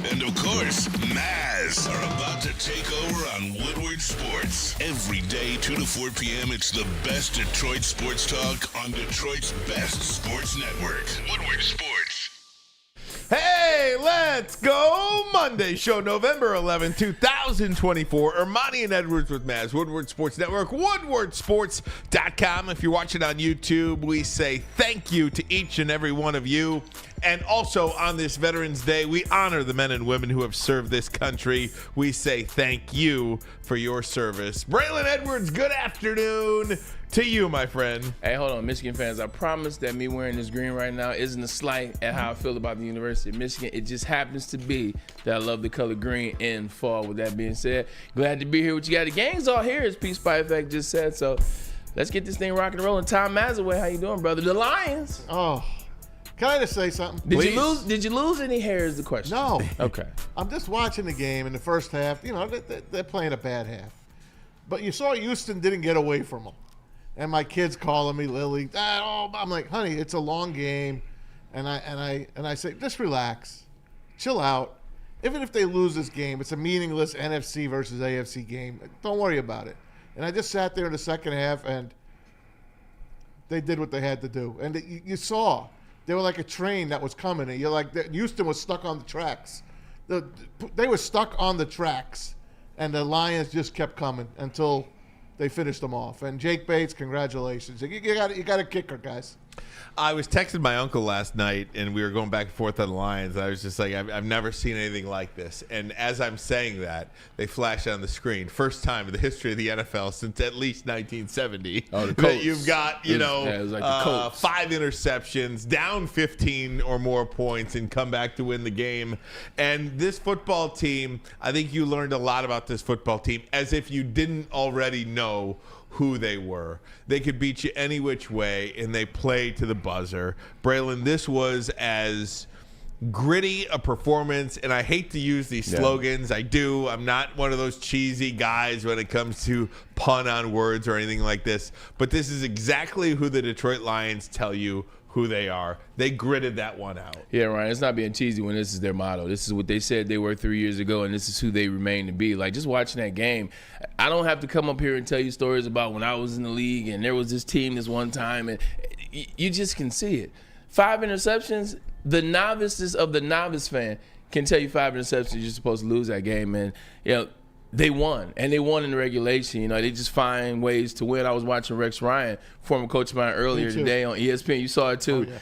and of course, Maz are about to take over on Woodward Sports. Every day, 2 to 4 p.m., it's the best Detroit sports talk on Detroit's best sports network, Woodward Sports. Hey, let's go! Monday show, November 11, 2024. Ermanni and Edwards with Maz, Woodward Sports Network, woodwardsports.com. If you're watching on YouTube, we say thank you to each and every one of you. And also on this Veterans Day, we honor the men and women who have served this country. We say thank you for your service. Braylon Edwards, good afternoon to you, my friend. Hey, hold on, Michigan fans. I promise that me wearing this green right now isn't a slight at how I feel about the University of Michigan. It just happens to be that I love the color green in fall. With that being said, glad to be here with you guys. The gang's all here, as Peace by Effect just said. So let's get this thing rocking and rolling. Tom Mazaway, how you doing, brother? The Lions. Oh, can I just say something? Did you lose any hair is the question. No. Okay. I'm just watching the game in the first half. You know, they're playing a bad half. But you saw Houston didn't get away from them. And my kid's calling me, Lily. I'm like, honey, it's a long game. And I say, just relax. Chill out. Even if they lose this game, it's a meaningless NFC versus AFC game. Don't worry about it. And I just sat there in the second half, and they did what they had to do. And you saw. They were like a train that was coming. And you're like, Houston was stuck on the tracks. They were stuck on the tracks. And the Lions just kept coming until they finished them off. And Jake Bates, congratulations. You got a kicker, guys. I was texting my uncle last night, and we were going back and forth on the Lions. I was just like, I've never seen anything like this. And as I'm saying that, they flash on the screen. First time in the history of the NFL since at least 1970 that you've got, it was like the 5 interceptions, down 15 or more points, and come back to win the game. And this football team, I think you learned a lot about this football team, as if you didn't already know who they were. They could beat you any which way, and they played to the buzzer. Braylon, this was as gritty a performance, and I hate to use these slogans. I do. I'm not one of those cheesy guys when it comes to pun on words or anything like this, but this is exactly who the Detroit Lions tell you who they are. They gritted that one out. Yeah, Ryan, it's not being cheesy when this is their motto. This is what they said they were 3 years ago, and this is who they remain to be. Like, just watching that game, I don't have to come up here and tell you stories about when I was in the league and there was this team this one time, and you just can see it. 5 interceptions, the novices of the novice fan can tell you 5 interceptions, you're supposed to lose that game, and they won, and they won in the regulation. They just find ways to win. I was watching Rex Ryan, former coach of mine, earlier today on ESPN. You saw it too. Oh,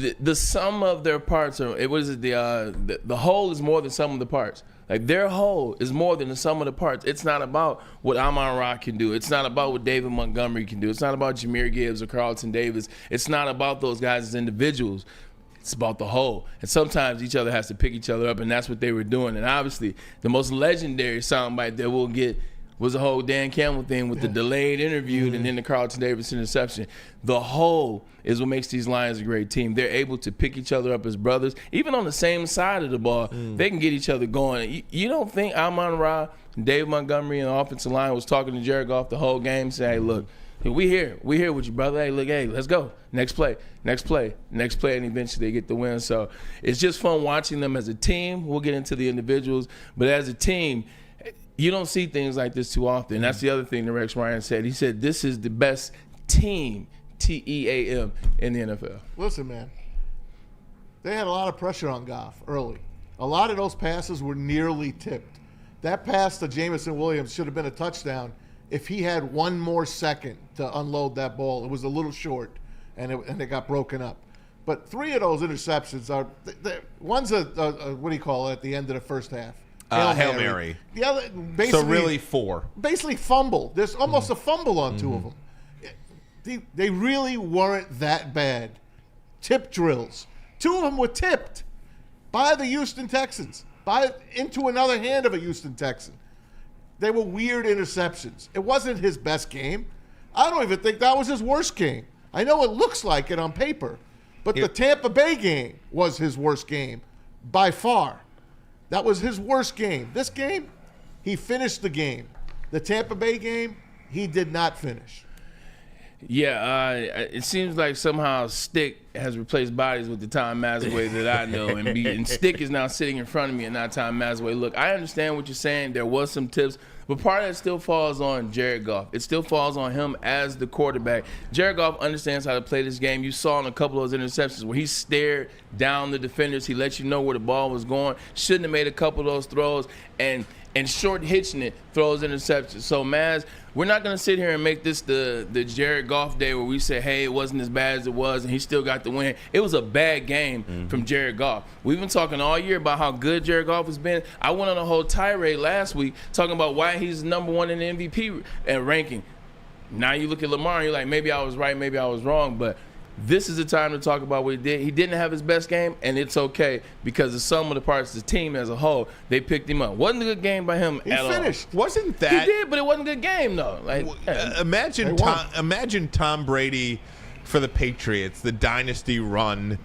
yeah. The sum of their parts the whole is more than sum of the parts. Like, their whole is more than the sum of the parts. It's not about what Amon-Ra can do. It's not about what David Montgomery can do. It's not about Jahmyr Gibbs or Carlton Davis. It's not about those guys as individuals. It's about the whole. And sometimes each other has to pick each other up, and that's what they were doing. And obviously, the most legendary soundbite that we'll get was the whole Dan Campbell thing with the delayed interview and then the Carlton Davis interception. The whole is what makes these Lions a great team. They're able to pick each other up as brothers. Even on the same side of the ball, they can get each other going. You don't think Amon-Ra, Dave Montgomery, and the offensive line was talking to Jared Goff the whole game, saying, hey, look, we here with you, brother. Hey, look, let's go. Next play, and eventually they get the win. So it's just fun watching them as a team. We'll get into the individuals, but as a team, you don't see things like this too often. That's the other thing that Rex Ryan said. He said this is the best team, T-E-A-M, in the NFL. Listen, man, they had a lot of pressure on Goff early. A lot of those passes were nearly tipped. That pass to Jamison Williams should have been a touchdown if he had one more second to unload that ball. It was a little short, and it got broken up. But 3 of those interceptions are one's a what do you call it at the end of the first half? Hail Mary. The other, basically, so really 4. Basically fumble. There's almost a fumble on 2 of them. They really weren't that bad. Tip drills. 2 of them were tipped by the Houston Texans, into another hand of a Houston Texan. They were weird interceptions. It wasn't his best game. I don't even think that was his worst game. I know it looks like it on paper, but the Tampa Bay game was his worst game by far. That was his worst game. This game, he finished the game. The Tampa Bay game, he did not finish. Yeah, it seems like somehow Stick has replaced bodies with the Tom Mazaway that I know, and Stick is now sitting in front of me and not Tom Mazaway. Look, I understand what you're saying. There was some tips, but part of it still falls on Jared Goff. It still falls on him as the quarterback. Jared Goff understands how to play this game. You saw in a couple of those interceptions where he stared down the defenders. He let you know where the ball was going. Shouldn't have made a couple of those throws, and short hitching it, throws interceptions. So, Maz, we're not going to sit here and make this the Jared Goff day where we say, hey, it wasn't as bad as it was, and he still got the win. It was a bad game from Jared Goff. We've been talking all year about how good Jared Goff has been. I went on a whole tirade last week talking about why he's number one in the MVP ranking. Now you look at Lamar and you're like, maybe I was right, maybe I was wrong, but this is the time to talk about what he did. He didn't have his best game, and it's okay because the sum of the parts, the team as a whole, they picked him up. Wasn't a good game by him at all. He finished. Wasn't that? He did, but it wasn't a good game, though. Like, imagine Tom Brady for the Patriots, the dynasty run,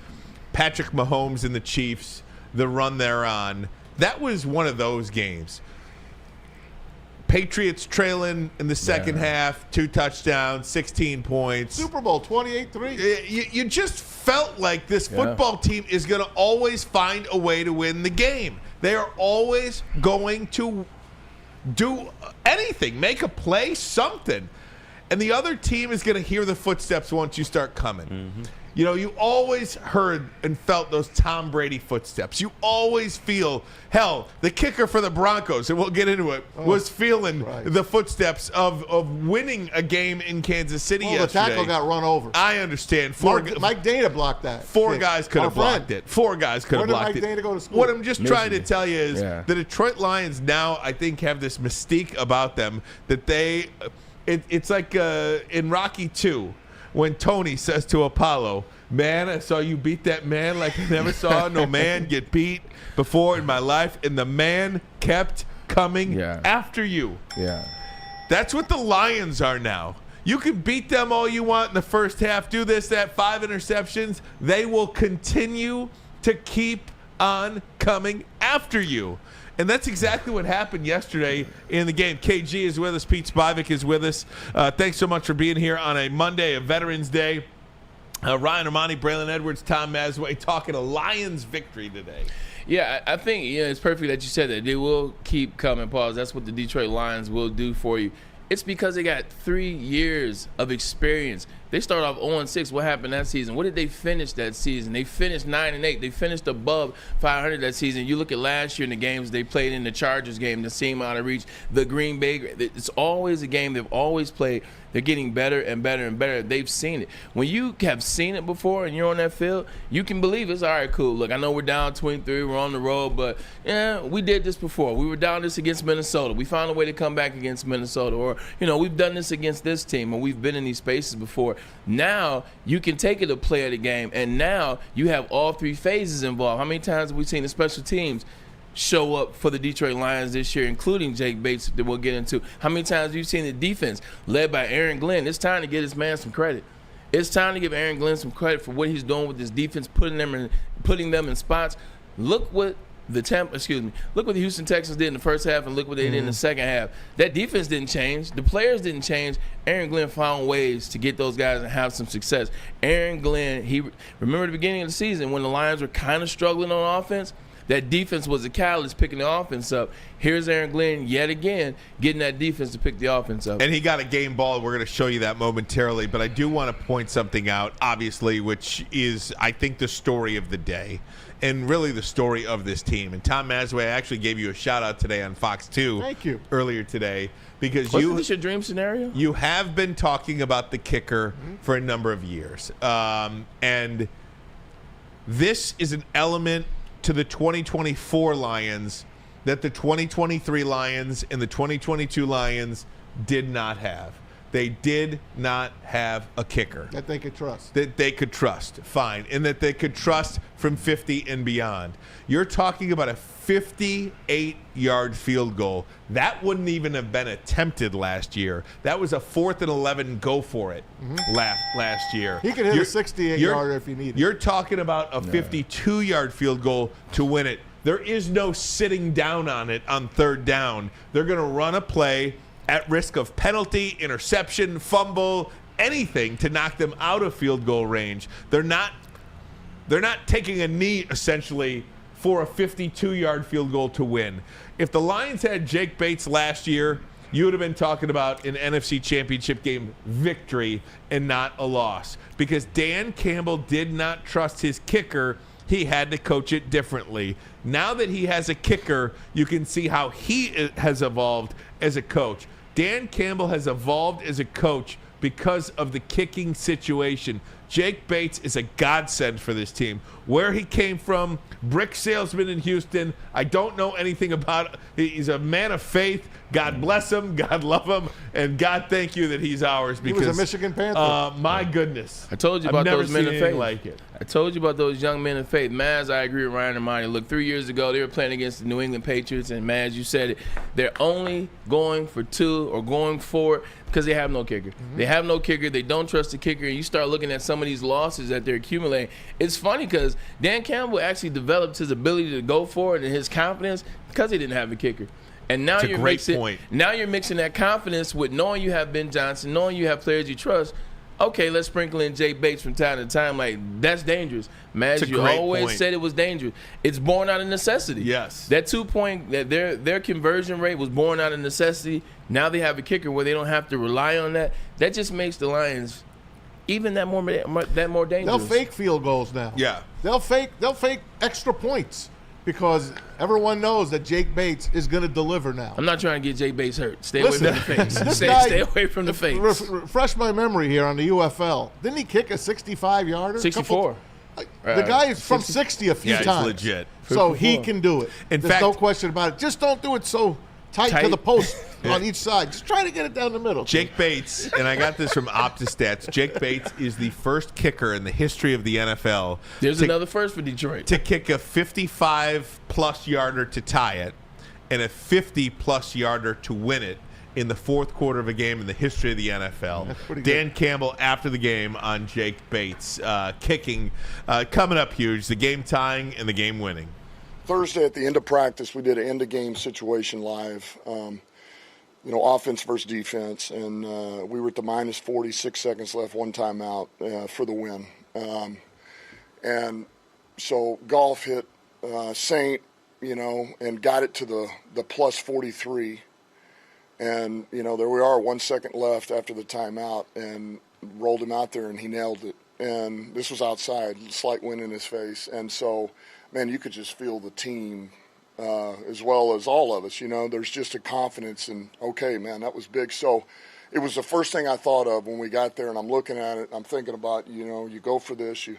Patrick Mahomes and the Chiefs, the run they're on. That was one of those games. Patriots trailing in the second half, 2 touchdowns, 16 points. Super Bowl 28-3. You just felt like this football team is going to always find a way to win the game. They are always going to do anything, make a play, something. And the other team is going to hear the footsteps once you start coming. Mm-hmm. You know, you always heard and felt those Tom Brady footsteps. You always feel, hell, the kicker for the Broncos, and we'll get into it, was feeling the footsteps of winning a game in Kansas City yesterday. The tackle got run over. I understand. Mike Dana blocked that. Four guys could have blocked it. Four guys could have blocked it. Where did Mike Dana go to school? What I'm just trying to tell you is the Detroit Lions now, I think, have this mystique about them that they it's like in Rocky 2 when Tony says to Apollo, man, I saw you beat that man like I never saw no man get beat before in my life, and the man kept coming after you. Yeah. That's what the Lions are now. You can beat them all you want in the first half, do this, that, 5 interceptions. They will continue to keep on coming after you. And that's exactly what happened yesterday in the game. KG is with us. Pete Spivak is with us. Thanks so much for being here on a Monday, a Veterans Day. Ryan Ermanni, Braylon Edwards, Tom Mazaway talking a Lions victory today. Yeah, I think it's perfect that you said that. They will keep coming, Paul. That's what the Detroit Lions will do for you. It's because they got 3 years of experience. They start off 0-6. What happened that season? What did they finish that season? They finished 9-8. They finished above 500 that season. You look at last year in the games they played in the Chargers game, the seam out of reach, the Green Bay. It's always a game they've always played. They're getting better and better and better. They've seen it. When you have seen it before and you're on that field, you can believe it's all right, cool. Look, I know we're down 23, we're on the road, but we did this before. We were down this against Minnesota. We found a way to come back against Minnesota. Or, we've done this against this team, or we've been in these spaces before. Now you can take it a play of the game, and now you have all 3 phases involved. How many times have we seen the special teams show up for the Detroit Lions this year, including Jake Bates that we'll get into? How many times have you seen the defense led by Aaron Glenn? It's time to get this man some credit. It's time to give Aaron Glenn some credit for what he's doing with this defense, putting them in spots. Look what the Houston Texans did in the first half, and look what they did in the second half. That defense didn't change. The players didn't change. Aaron Glenn found ways to get those guys and have some success. Aaron Glenn, remember the beginning of the season when the Lions were kind of struggling on offense? That defense was the catalyst picking the offense up. Here's Aaron Glenn yet again getting that defense to pick the offense up. And he got a game ball. We're going to show you that momentarily. But I do want to point something out, obviously, which is, I think, the story of the day and really the story of this team. And Tom Mazaway, I actually gave you a shout-out today on Fox 2. Thank you. Earlier today. Because Wasn't this your dream scenario? You have been talking about the kicker for a number of years. And this is an element to the 2024 Lions that the 2023 Lions and the 2022 Lions did not have. They did not have a kicker. That they could trust. That they could trust, fine. And that they could trust from 50 and beyond. You're talking about a 58-yard field goal. That wouldn't even have been attempted last year. That was a 4th and 11 go for it last year. He could hit a 68-yarder if he needed. You're talking about a 52-yard field goal to win it. There is no sitting down on it on 3rd down. They're going to run a play at risk of penalty, interception, fumble, anything to knock them out of field goal range. They're not They're not taking a knee, essentially, for a 52-yard field goal to win. If the Lions had Jake Bates last year, you would have been talking about an NFC Championship game victory and not a loss. Because Dan Campbell did not trust his kicker. He had to coach it differently. Now that he has a kicker, you can see how he has evolved as a coach. Dan Campbell has evolved as a coach because of the kicking situation. Jake Bates is a godsend for this team. Where he came from, brick salesman in Houston. I don't know anything about it. He's a man of faith. God bless him. God love him. And God thank you that he's ours. Because, he was a Michigan Panther. My goodness. I told you about those men of faith. Like it. I told you about those young men of faith. Maz, I agree with Ryan Ermanni. Look, 3 years ago, they were playing against the New England Patriots, and Maz, you said it. They're only going for 2 or going for it because they have no kicker. They have no kicker. They don't trust the kicker. And you start looking at some of these losses that they're accumulating. It's funny because Dan Campbell actually developed his ability to go for it and his confidence because he didn't have a kicker. And now you're mixing that confidence with knowing you have Ben Johnson, knowing you have players you trust. Okay, let's sprinkle in Jay Bates from time to time. Like, that's dangerous. Maz, you always said it was dangerous. It's born out of necessity. Yes. That 2-point, that their conversion rate was born out of necessity. Now they have a kicker where they don't have to rely on that. That just makes the Lions even that more dangerous. They'll fake field goals now. Yeah. They'll fake extra points because everyone knows that Jake Bates is going to deliver now. I'm not trying to get Jay Bates hurt. Stay away from the face. Stay away from the face. Refresh my memory here on the UFL. Didn't he kick a 65-yarder? 64. The guy is from 60 a few times. Yeah, he's legit. So he can do it. There's no question about it. Just don't do it so tight to the post on each side. Just try to get it down the middle. Jake Bates, and I got this from OptaStats, Jake Bates is the first kicker in the history of the NFL. There's another first for Detroit. To kick a 55-plus yarder to tie it and a 50-plus yarder to win it in the fourth quarter of a game in the history of the NFL. Dan Campbell after the game on Jake Bates kicking, coming up huge, the game tying and the game winning. Thursday at the end of practice, we did an end-of-game situation live, offense versus defense, and we were at the minus 46 seconds left, one timeout for the win. And so Golf hit Saint, and got it to the plus 43. And, there we are, 1 second left after the timeout, and rolled him out there, and he nailed it. And this was outside, slight wind in his face. And so, man, you could just feel the team as well as all of us. There's just a confidence and, okay, man, that was big. So it was the first thing I thought of when we got there, and I'm looking at it. I'm thinking about, you go for this, and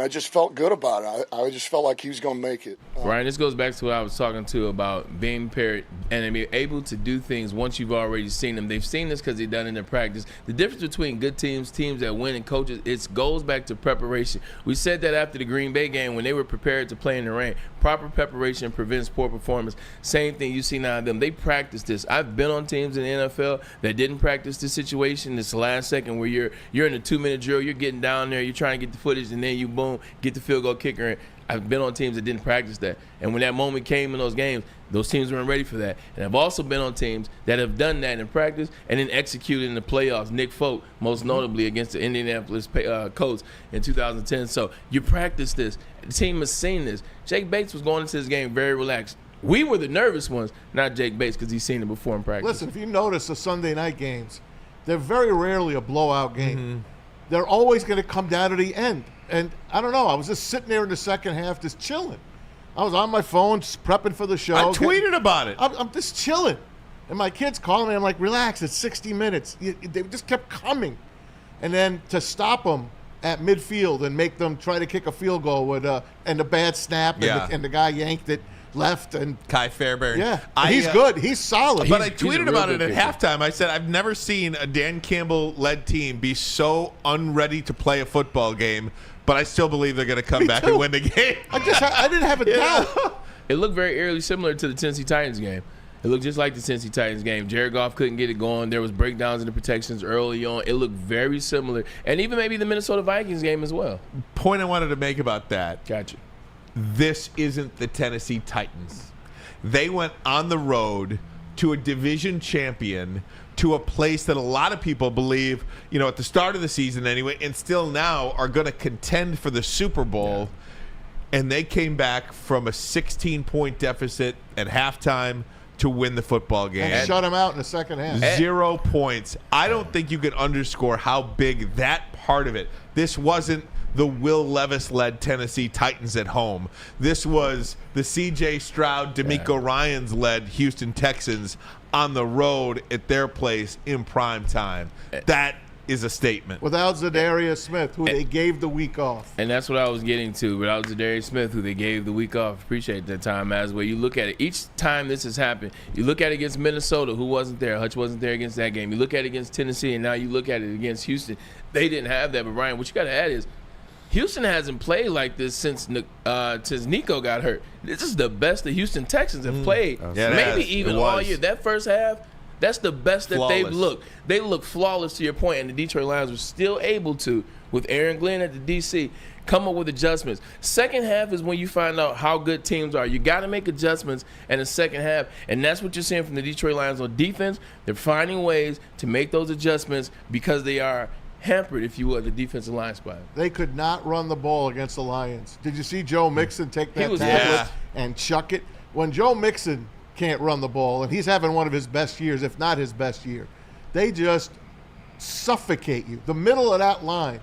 I just felt good about it. I just felt like he was going to make it. Ryan, this goes back to what I was talking to about being prepared and being able to do things once you've already seen them. They've seen this because they've done it in their practice. The difference between good teams that win, and coaches, it goes back to preparation. We said that after the Green Bay game when they were prepared to play in the rain. Proper preparation prevents poor performance. Same thing you see now of them. They practice this. I've been on teams in the NFL that didn't practice this situation, this last second where you're in a 2-minute drill, you're getting down there, you're trying to get the footage, and then you boom, get the field goal kicker in. I've been on teams that didn't practice that. And when that moment came in those games, those teams weren't ready for that. And I've also been on teams that have done that in practice and then executed in the playoffs. Nick Folk, most notably against the Indianapolis Colts in 2010. So you practice this. The team has seen this. Jake Bates was going into this game very relaxed. We were the nervous ones, not Jake Bates, because he's seen it before in practice. Listen, if you notice the Sunday night games, they're very rarely a blowout game. They're always going to come down to the end. And I don't know, I was just sitting there in the second half just chilling. I was on my phone just prepping for the show. I tweeted about it. I'm just chilling. And my kids calling me. I'm like, relax, it's 60 minutes. They just kept coming. And then to stop them at midfield and make them try to kick a field goal with and a bad snap and the guy yanked it left. And Kai Fairbairn. Yeah, he's good. He's solid. But I tweeted about it at halftime. I said, I've never seen a Dan Campbell-led team be so unready to play a football game, but I still believe they're going to come back and win the game. I didn't have a doubt. It looked very eerily similar to the Tennessee Titans game. It looked just like the Tennessee Titans game. Jared Goff couldn't get it going. There was breakdowns in the protections early on. It looked very similar. And even maybe the Minnesota Vikings game as well. Point I wanted to make about that. Gotcha. This isn't the Tennessee Titans. They went on the road to a division champion, to a place that a lot of people believe, at the start of the season anyway, and still now are going to contend for the Super Bowl. Yeah. And they came back from a 16-point deficit at halftime to win the football game. And shut them out in the second half. 0 points. I don't think you can underscore how big that part of it. This wasn't the Will Levis-led Tennessee Titans at home. This was the C.J. Stroud, D'Amico Ryans-led Houston Texans on the road at their place in prime time. That is a statement. Without Zadarius Smith, who they gave the week off. And that's what I was getting to. Without Zadarius Smith, who they gave the week off. Appreciate that time, as well. You look at it. Each time this has happened, you look at it against Minnesota, who wasn't there. Hutch wasn't there against that game. You look at it against Tennessee, and now you look at it against Houston. They didn't have that. But, Ryan, what you got to add is Houston hasn't played like this since Nico got hurt. This is the best the Houston Texans have played. Maybe even all year. That first half, that's the best that they've looked. They look flawless, to your point, and the Detroit Lions were still able to, with Aaron Glenn at the DC, come up with adjustments. Second half is when you find out how good teams are. You got to make adjustments in the second half, and that's what you're seeing from the Detroit Lions on defense. They're finding ways to make those adjustments because they are hampered, if you will, the defensive line spot. They could not run the ball against the Lions. Did you see Joe Mixon take that tablet and chuck it? When Joe Mixon can't run the ball, and he's having one of his best years, if not his best year, they just suffocate you. The middle of that line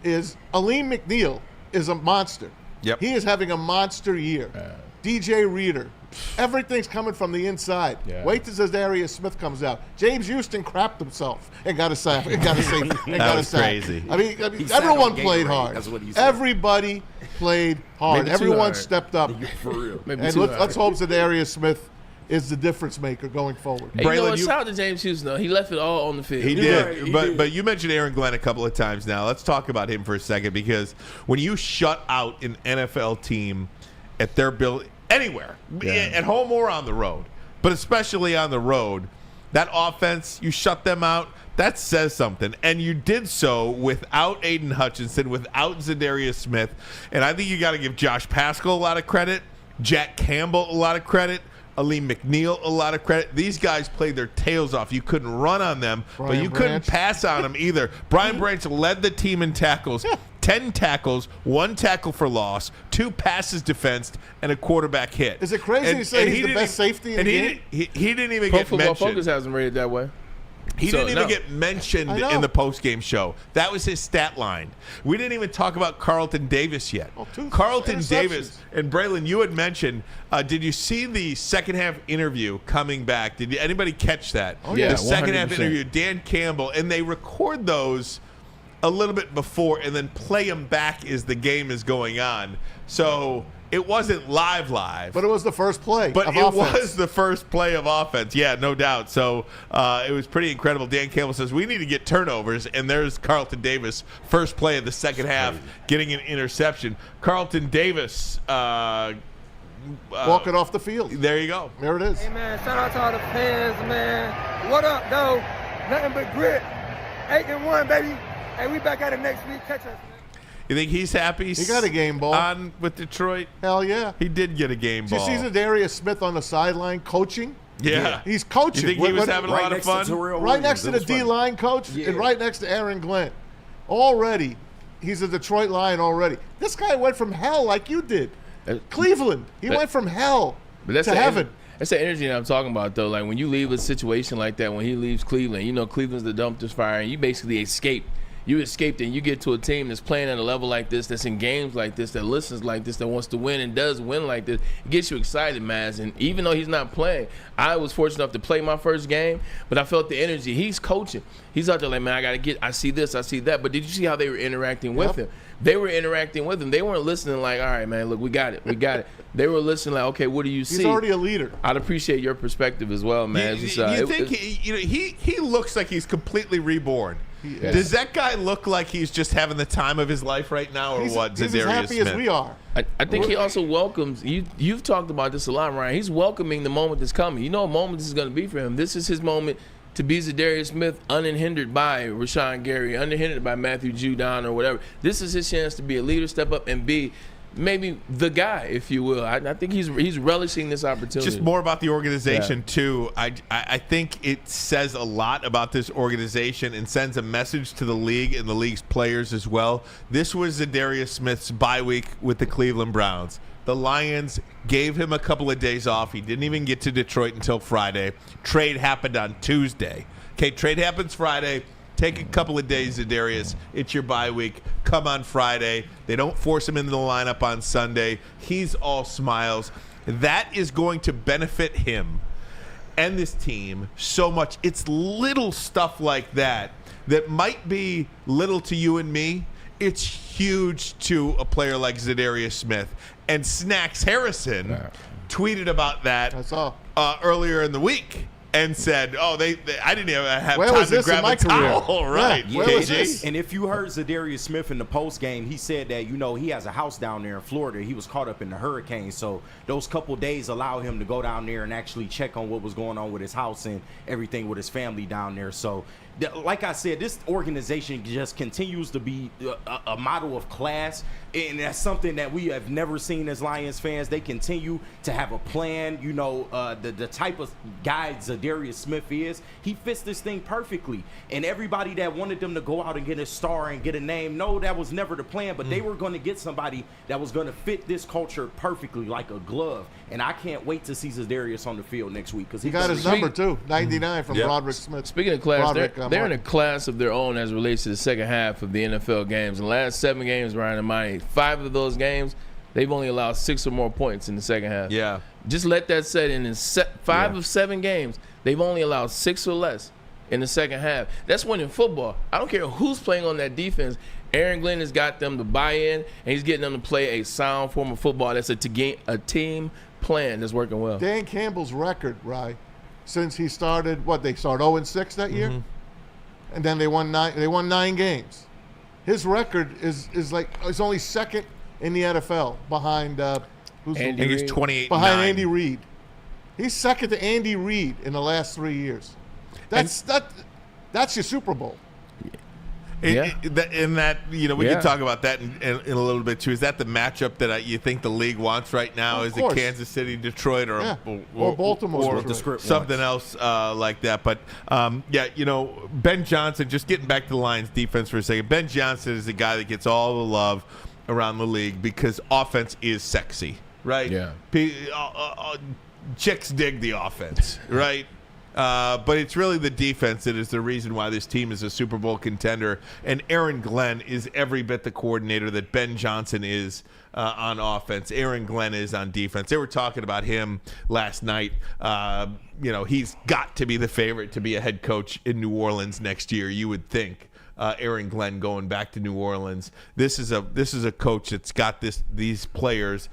is Aleem McNeil is a monster. Yep. He is having a monster year. DJ Reader. Everything's coming from the inside. Yeah. Wait till Zadarius Smith comes out. James Houston crapped himself and got a sack. That was crazy. I mean everyone played hard. That's what he said. Everybody played hard. Everyone stepped up. For real. And let's hope Zadarius Smith is the difference maker going forward. Hey, Braylon, shout out to James Houston, though. He left it all on the field. He did. But you mentioned Aaron Glenn a couple of times now. Let's talk about him for a second, because when you shut out an NFL team at their building, anywhere, at home or on the road, but especially on the road, that offense, you shut them out, that says something. And you did so without Aiden Hutchinson, without Zadarius Smith. And I think you got to give Josh Paschal a lot of credit, Jack Campbell a lot of credit, Aleem McNeil a lot of credit. These guys played their tails off. You couldn't run on them, but you couldn't pass on them either. Brian Branch led the team in tackles. 10 tackles, 1 tackle for loss, 2 passes defensed, and a quarterback hit. Is it crazy to say he's the best safety in the game? He didn't even Pro get Football mentioned. Focus hasn't rated that way. He didn't even get mentioned in the postgame show. That was his stat line. We didn't even talk about Carlton Davis yet. Carlton Davis, and Braylon, you had mentioned, did you see the second half interview coming back? Did anybody catch that? The second half interview, Dan Campbell, and they record those a little bit before and then play them back as the game is going on. So it wasn't live. But it was the first play But of it offense. was the first play of offense. Yeah, no doubt. So it was pretty incredible. Dan Campbell says, we need to get turnovers. And there's Carlton Davis, first play of the second half, getting an interception. Carlton Davis walking off the field. There you go. There it is. Hey, man, shout out to all the fans, man. What up, though? Nothing but grit. 8-1, baby. Hey, we back at it next week. Catch us, man. You think he's happy? He got a game ball. On with Detroit? Hell yeah. He did get a game ball. Did you see Zadarius Smith on the sideline coaching? Yeah. He's coaching. You think he was having a lot of fun? Right next to the D-line coach and right next to Aaron Glenn. Already, he's a Detroit Lion already. This guy went from hell like you did. Cleveland. He went from hell to heaven. That's the energy that I'm talking about, though. Like, when you leave a situation like that, when he leaves Cleveland, you know Cleveland's the dumpster fire, and you basically escape. You escaped and you get to a team that's playing at a level like this, that's in games like this, that listens like this, that wants to win and does win like this. It gets you excited, Maz. And even though he's not playing, I was fortunate enough to play my first game, but I felt the energy. He's coaching. He's out there like, man, I see this, I see that. But did you see how they were interacting with him? They were interacting with him. They weren't listening like, all right, man, look, we got it. They were listening like, okay, what do you see? He's already a leader. I'd appreciate your perspective as well, man. He looks like he's completely reborn. Does that guy look like he's just having the time of his life right now, or what? He's as happy as we are. I think he also welcomes, you've talked about this a lot, Ryan. He's welcoming the moment that's coming. You know what moment this is going to be for him. This is his moment to be Zadarius Smith, unhindered by Rashawn Gary, unhindered by Matthew Judon or whatever. This is his chance to be a leader, step up, and be maybe the guy, if you will. I think he's relishing this opportunity. Just more about the organization, too. I think it says a lot about this organization and sends a message to the league and the league's players as well. This was Zadarius Smith's bye week with the Cleveland Browns. The Lions gave him a couple of days off. He didn't even get to Detroit until Friday. Trade happened on Tuesday. Okay, trade happens Friday. Take a couple of days, Zadarius. It's your bye week. Come on Friday. They don't force him into the lineup on Sunday. He's all smiles. That is going to benefit him and this team so much. It's little stuff like that that might be little to you and me. It's huge to a player like Zadarius Smith. And Snacks Harrison tweeted about that earlier in the week and said, "Oh, I didn't even have time to grab a towel." Right? Yeah. Where was this? And if you heard Zadarius Smith in the post game, he said that he has a house down there in Florida. He was caught up in the hurricane, so those couple days allowed him to go down there and actually check on what was going on with his house and everything with his family down there. So, like I said, this organization just continues to be a model of class, and that's something that we have never seen as Lions fans. They continue to have a plan. The type of guy Zadarius Smith is, he fits this thing perfectly. And everybody that wanted them to go out and get a star and get a name, no, that was never the plan, but they were going to get somebody that was going to fit this culture perfectly like a glove. And I can't wait to see Zadarius on the field next week because he got his number too, 99 from Broderick Smith. Speaking of class, they're in a class of their own as it relates to the second half of the NFL games. In the last 7 games, Ryan and Monty, 5 of those games, they've only allowed 6 or more points in the second half. Yeah. Just let that set in. In 5 of 7 games, they've only allowed 6 or less in the second half. That's winning football. I don't care who's playing on that defense. Aaron Glenn has got them to buy in, and he's getting them to play a sound form of football. That's a team plan that's working well. Dan Campbell's record, right, since he started, they started 0-6 that year? And then they won 9 games. His record is only second in the NFL behind Andy Reid. 28 behind Andy Reid. He's second to Andy Reid in the last 3 years. That's your Super Bowl. We can talk about that in a little bit too. Is that the matchup that you think the league wants right now? Is it Kansas City, Detroit, or Baltimore, or something else like that? But Ben Johnson. Just getting back to the Lions' defense for a second. Ben Johnson is the guy that gets all the love around the league because offense is sexy, right? Yeah. Chicks dig the offense, right? But it's really the defense that is the reason why this team is a Super Bowl contender. And Aaron Glenn is every bit the coordinator that Ben Johnson is on offense. Aaron Glenn is on defense. They were talking about him last night. He's got to be the favorite to be a head coach in New Orleans next year, you would think. Aaron Glenn going back to New Orleans. This is a coach that's got these players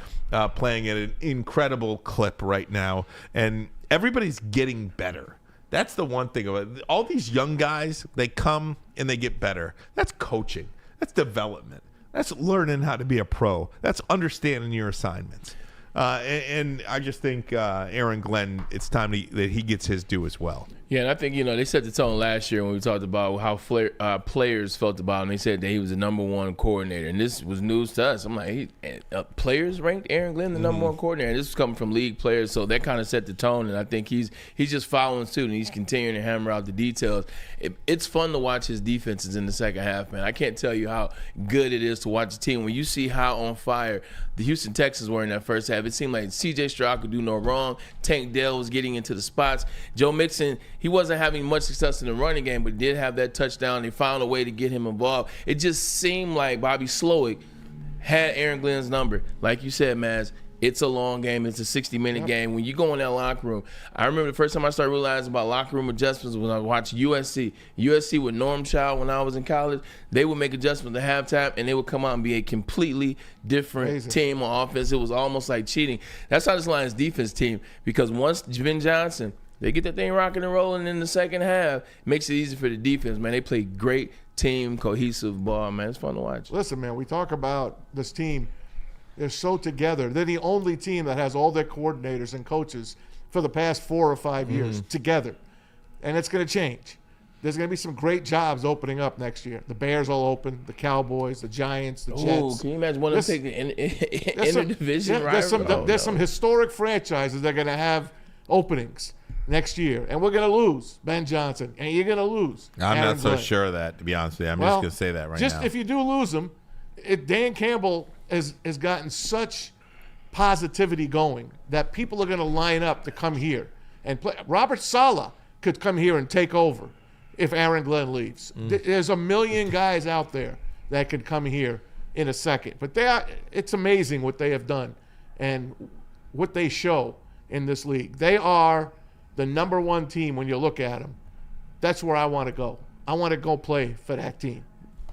playing at an incredible clip right now, and everybody's getting better. That's the one thing about it. All these young guys, they come and they get better. That's coaching. That's development. That's learning how to be a pro. That's understanding your assignments. And I just think Aaron Glenn, it's time that he gets his due as well. Yeah, and I think, they set the tone last year when we talked about how players felt about him. They said that he was the number 1 coordinator, and this was news to us. I'm like, players ranked Aaron Glenn the number 1 coordinator. And this was coming from league players, so that kind of set the tone, and I think he's just following suit, and he's continuing to hammer out the details. It's fun to watch his defenses in the second half, man. I can't tell you how good it is to watch a team. When you see how on fire the Houston Texans were in that first half, it seemed like C.J. Stroud could do no wrong. Tank Dell was getting into the spots. Joe Mixon, he wasn't having much success in the running game, but did have that touchdown. They found a way to get him involved. It just seemed like Bobby Slowick had Aaron Glenn's number. Like you said, Maz, it's a long game. It's a 60-minute game. When you go in that locker room, I remember the first time I started realizing about locker room adjustments was when I watched USC. USC with Norm Chow when I was in college, they would make adjustments at halftime, and they would come out and be a completely different team on offense. It was almost like cheating. That's how this Lions defense team, because once Ben Johnson, they get that thing rocking and rolling in the second half, makes it easy for the defense, man. They play great team, cohesive ball, man. It's fun to watch. Listen, man, we talk about this team. They're so together. They're the only team that has all their coordinators and coaches for the past 4 or 5 years together. And it's going to change. there's going to be some great jobs opening up next year. The Bears will open, the Cowboys, the Giants, the Jets. Can you imagine one of them taking interdivision rivalry? There's some historic franchises that are going to have openings next year, and we're going to lose Ben Johnson, and you're going to lose. I'm Aaron not so Glenn. sure of that, to be honest with you. I'm just going to say that right now. Just if you do lose him, Dan Campbell has gotten such positivity going that people are going to line up to come here and play. Robert Saleh could come here and take over if Aaron Glenn leaves. There's a million guys out there that could come here in a second. But it's amazing what they have done and what they show in this league. They are the number one team when you look at them. That's where I want to go. I want to go play for that team.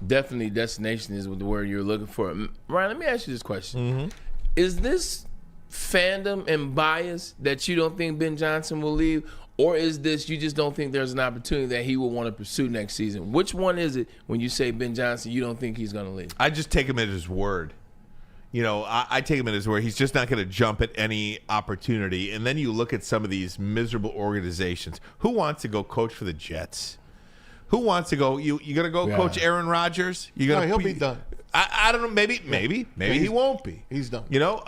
Definitely destination is the word you're looking for. Ryan, let me ask you this question. Is this fandom and bias that you don't think Ben Johnson will leave? Or is this you just don't think there's an opportunity that he will want to pursue next season? Which one is it when you say Ben Johnson, you don't think he's going to leave? I just take him at his word. You know, I take him at his word. He's just not going to jump at any opportunity. And then you look at some of these miserable organizations. Who wants to go coach for the Jets? Who wants to go? You going to go coach Aaron Rodgers? He'll be done. I don't know. Maybe he won't be. He's done. You know,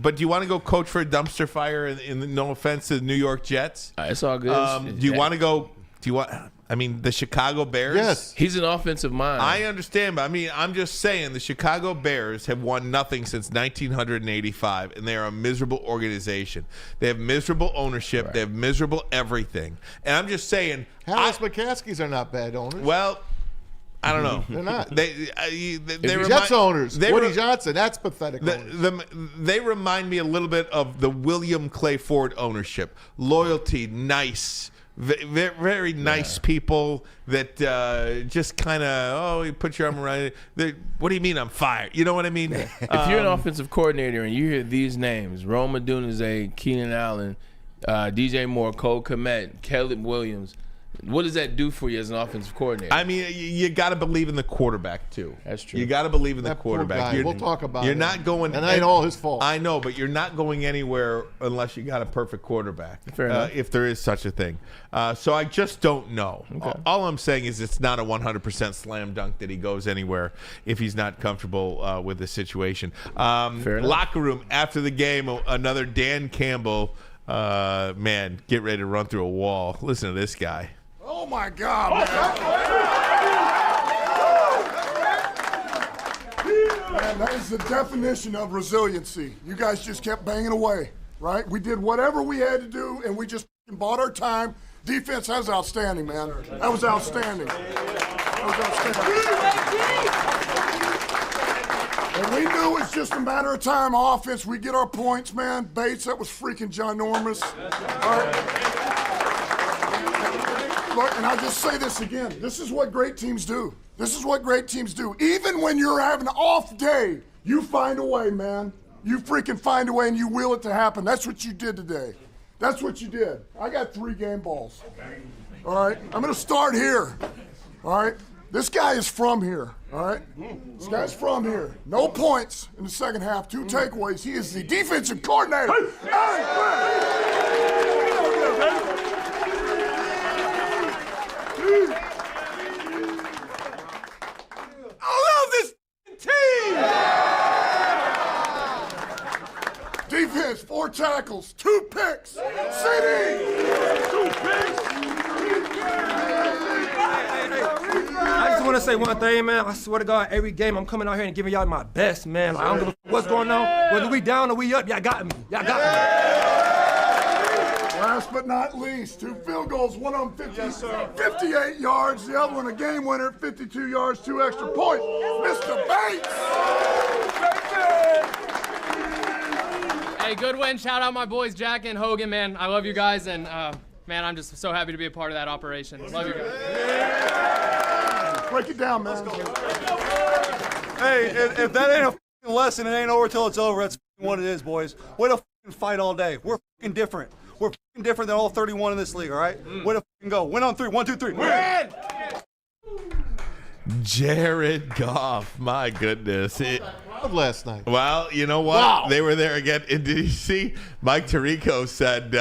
but do you want to go coach for a dumpster fire? In no offense to the New York Jets, it's all good. Do you want to go? Do you want? I mean, the Chicago Bears. Yes, he's an offensive mind. I understand, but I mean, I'm just saying the Chicago Bears have won nothing since 1985, and they are a miserable organization. They have miserable ownership. Right. They have miserable everything, and I'm just saying. Harris McCaskies are not bad owners. Well. I don't know. They're not. They Jets owners. Woody Johnson, that's pathetic. They remind me a little bit of the William Clay Ford ownership. Loyalty, nice, very nice people that just kind of, you put your arm around it. What do you mean I'm fired? You know what I mean? If you're an offensive coordinator and you hear these names, Rome Odunze, Keenan Allen, DJ Moore, Cole Kmet, Caleb Williams, what does that do for you as an offensive coordinator? I mean, you got to believe in the quarterback too. That's true. You got to believe in the quarterback. We'll talk about it. You're not going, and that ain't all his fault. I know, but you're not going anywhere unless you got a perfect quarterback. Fair enough. If there is such a thing. So I just don't know. Okay. All I'm saying is it's not a 100% slam dunk that he goes anywhere if he's not comfortable with the situation. Fair enough. Locker room after the game, another Dan Campbell. Man, get ready to run through a wall. Listen to this guy. Oh, my God, man. Man, that is the definition of resiliency. You guys just kept banging away, right? We did whatever we had to do, and we just bought our time. Defense, that was outstanding, man. That was outstanding. And we knew it was just a matter of time. Offense, we get our points, man. Bates, that was freaking ginormous. All right. Look, and I'll just say this again. This is what great teams do. This is what great teams do. Even when you're having an off day, you find a way, man. You freaking find a way and you will it to happen. That's what you did today. That's what you did. I got 3 game balls. All right? I'm going to start here. All right? This guy is from here. All right? This guy's from here. No points in the second half. 2 takeaways. He is the defensive coordinator. I love this team! Defense, 4 tackles, 2 picks. CD! 2 picks! I just want to say one thing, man. I swear to God, every game I'm coming out here and giving y'all my best, man. Like, I don't give a what's going on. Whether we down or we up, y'all got me. Y'all got me. Last but not least, 2 field goals, one of them 58 yards, the other one a game winner, 52 yards, 2 extra points. Mr. Bates! Hey, good win. Shout out my boys, Jack and Hogan, man. I love you guys, and man, I'm just so happy to be a part of that operation. Love you guys. Break it down, man. Hey, if that ain't a lesson, it ain't over till it's over. That's what it is, boys. Way to fight all day. We're different. We're different than all 31 in this league, all right? Way to go. Win on 3. 1, 2, 3. Win! Jared Goff, my goodness. crowd last night. Well, you know what? Wow. They were there again. And did you see Mike Tirico said,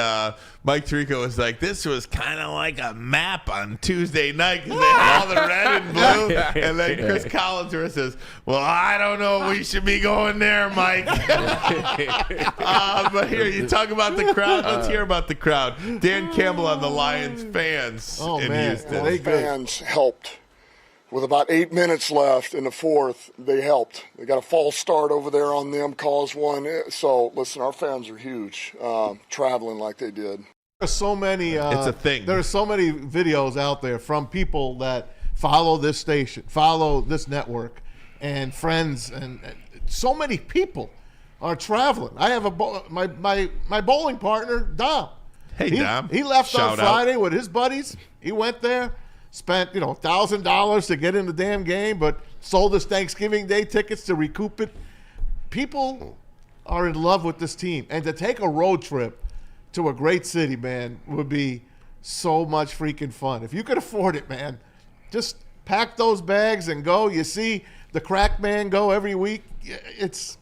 Mike Tirico was like, this was kind of like a map on Tuesday night because they had all the red and blue. And then Chris Collinsworth says, well, I don't know. We should be going there, Mike. But here, you talk about the crowd. Let's hear about the crowd. Dan Campbell on the Lions fans in Houston. The fans helped. With about 8 minutes left in the fourth, they helped. They got a false start over there on them, caused one. So, listen, our fans are huge, traveling like they did. There's so many. It's a thing. There are so many videos out there from people that follow this station, follow this network, and friends, and so many people are traveling. I have my bowling partner, Dom. Hey, Dom. He left Shout on Friday with his buddies. He went there. Spent, $1,000 to get in the damn game, but sold his Thanksgiving Day tickets to recoup it. People are in love with this team. And to take a road trip to a great city, man, would be so much freaking fun. If you could afford it, man, just pack those bags and go. You see the crack man go every week. It's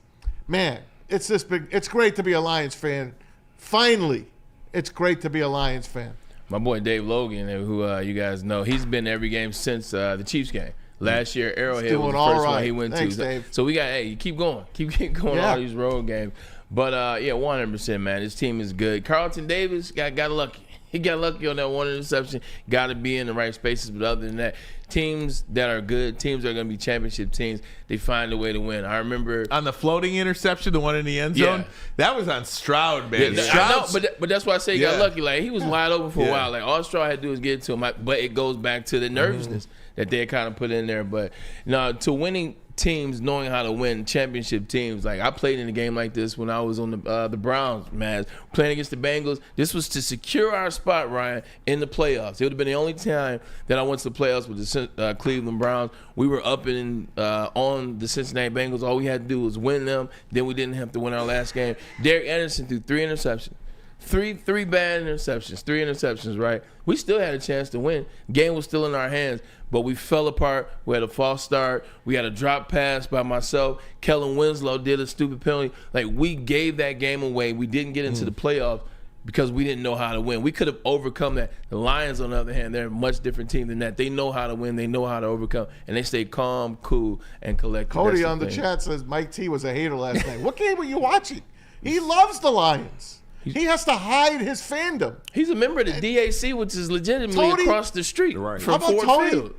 this big. It's great to be a Lions fan. Finally, it's great to be a Lions fan. My boy Dave Logan, who you guys know, he's been to every game since the Chiefs game. Last year, Arrowhead was the first one he went Thanks, to. Dave. So we got, you keep going. Keep going all these road games. But, 100%, man. This team is good. Carlton Davis got lucky. He got lucky on that one interception. Got to be in the right spaces. But other than that, teams that are good, teams that are going to be championship teams, they find a way to win. I remember on the floating interception, the one in the end zone, that was on Stroud, man. Yeah, I know, but that's why I say he got lucky. Like, he was wide open for a while. Like, all Stroud had to do was get to him. But it goes back to the nervousness that they kind of put in there. But to winning teams, knowing how to win championship teams. Like, I played in a game like this when I was on the Browns, man, playing against the Bengals. This was to secure our spot, Ryan, in the playoffs. It would have been the only time that I went to the playoffs with the Cleveland Browns. We were up on the Cincinnati Bengals. All we had to do was win them. Then we didn't have to win our last game. Derek Anderson threw 3 interceptions. Three bad interceptions, 3 interceptions, right? We still had a chance to win. Game was still in our hands, but we fell apart. We had a false start. We had a drop pass by myself. Kellen Winslow did a stupid penalty. Like, we gave that game away. We didn't get into the playoffs because we didn't know how to win. We could have overcome that. The Lions, on the other hand, they're a much different team than that. They know how to win. They know how to overcome. And they stay calm, cool, and collected. Cody on the chat says Mike T was a hater last night. What game were you watching? He loves the Lions. He has to hide his fandom. He's a member of the DAC, which is legitimately across the street from How about Ford Field.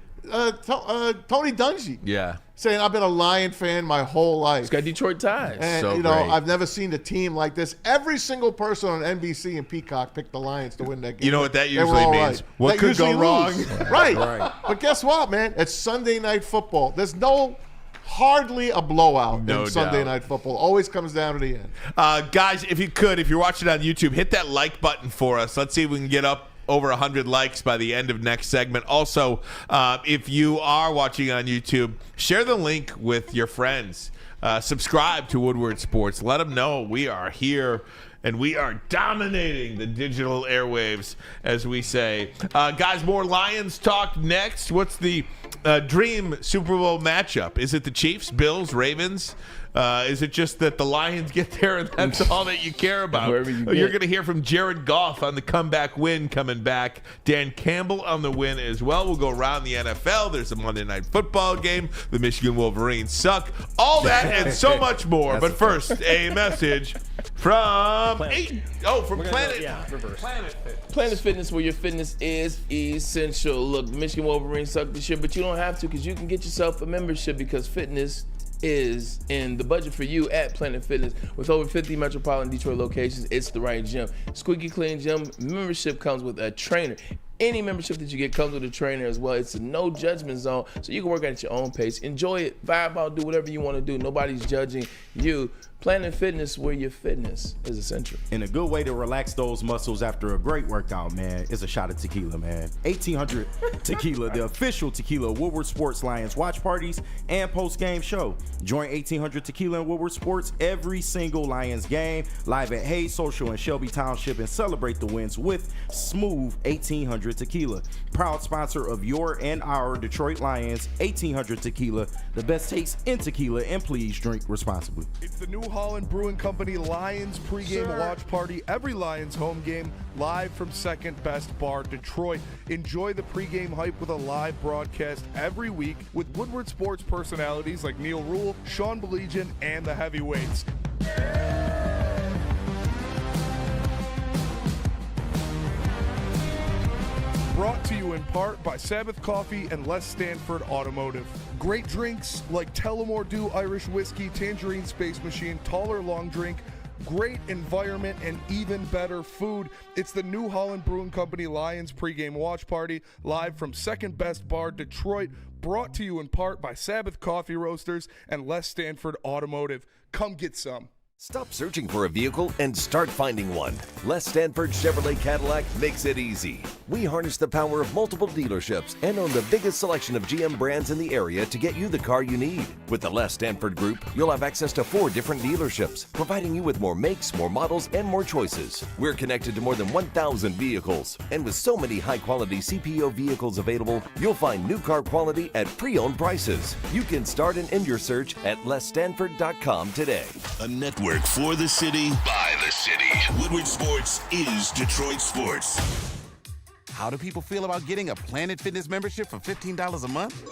Tony Dungy. Yeah. Saying, I've been a Lion fan my whole life. He's got Detroit ties. And, I've never seen a team like this. Every single person on NBC and Peacock picked the Lions to win that game. You know what that usually means? What could go wrong? Right. But guess what, man? It's Sunday Night Football. There's hardly a blowout in Sunday Night Football. Always comes down to the end. Guys, if you're watching on YouTube, hit that like button for us. Let's see if we can get up over 100 likes by the end of next segment. Also, if you are watching on YouTube, share the link with your friends. Subscribe to Woodward Sports. Let them know we are here and we are dominating the digital airwaves, as we say. Guys, more Lions talk next. What's the dream Super Bowl matchup? Is it the Chiefs, Bills, Ravens? Is it just that the Lions get there and that's all that you care about? You're going to hear from Jared Goff on the comeback win coming back. Dan Campbell on the win as well. We'll go around the NFL. There's a Monday Night Football game. The Michigan Wolverines suck. All that and so much more. But first, a message from Planet Fitness, where your fitness is essential. Look, the Michigan Wolverines suck this year, but you don't have to, because you can get yourself a membership, because fitness is in the budget for you at Planet Fitness. With over 50 metropolitan Detroit locations, it's the right gym. Squeaky clean gym. Membership comes with a trainer. Any membership that you get comes with a trainer as well. It's a no judgment zone, so you can work at your own pace. Enjoy it, vibe out, do whatever you want to do. Nobody's judging you. Planet Fitness, where your fitness is essential. And a good way to relax those muscles after a great workout, man, is a shot of tequila, man. 1800 Tequila, the official tequila of Woodward Sports Lions watch parties and post-game show. Join 1800 Tequila and Woodward Sports every single Lions game, live at Hayes Social in Shelby Township, and celebrate the wins with smooth 1800 Tequila. Proud sponsor of your and our Detroit Lions. 1800 Tequila, the best taste in tequila, and please drink responsibly. It's the New Holland Brewing Company Lions pregame watch party. Every Lions home game live from Second Best Bar, Detroit. Enjoy the pregame hype with a live broadcast every week with Woodward Sports personalities like Neil Rule, Sean Belegian, and the Heavyweights. Brought to you in part by Sabbath Coffee and Les Stanford Automotive. Great drinks like Tullamore Dew Irish Whiskey, Tangerine Space Machine, Taller Long Drink, great environment, and even better food. It's the New Holland Brewing Company Lions pregame watch party live from Second Best Bar, Detroit. Brought to you in part by Sabbath Coffee Roasters and Les Stanford Automotive. Come get some. Stop searching for a vehicle and start finding one. Les Stanford Chevrolet Cadillac makes it easy. We harness the power of multiple dealerships and own the biggest selection of GM brands in the area to get you the car you need. With the Les Stanford Group, you'll have access to 4 different dealerships, providing you with more makes, more models, and more choices. We're connected to more than 1,000 vehicles, and with so many high-quality CPO vehicles available, you'll find new car quality at pre-owned prices. You can start and end your search at lesstanford.com today. A network for the city, by the city. Woodward Sports is Detroit Sports. How do people feel about getting a Planet Fitness membership for $15 a month?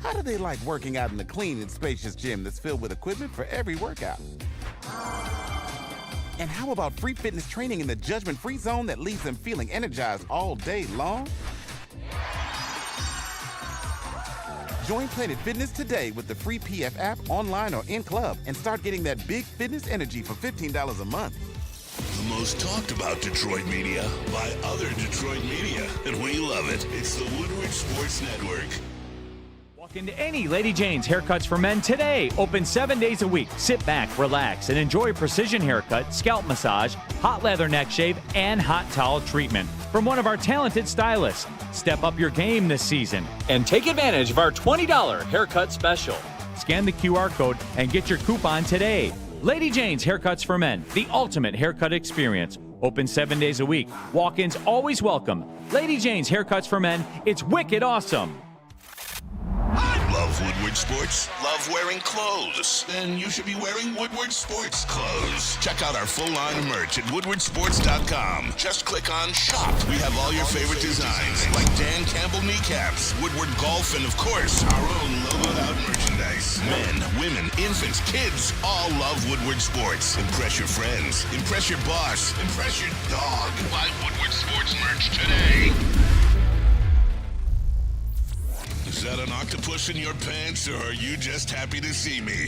How do they like working out in a clean and spacious gym that's filled with equipment for every workout? And how about free fitness training in the judgment-free zone that leaves them feeling energized all day long? Join Planet Fitness today with the free PF app, online or in club, and start getting that big fitness energy for $15 a month. The most talked about Detroit media by other Detroit media, and we love it. It's the Woodward Sports Network. Walk into any Lady Jane's Haircuts for Men today. Open 7 days a week. Sit back, relax, and enjoy precision haircut, scalp massage, hot leather neck shave, and hot towel treatment from one of our talented stylists. Step up your game this season and take advantage of our $20 haircut special. Scan the QR code and get your coupon today. Lady Jane's Haircuts for Men, the ultimate haircut experience. Open 7 days a week. Walk-ins always welcome. Lady Jane's Haircuts for Men. It's wicked awesome. Love Woodward Sports? Love wearing clothes? Then you should be wearing Woodward Sports clothes. Check out our full line of merch at woodwardsports.com. Just click on Shop. We have all your favorite designs, like Dan Campbell kneecaps, Woodward Golf, and of course, our own logoed out merchandise. Men, women, infants, kids all love Woodward Sports. Impress your friends. Impress your boss. Impress your dog. Buy Woodward Sports merch today. Is that an octopus in your pants, or are you just happy to see me?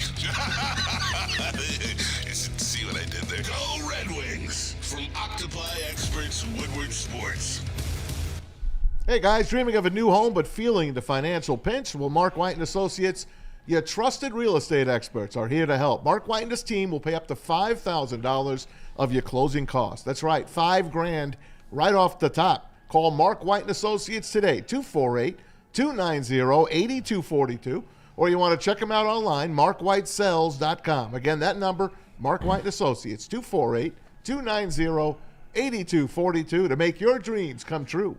See what I did there? Go Red Wings! From Octopi Experts, Woodward Sports. Hey guys, dreaming of a new home but feeling the financial pinch? Well, Mark White & Associates, your trusted real estate experts, are here to help. Mark White and his team will pay up to $5,000 of your closing costs. That's right, $5,000 right off the top. Call Mark White & Associates today, 248-290-8242, or you want to check them out online, markwhitesells.com. Again, that number, Mark White & Associates, 248-290-8242, to make your dreams come true.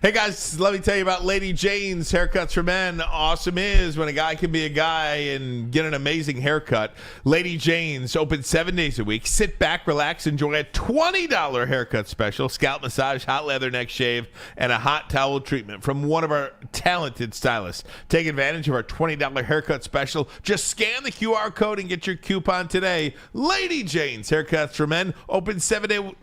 Hey guys, let me tell you about Lady Jane's Haircuts for Men. Awesome is when a guy can be a guy and get an amazing haircut. Lady Jane's open 7 days a week. Sit back, relax, enjoy a $20 haircut special, scalp massage, hot leather neck shave, and a hot towel treatment from one of our talented stylists. Take advantage of our $20 haircut special. Just scan the QR code and get your coupon today. Lady Jane's Haircuts for Men open 7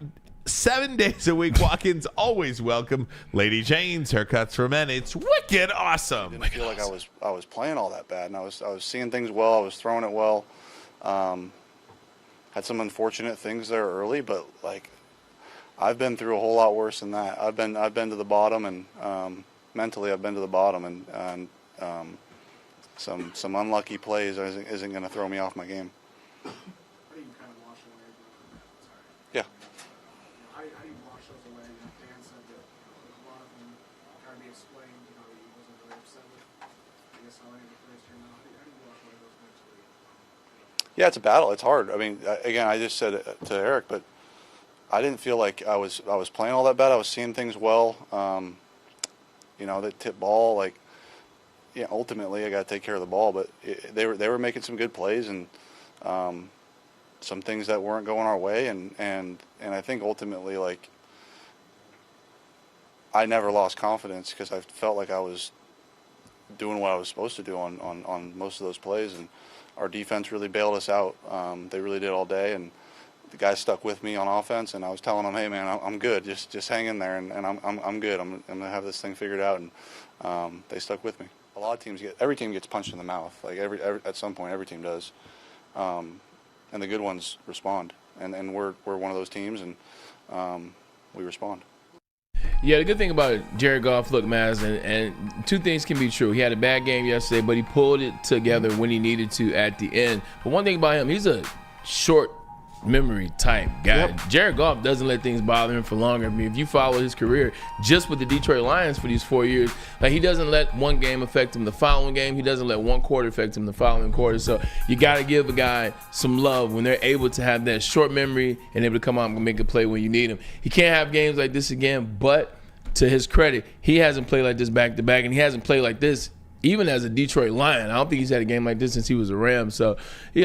days a week. Walk-ins always welcome. Lady Jane's Haircuts for Men. It's wicked awesome. I didn't feel like I was playing all that bad, and I was seeing things well. I was throwing it well. Had some unfortunate things there early, but like I've been through a whole lot worse than that. I've been to the bottom, and mentally I've been to the bottom, and some unlucky plays isn't going to throw me off my game. Yeah. How do you wash those away? Dan said that a lot of them try to be explained. He wasn't really upset with, I guess, how any of the players turned out. How do you wash away those mentally? Yeah, it's a battle. It's hard. I mean, again, I just said it to Eric, but I didn't feel like I was playing all that bad. I was seeing things well. That tip ball, ultimately I got to take care of the ball, but they were making some good plays and some things that weren't going our way, and I think ultimately I never lost confidence because I felt like I was doing what I was supposed to do on most of those plays, and our defense really bailed us out. They really did all day, and the guys stuck with me on offense, and I was telling them, hey man, I'm good, just hang in there, and I'm good. I'm gonna have this thing figured out, and they stuck with me. A lot of every team gets punched in the mouth. At some point, every team does, and the good ones respond, and we're one of those teams, and we respond. Yeah, the good thing about Jared Goff, look, Maz, and two things can be true. He had a bad game yesterday, but he pulled it together when he needed to at the end. But one thing about him, he's a short memory type guy. Yep. Jared Goff doesn't let things bother him for longer. I mean, if you follow his career just with the Detroit Lions for these 4 years, he doesn't let one game affect him the following game. He doesn't let one quarter affect him the following quarter. So you got to give a guy some love when they're able to have that short memory and able to come out and make a play when you need him. He can't have games like this again, but to his credit, he hasn't played like this back-to-back, and he hasn't played like this even as a Detroit Lion. I don't think he's had a game like this since he was a Ram. So, you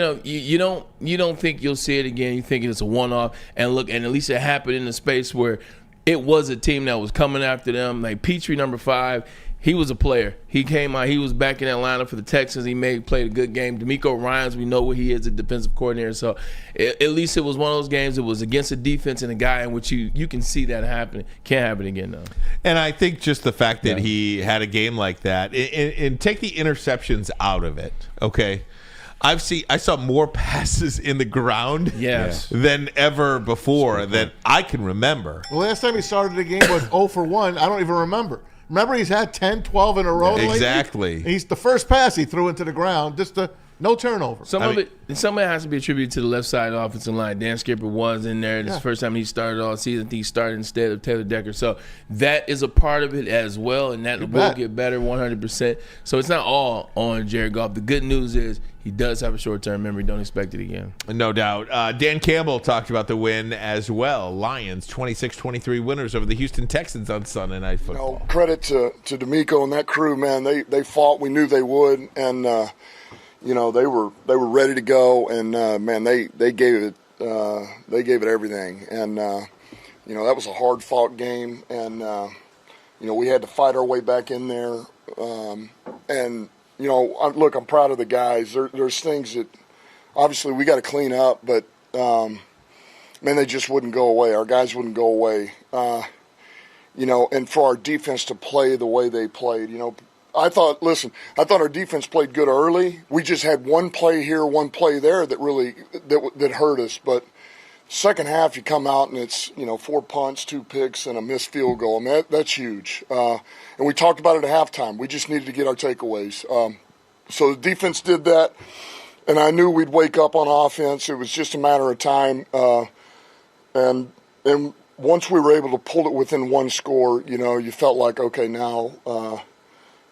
don't think you'll see it again. You think it's a one-off. And look, and at least it happened in a space where it was a team that was coming after them. Like Petrie, number 5, he was a player. He came out. He was back in Atlanta for the Texans. He played a good game. DeMeco Ryans, we know what he is, a defensive coordinator. So at least it was one of those games. It was against a defense and a guy in which you can see that happening. Can't happen again, though. And I think just the fact that he had a game like that, and take the interceptions out of it, okay? I saw more passes in the ground than ever before that I can remember. The last time he started the game was 0 for 1. I don't even remember. Remember, he's had 10, 12 in a row lately? Exactly. He's the first pass he threw into the ground, just no turnover. Some of it has to be attributed to the left side offensive line. Dan Skipper was in there. This is the first time he started all season. He started instead of Taylor Decker. So that is a part of it as well, and that will get better 100%. So it's not all on Jared Goff. The good news is he does have a short-term memory. Don't expect it again. No doubt. Dan Campbell talked about the win as well. Lions 26-23 winners over the Houston Texans on Sunday Night Football. Credit to DeMeco and that crew, man. They fought. We knew they would, and they were ready to go, and man, they gave it everything, and that was a hard fought game, and we had to fight our way back in there, and look, I'm proud of the guys. There's things that obviously we got to clean up, but man, they just wouldn't go away. Our guys wouldn't go away, and for our defense to play the way they played, I thought our defense played good early. We just had one play here, one play there that really that hurt us. But second half, you come out and it's 4 punts, 2 picks, and a missed field goal. I mean, that's huge. And we talked about it at halftime. We just needed to get our takeaways. So the defense did that, and I knew we'd wake up on offense. It was just a matter of time. And once we were able to pull it within one score, you felt like, okay, now.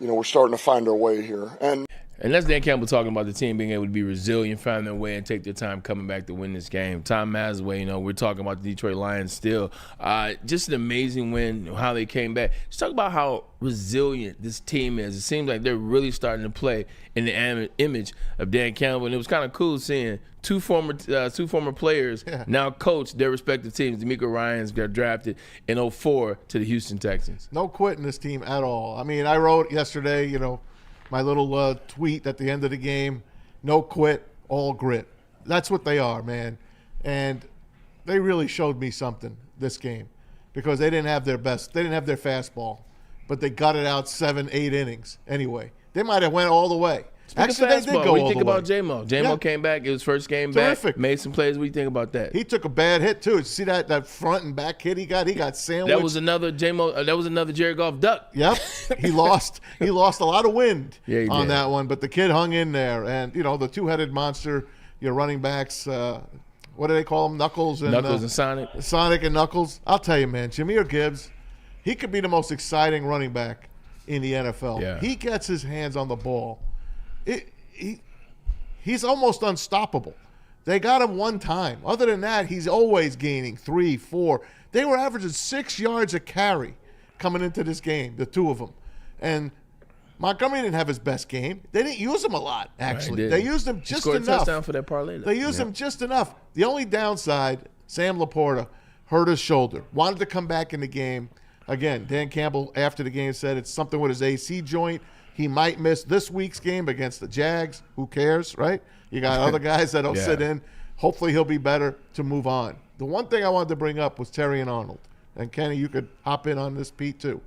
We're starting to find our way here. And that's Dan Campbell talking about the team being able to be resilient, find their way, and take their time coming back to win this game. Tom Mazaway, we're talking about the Detroit Lions still. Just an amazing win, how they came back. Just talk about how resilient this team is. It seems like they're really starting to play in the image of Dan Campbell, and it was kind of cool seeing two former players now coach their respective teams. DeMeco Ryans got drafted in 2004 to the Houston Texans. No quitting this team at all. I mean, I wrote yesterday, my little tweet at the end of the game, no quit, all grit. That's what they are, man. And they really showed me something this game because they didn't have their best. They didn't have their fastball, but they got it out 7-8 innings anyway. They might have went all the way. Actually, they did go all the way. What do you think about J-Mo? J-Mo came back. It was first game Terrific. back. Made some plays. What do you think about that? He took a bad hit, too. See that front and back hit he got? He got sandwiched. That was another J-Mo. That was another Jared Goff duck. Yep. He lost a lot of wind on did. that one, but the kid hung in there. And, the two-headed monster, your running backs, what do they call them? Knuckles and Sonic. Sonic and Knuckles. I'll tell you, man, Jahmyr Gibbs, he could be the most exciting running back in the NFL. Yeah. He gets his hands on the ball. He's almost unstoppable. They got him one time. Other than that, he's always gaining 3, 4. They were averaging 6 yards a carry coming into this game, the two of them. And Montgomery didn't have his best game. They didn't use him a lot, actually. Right, they used him just scored enough. A touchdown for that parlay. They used him just enough. The only downside, Sam Laporta hurt his shoulder. Wanted to come back in the game. Again, Dan Campbell, after the game, said it's something with his AC joint. He might miss this week's game against the Jags. Who cares, right? You got other guys that'll sit in. Hopefully he'll be better to move on. The one thing I wanted to bring up was Terry and Arnold. And, Kenny, you could hop in on this, Pete, too.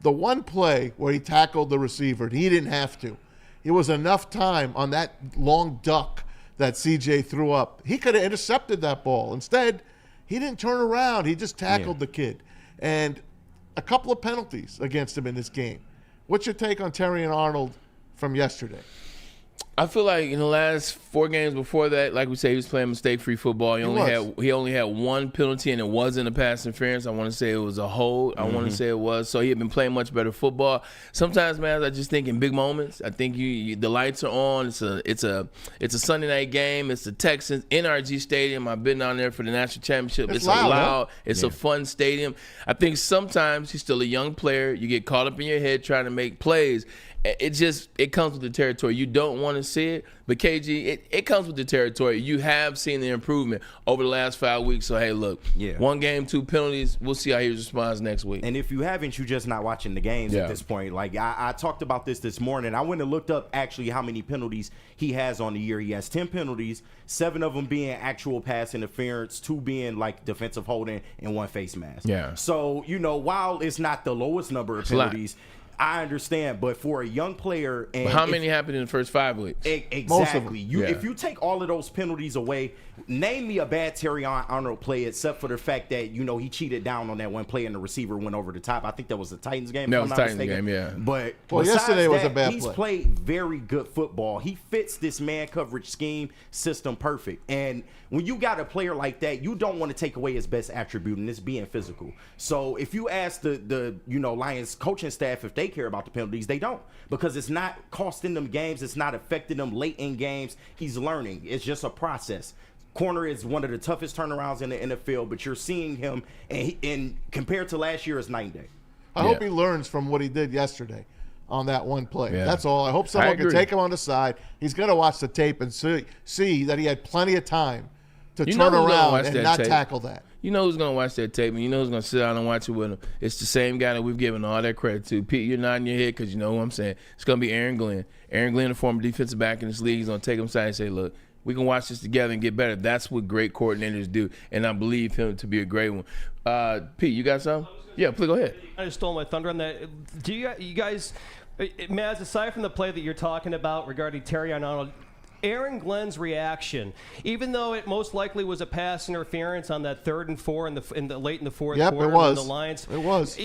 The one play where he tackled the receiver, and he didn't have to. It was enough time on that long duck that CJ threw up. He could have intercepted that ball. Instead, he didn't turn around. He just tackled the kid. And a couple of penalties against him in this game. What's your take on Terry and Arnold from yesterday? I feel like in the last 4 games before that, like we say, he was playing mistake-free football. He only had one penalty, and it wasn't a pass interference. I want to say it was a hold. I want to say it was. So he had been playing much better football. Sometimes, man, I just think in big moments, I think the lights are on. It's a Sunday night game. It's the Texans, NRG Stadium. I've been down there for the national championship. It's loud. It's a fun stadium. I think sometimes he's still a young player. You get caught up in your head trying to make plays. It comes with the territory. You don't want to see it, but KG, it comes with the territory. You have seen the improvement over the last 5 weeks. So hey, look, 1 game, 2 penalties. We'll see how he responds next week. And if you haven't, you're just not watching the games at this point. Like I talked about this morning. I went and looked up actually how many penalties he has on the year. He has 10 penalties, 7 of them being actual pass interference, 2 being like defensive holding, and 1 face mask. Yeah. So while it's not the lowest number of penalties, I understand, but for a young player, and how many happened in the first 5 weeks? Exactly. Most of them. If you take all of those penalties away, name me a bad Terry Arnold play except for the fact that he cheated down on that one play and the receiver went over the top. I think that was the Titans game. That was the Titans game, yeah. But yesterday was a bad play. He's played very good football. He fits this man coverage scheme system perfect. And when you got a player like that, you don't want to take away his best attribute, and it's being physical. So if you ask the Lions coaching staff if they care about the penalties, they don't, because it's not costing them games. It's not affecting them late in games. He's learning. It's just a process. Corner is one of the toughest turnarounds in the NFL, but you're seeing him, and compared to last year, it's night and day. I hope he learns from what he did yesterday on that one play. Yeah. That's all. I hope someone can take him on the side. He's going to watch the tape and see that he had plenty of time to turn around and not tackle that. You know who's going to watch that tape, and you know who's going to sit down and watch it with him. It's the same guy that we've given all that credit to. Pete, you're nodding your head because you know who I'm saying. It's going to be Aaron Glenn. Aaron Glenn, the former defensive back in this league, is going to take him aside and say, look, we can watch this together and get better. That's what great coordinators do, and I believe him to be a great one. Pete, you got something? Yeah, please go ahead. I just stole my thunder on that. Do you guys, Maz, aside from the play that you're talking about regarding Terry Arnold, Aaron Glenn's reaction, even though it most likely was a pass interference on that 3rd and 4 in the late in the fourth quarter, it was. The Lions. It was.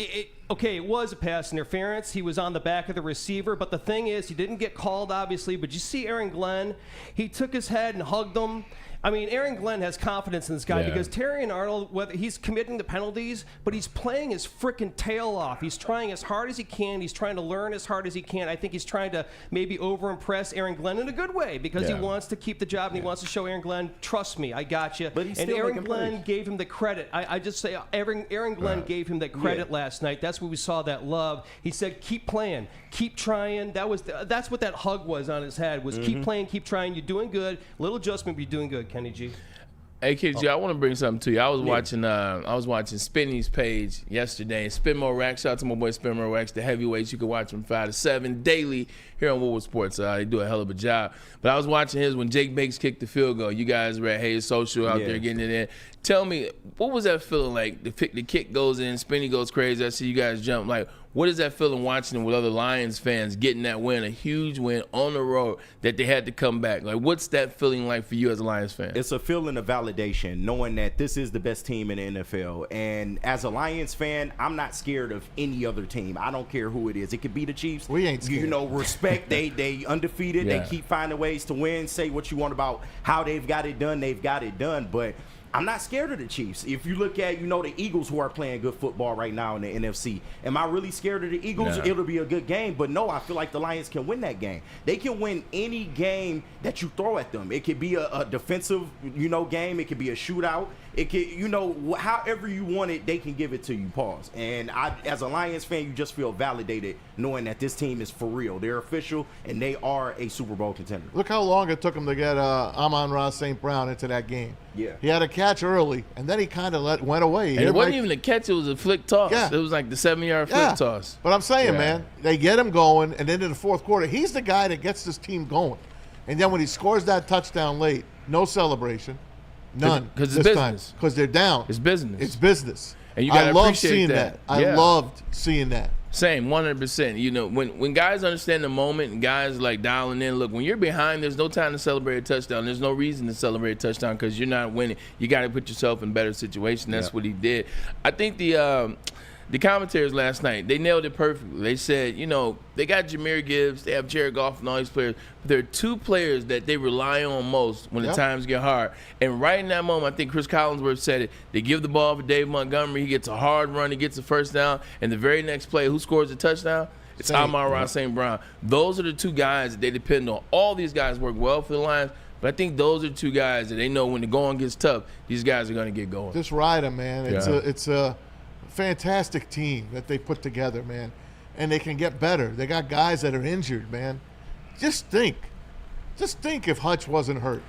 Okay, it was a pass interference. He was on the back of the receiver, but the thing is, he didn't get called, obviously. But you see Aaron Glenn, he took his head and hugged him. I mean, Aaron Glenn has confidence in this guy because Terry and Arnold, whether he's committing the penalties, but he's playing his freaking tail off. He's trying as hard as he can. He's trying to learn as hard as he can. I think he's trying to maybe over-impress Aaron Glenn in a good way because he wants to keep the job and he wants to show Aaron Glenn, trust me, I got you. But he's and still Aaron Glenn plays. gave him the credit. I just say Aaron Glenn gave him the credit last night. That's where we saw that love. He said, keep playing, keep trying. That's what that hug was on his head, was keep playing, keep trying. You're doing good. Little adjustment, but you're doing good, Kenny G. Hey, KG, I want to bring something to you. I was watching Spinny's page yesterday. Spin More Racks, shout out to my boy Spin More Racks, the heavyweights. You can watch from 5 to 7 daily here on Woodward Sports. They do a hell of a job. But I was watching his when Jake Bakes kicked the field goal. You guys were at Hayes Social out there getting it in. Tell me, what was that feeling like? The kick goes in, Spinny goes crazy. I see you guys jump. Like, What is that feeling watching with other Lions fans getting that win, a huge win on the road that they had to come back? Like, what's that feeling like for you as a Lions fan? It's a feeling of validation, knowing that this is the best team in the NFL. And as a Lions fan, I'm not scared of any other team. I don't care who it is. It could be the Chiefs. We ain't scared. You know, respect. They undefeated. Yeah. They keep finding ways to win. Say what you want about how they've got it done. They've got it done. But I'm not scared of the Chiefs. If you look at, the Eagles who are playing good football right now in the NFC, am I really scared of the Eagles? No. It'll be a good game, but no, I feel like the Lions can win that game. They can win any game that you throw at them. It could be a defensive, game. It could be a shootout. It could, however you want it, they can give it to you. Pause. And as a Lions fan, you just feel validated knowing that this team is for real. They're official, and they are a Super Bowl contender. Look how long it took him to get Amon-Ra St. Brown into that game. Yeah. He had a catch early, and then he kind of went away. And it wasn't even a catch. It was a flick toss. Yeah. It was like the 7-yard flick toss. But I'm saying, Yeah. man, they get him going, and then in the fourth quarter, he's the guy that gets this team going. And then when he scores that touchdown late, no celebration. None. Because it's this business. Because they're down. It's business. It's business. And you gotta I love appreciate seeing that. I Yeah. loved seeing that. Same, 100%. When guys understand the moment and guys like dialing in, look, when you're behind, there's no time to celebrate a touchdown. There's no reason to celebrate a touchdown because you're not winning. You got to put yourself in a better situation. That's what he did. I think the commentators last night, they nailed it perfectly. They said, they got Jahmyr Gibbs, they have Jared Goff and all these players, but there are two players that they rely on most when the times get hard. And right in that moment, I think Chris Collinsworth said it, they give the ball for Dave Montgomery, he gets a hard run, he gets a first down, and the very next play, who scores a touchdown? It's Amon-Ra St. Brown. Those are the two guys that they depend on. All these guys work well for the Lions, but I think those are two guys that they know when the going gets tough, these guys are going to get going. Just ride them, man. It's a fantastic team that they put together, man. And they can get better. They got guys that are injured, man. Just think if Hutch wasn't hurt.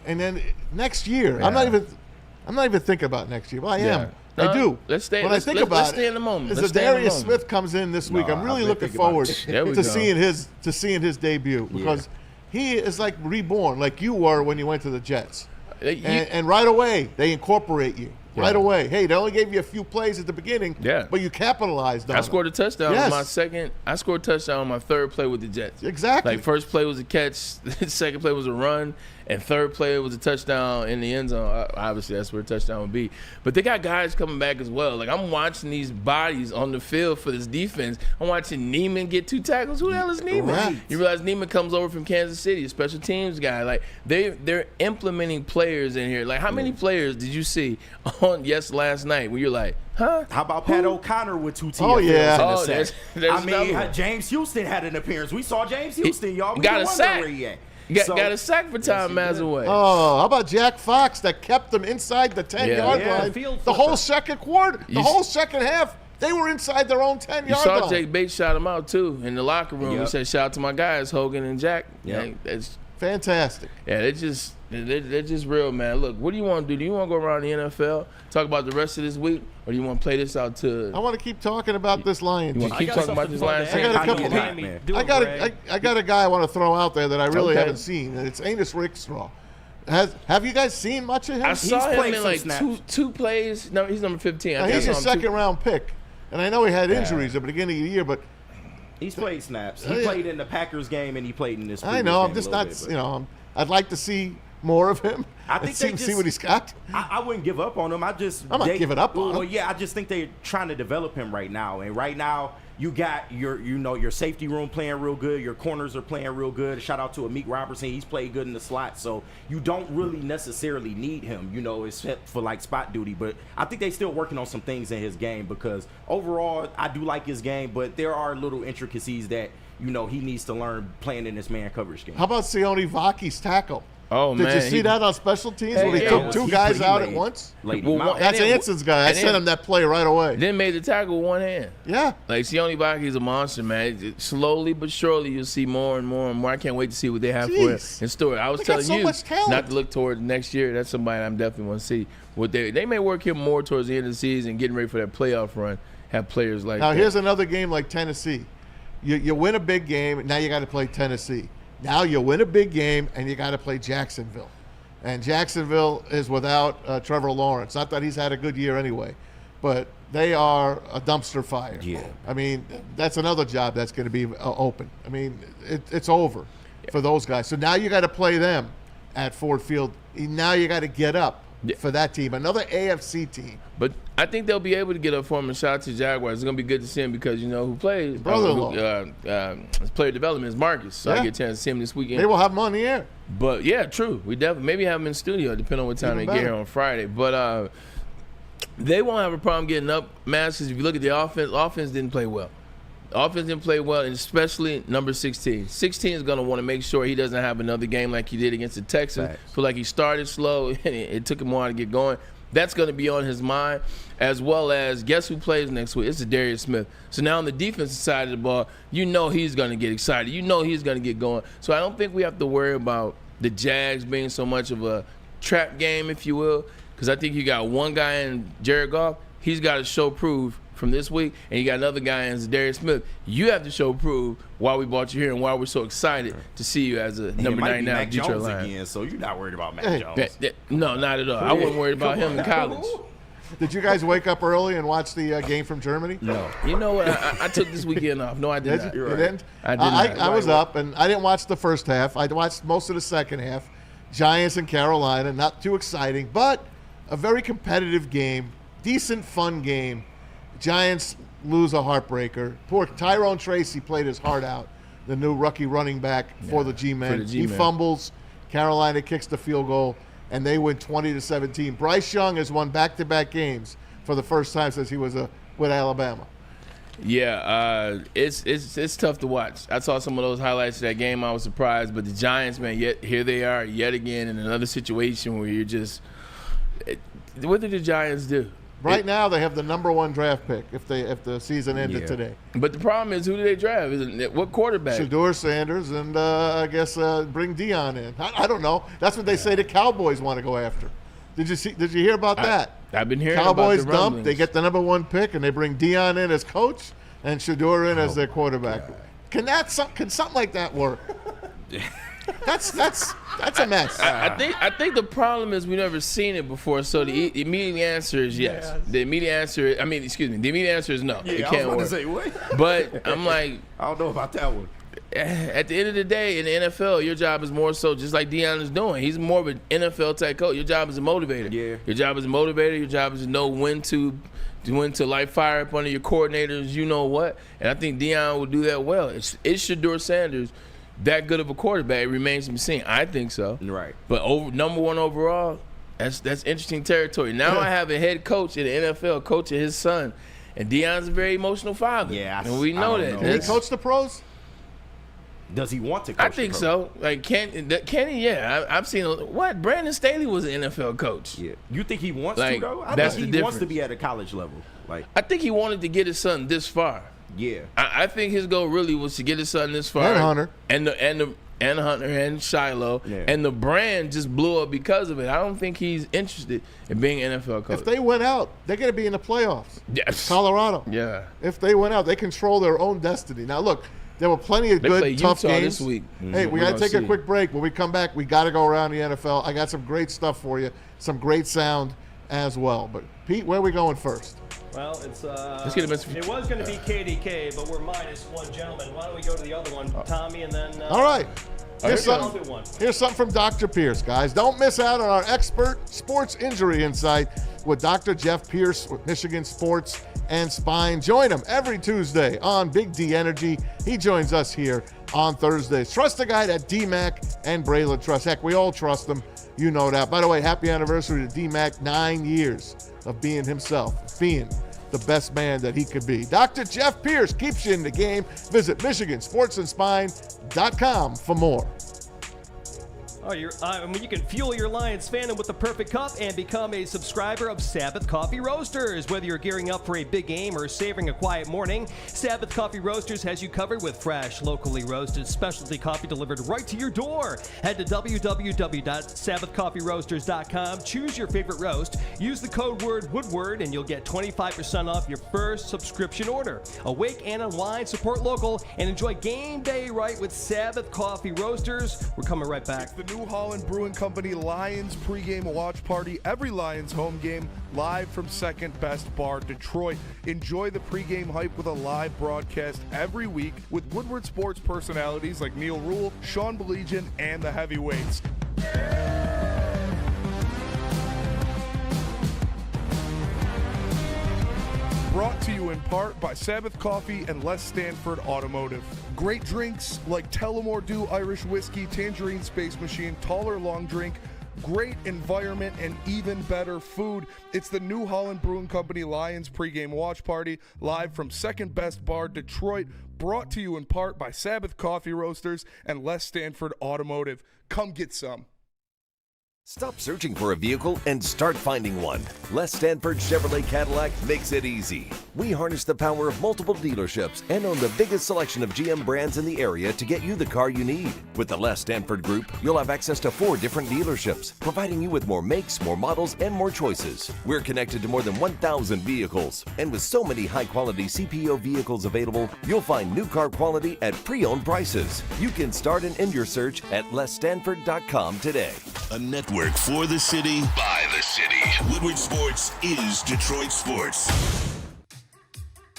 And then next year, I'm not even thinking about next year. Well, I am. I do. Let's stay. When I think about let's stay in the moment. As Darius Smith comes in this week, I'm really looking forward to seeing his debut because he is like reborn, like you were when you went to the Jets. And right away they incorporate you. Yeah. Right away. Hey, they only gave you a few plays at the beginning, but you capitalized on it. I scored a touchdown Yes. on my second. I scored a touchdown on my third play with the Jets. Exactly. Like first play was a catch, second play was a run, and third play was a touchdown in the end zone. Obviously, that's where a touchdown would be. But they got guys coming back as well. Like I'm watching these bodies on the field for this defense. I'm watching Neiman get 2 tackles. Who the hell is Neiman? Right. You realize Neiman comes over from Kansas City, a special teams guy. Like they're implementing players in here. Like how many players did you see on last night when you're like, huh? How about Pat O'Connor with 2 TFLs Oh, yeah. in a Oh, sack? there's James Houston had an appearance. We saw James Houston, y'all. We got were a wondering sack. where he at. Got a sack for Tom Mazaway. Oh, how about Jack Fox that kept them inside the 10-yard line the whole second quarter, the whole second half? They were inside their own 10-yard You line. saw Jake Bates shout him out too in the locker room. He said, "Shout out to my guys, Hogan and Jack." Yep. That's fantastic. Yeah, they're just real, man. Look, what do you want to do? Do you want to go around the NFL, talk about the rest of this week, or do you want to play this out to? I want to keep talking about this Lions. You want to keep talking about this Lions? I got a guy I want to throw out there that I really haven't seen, and it's Amos Rickstraw. Have you guys seen much of him? I saw him in like two plays. No, he's number 15. Now, he's a second-round pick, and I know he had injuries at the beginning of the year, but he's played snaps. He played in the Packers game, and he played in this. I know. I'm just not. I'd like to see more of him. I think see what he's got. I wouldn't give up on him. I'm not giving up on him. Well, yeah, I just think they're trying to develop him right now. And right now, you got your safety room playing real good. Your corners are playing real good. Shout out to Amik Robertson. He's played good in the slot. So you don't really necessarily need him, except for like spot duty. But I think they're still working on some things in his game because overall, I do like his game. But there are little intricacies that he needs to learn playing in this man coverage game. How about Sione Vaki's tackle? Oh, man. Did you see that on special teams when he took two guys out at once? That's Anson's guy. I sent him that play right away. Then made the tackle with one hand. Yeah. Like, Sione Vaki is a monster, man. Slowly but surely, you'll see more and more and more. I can't wait to see what they have for it in store. I was telling you not to look toward next year. That's somebody I'm definitely want to see. What they may work him more towards the end of the season, getting ready for that playoff run, have players like that. Now, here's another game like Tennessee. You win a big game, now you got to play Tennessee. Now you win a big game, and you got to play Jacksonville. And Jacksonville is without Trevor Lawrence. Not that he's had a good year anyway. but they are a dumpster fire. Yeah. I mean, that's another job that's going to be open. I mean, it's over for those guys. So now you got to play them at Ford Field. Now you got to get up for that team, another AFC team. But I think they'll be able to get up for him. And shout out to Jaguars. It's going to be good to see him because, who plays? Brother-in-law. His player development is Marcus. So I get a chance to see him this weekend. They will have him on the air. But, yeah, true. We definitely maybe have him in studio, depending on what time they get here on Friday. But they won't have a problem getting up, Mass, because if you look at the offense didn't play well. The offense didn't play well, and especially number 16. 16 is going to want to make sure he doesn't have another game like he did against the Texans. Right. Feel like he started slow, and it took him a while to get going. That's going to be on his mind, as well as guess who plays next week? It's Darius Smith. So now on the defensive side of the ball, he's going to get excited. He's going to get going. So I don't think we have to worry about the Jags being so much of a trap game, if you will, because I think you got one guy in Jared Goff. He's got to show proof from this week, and you got another guy in Darius Smith. You have to show proof why we brought you here and why we're so excited to see you as a number 99 Detroit Lion. Again, so you're not worried about Mac Jones. No, not at all. I wasn't worried about him in college. Did you guys wake up early and watch the game from Germany? No. You know what? I took this weekend off. No, I did not. You didn't? I did not. I was up, and I didn't watch the first half. I watched most of the second half. Giants and Carolina, not too exciting, but a very competitive game, decent, fun game. Giants lose a heartbreaker. Poor Tyrone Tracy played his heart out, the new rookie running back for the G-Men. He fumbles. Carolina kicks the field goal, and they win 20-17. Bryce Young has won back-to-back games for the first time since he was with Alabama. Yeah, it's tough to watch. I saw some of those highlights of that game. I was surprised, but the Giants, man, here they are yet again in another situation where you're just – what did the Giants do? Right now, they have the number 1 draft pick if the season ended today. But the problem is, who do they draft? What quarterback? Shedeur Sanders, and I guess bring Dion in. I don't know. That's what they say the Cowboys want to go after. Did you hear about that? I've been hearing Cowboys about the dump. They get the number 1 pick, and they bring Dion in as coach and Shedeur in as their quarterback. God. Can something like that work? That's a mess. I think the problem is we've never seen it before. So the immediate answer is yes. The immediate answer is no. Yeah, it can't work. Say, what? But I'm like, I don't know about that one. At the end of the day, in the NFL, your job is more so just like Deion is doing. He's more of an NFL type coach. Your job is a motivator. Yeah. Your job is a motivator. Your job is to know when to light fire up under your coordinators. You know what? And I think Deion will do that well. It's Shedeur Sanders that good of a quarterback? It remains to be seen. I think so. Right. But number 1 overall, that's interesting territory. Now I have a head coach in the NFL coaching his son, and Deion's a very emotional father. Yeah, and we know that. Did he coach the pros? Does he want to coach I think so. Like, can he? Yeah. I've seen what? Brandon Staley was an NFL coach. Yeah. You think he wants to, though? I that's think he wants to be at a college level. Like, I think he wanted to get his son this far. Yeah. I think his goal really was to get his son this far. And Hunter. And Hunter and Shiloh. Yeah. And the brand just blew up because of it. I don't think he's interested in being an NFL coach. If they went out, they're going to be in the playoffs. Yes. Colorado. Yeah. If they went out, they control their own destiny. Now, look, there were plenty of good, tough Utah games. This week. Hey, we got to take a quick break. When we come back, we got to go around the NFL. I got some great stuff for you, some great sound as well. But, Pete, where are we going first? Well, it's Let's get it was going to be KDK, but we're minus 1 gentleman. Why don't we go to the other one, Tommy, and then all right. Here's something from Dr. Pierce, guys. Don't miss out on our expert sports injury insight with Dr. Jeff Pierce with Michigan Sports and Spine. Join him every Tuesday on Big D Energy. He joins us here on Thursdays. Trust the guy at DMAC and Braylon Trust. Heck, we all trust him. You know that. By the way, happy anniversary to DMAC, 9 years of being himself, being the best man that he could be. Dr. Jeff Pierce keeps you in the game. Visit MichiganSportsAndSpine.com for more. Oh, you can fuel your Lions fandom with the perfect cup and become a subscriber of Sabbath Coffee Roasters. Whether you're gearing up for a big game or savoring a quiet morning, Sabbath Coffee Roasters has you covered with fresh, locally roasted specialty coffee delivered right to your door. Head to www.sabbathcoffeeroasters.com, choose your favorite roast, use the code word Woodward, and you'll get 25% off your first subscription order. Awake and unwind, support local, and enjoy game day right with Sabbath Coffee Roasters. We're coming right back. New Holland Brewing Company Lions pregame watch party. Every Lions home game live from Second Best Bar, Detroit. Enjoy the pregame hype with a live broadcast every week with Woodward sports personalities like Neil Rule, Sean Belegian, and the Heavyweights. Brought to you in part by Sabbath Coffee and Les Stanford Automotive. Great drinks like Tullamore Dew Irish Whiskey, Tangerine Space Machine, Taller Long Drink, great environment, and even better food. It's the New Holland Brewing Company Lions pregame watch party live from Second Best Bar, Detroit. Brought to you in part by Sabbath Coffee Roasters and Les Stanford Automotive. Come get some. Stop searching for a vehicle and start finding one. Les Stanford Chevrolet Cadillac makes it easy. We harness the power of multiple dealerships and own the biggest selection of GM brands in the area to get you the car you need. With the Les Stanford Group, you'll have access to 4 different dealerships, providing you with more makes, more models, and more choices. We're connected to more than 1,000 vehicles, and with so many high-quality CPO vehicles available, you'll find new car quality at pre-owned prices. You can start and end your search at lesstanford.com today. A network for the city, by the city. Woodward Sports is Detroit sports.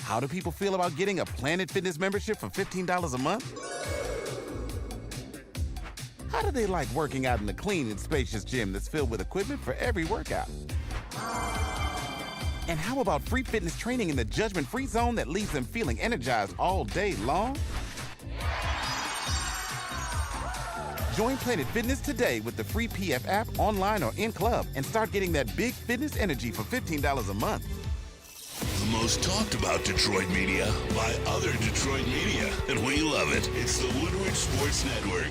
How do people feel about getting a Planet Fitness membership for $15 a month? How do they like working out in a clean and spacious gym that's filled with equipment for every workout? And how about free fitness training in the judgment-free zone that leaves them feeling energized all day long? Join Planet Fitness today with the free PF app, online or in club, and start getting that big fitness energy for $15 a month. The most talked about Detroit media by other Detroit media, and we love it. It's the Woodward Sports Network.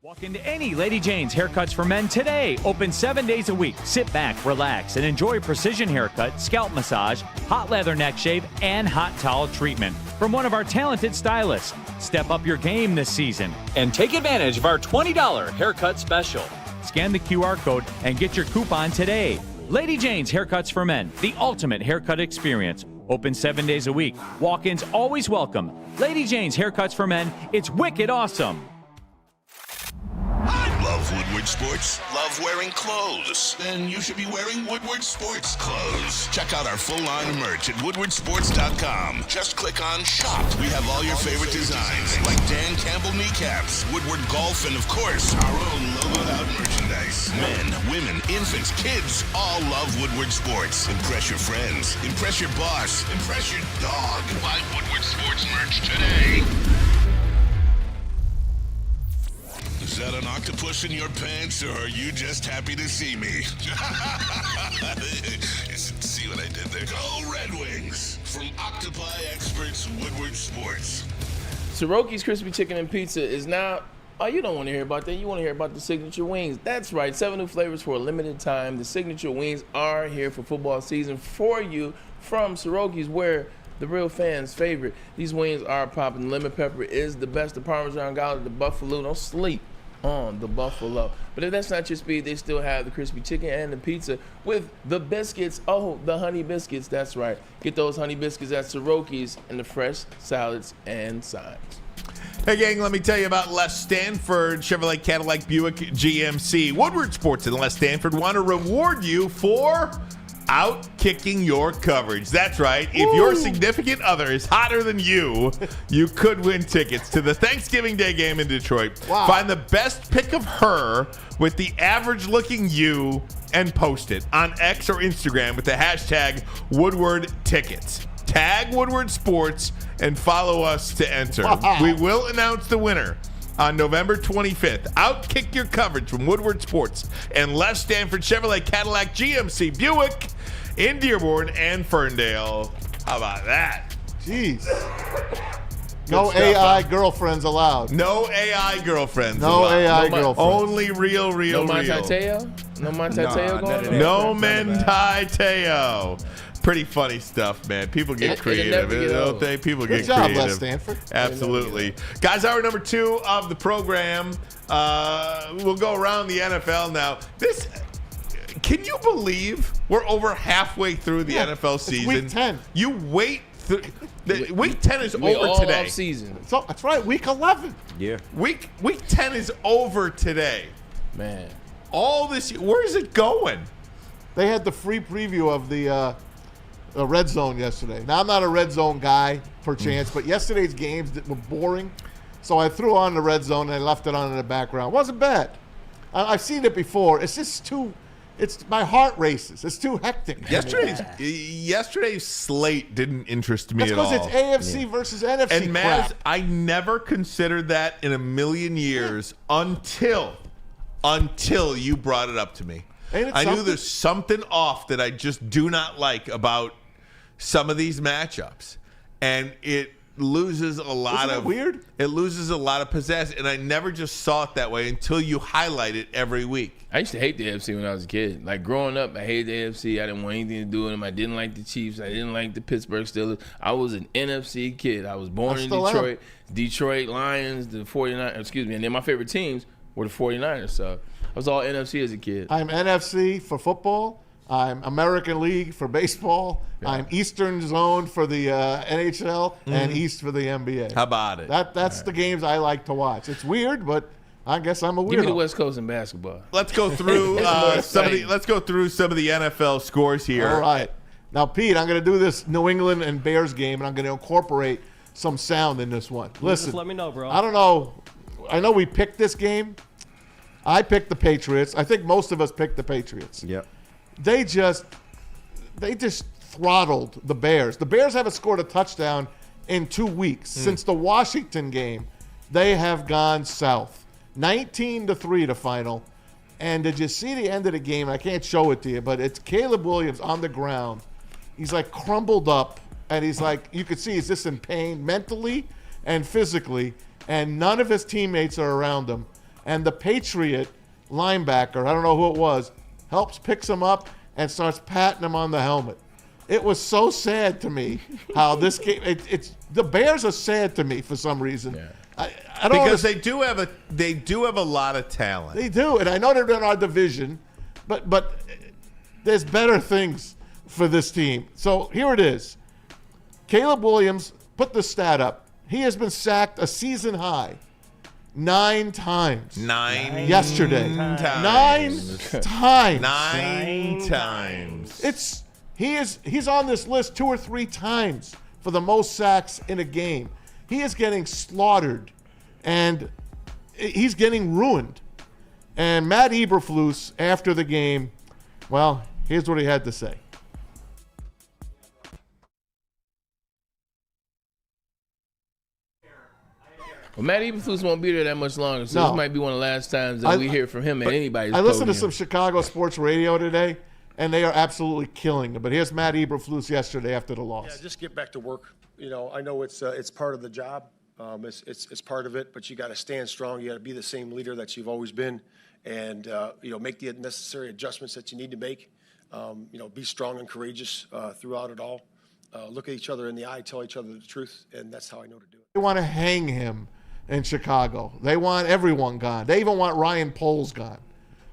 Walk into any Lady Jane's Haircuts for Men today. Open 7 days a week. Sit back, relax, and enjoy precision haircut, scalp massage, hot leather neck shave, and hot towel treatment from one of our talented stylists. Step up your game this season and take advantage of our $20 haircut special. Scan the QR code and get your coupon today. Lady Jane's Haircuts for Men, the ultimate haircut experience. Open 7 days a week. Walk-ins always welcome. Lady Jane's Haircuts for Men. It's wicked awesome. Love Woodward Sports? Love wearing clothes? Then you should be wearing Woodward Sports clothes. Check out our full line of merch at woodwardsports.com. Just click on Shop. We have all your favorite designs, like Dan Campbell kneecaps, Woodward Golf, and of course, our own logoed out merchandise. Men, women, infants, kids all love Woodward Sports. Impress your friends. Impress your boss. Impress your dog. Buy Woodward Sports merch today. Is that an octopus in your pants, or are you just happy to see me? See what I did there? Go Red Wings! From Octopi Experts, Woodward Sports. Soroki's Crispy Chicken and Pizza is now... Oh, you don't want to hear about that. You want to hear about the signature wings. That's right. 7 new flavors for a limited time. The signature wings are here for football season for you from Soroki's, where the real fans' favorite. These wings are popping. Lemon pepper is the best. The Parmesan garlic, the buffalo. Don't sleep on the buffalo. But if that's not your speed, they still have the crispy chicken and the pizza with the biscuits. Oh, the honey biscuits. That's right. Get those honey biscuits at Soroki's and the fresh salads and sides. Hey, gang, let me tell you about Les Stanford Chevrolet Cadillac Buick GMC. Woodward Sports and Les Stanford want to reward you for out-kicking your coverage. That's right. If your significant other is hotter than you, you could win tickets to the Thanksgiving Day game in Detroit. Wow. Find the best pic of her with the average-looking you and post it on X or Instagram with the hashtag Woodward Tickets. Tag Woodward Sports and follow us to enter. Wow. We will announce the winner on November 25th. Outkick your coverage from Woodward Sports and Les Stanford Chevrolet Cadillac GMC Buick in Dearborn and Ferndale. How about that? Jeez. No AI girlfriends allowed. No AI girlfriends No allowed. AI girlfriends. Only real. No Montateo? No Montateo going on? No Montateo. Pretty funny stuff, man. People get creative, don't they? People get creative. Good job, Les Stanford. Absolutely. Guys, hour number 2 of the program. We'll go around the NFL now. Can you believe we're over halfway through the NFL season? Week 10. You wait Week 10 is We over all today. off season. So that's right. Week 11. Yeah. Week 10 is over today. Man. All this. Where is it going? They had the free preview of the Red Zone yesterday. Now, I'm not a Red Zone guy, per chance, but yesterday's games were boring. So I threw on the Red Zone and I left it on in the background. Wasn't bad. I've seen it before. It's just too. My heart races. It's too hectic. Yesterday's slate didn't interest me That's at all. because it's AFC versus NFC And Maz, crap. I never considered that in a million years until you brought it up to me. Ain't it I knew something? there's something off that I just do not like about some of these matchups, and it loses a lot Isn't it of weird? It loses a lot of pizzazz, and I never just saw it that way until you highlight it every week. I used to hate the AFC when I was a kid. Like growing up, I hated the AFC. I didn't want anything to do with them. I didn't like the Chiefs. I didn't like the Pittsburgh Steelers. I was an NFC kid. I was born in still am. Detroit. Detroit Lions, the 49ers, and then my favorite teams were the 49ers. So I was all NFC as a kid. I'm NFC for football. I'm American League for baseball. Yeah. I'm Eastern Zone for the NHL and East for the NBA. How about it? That's the games I like to watch. It's weird, but I guess I'm a weirdo. Give me the West Coast in basketball. Let's go through Let's go through some of the NFL scores here. All right. Now, Pete, I'm going to do this New England and Bears game, and I'm going to incorporate some sound in this one. Listen, Just let me know, bro. I don't know. I know we picked this game. I picked the Patriots. I think most of us picked the Patriots. Yep. They just throttled the Bears. The Bears haven't scored a touchdown in 2 weeks. Since the Washington game, they have gone south. 19-3 the final. And did you see the end of the game? I can't show it to you, but it's Caleb Williams on the ground. He's like crumbled up, and he's like, you could see he's just in pain mentally and physically, and none of his teammates are around him. And the Patriot linebacker, I don't know who it was, picks him up and starts patting him on the helmet. It was so sad to me how this game. The Bears are sad to me for some reason. Yeah. I don't Because they do have a lot of talent. They do, and I know they're in our division, but there's better things for this team. So here it is. Caleb Williams, put the stat up. He has been sacked a season high 9 times. Yesterday. 9 times. 9 times. He's on this list 2 or 3 times for the most sacks in a game. He is getting slaughtered, and he's getting ruined. And Matt Eberflus, after the game, well, here's what he had to say. Well, Matt Eberflus won't be there that much longer, so No. this might be one of the last times that we hear from him at anybody's I listened to podium. some Chicago sports radio today, and they are absolutely killing him. But here's Matt Eberflus yesterday after the loss. Yeah, just get back to work. You know, I know it's part of the job. It's part of it, but you got to stand strong. You got to be the same leader that you've always been, and make the necessary adjustments that you need to make. Be strong and courageous throughout it all. Look at each other in the eye, tell each other the truth, and that's how I know to do it. They want to hang him in Chicago. They want everyone gone. They even want Ryan Poles gone.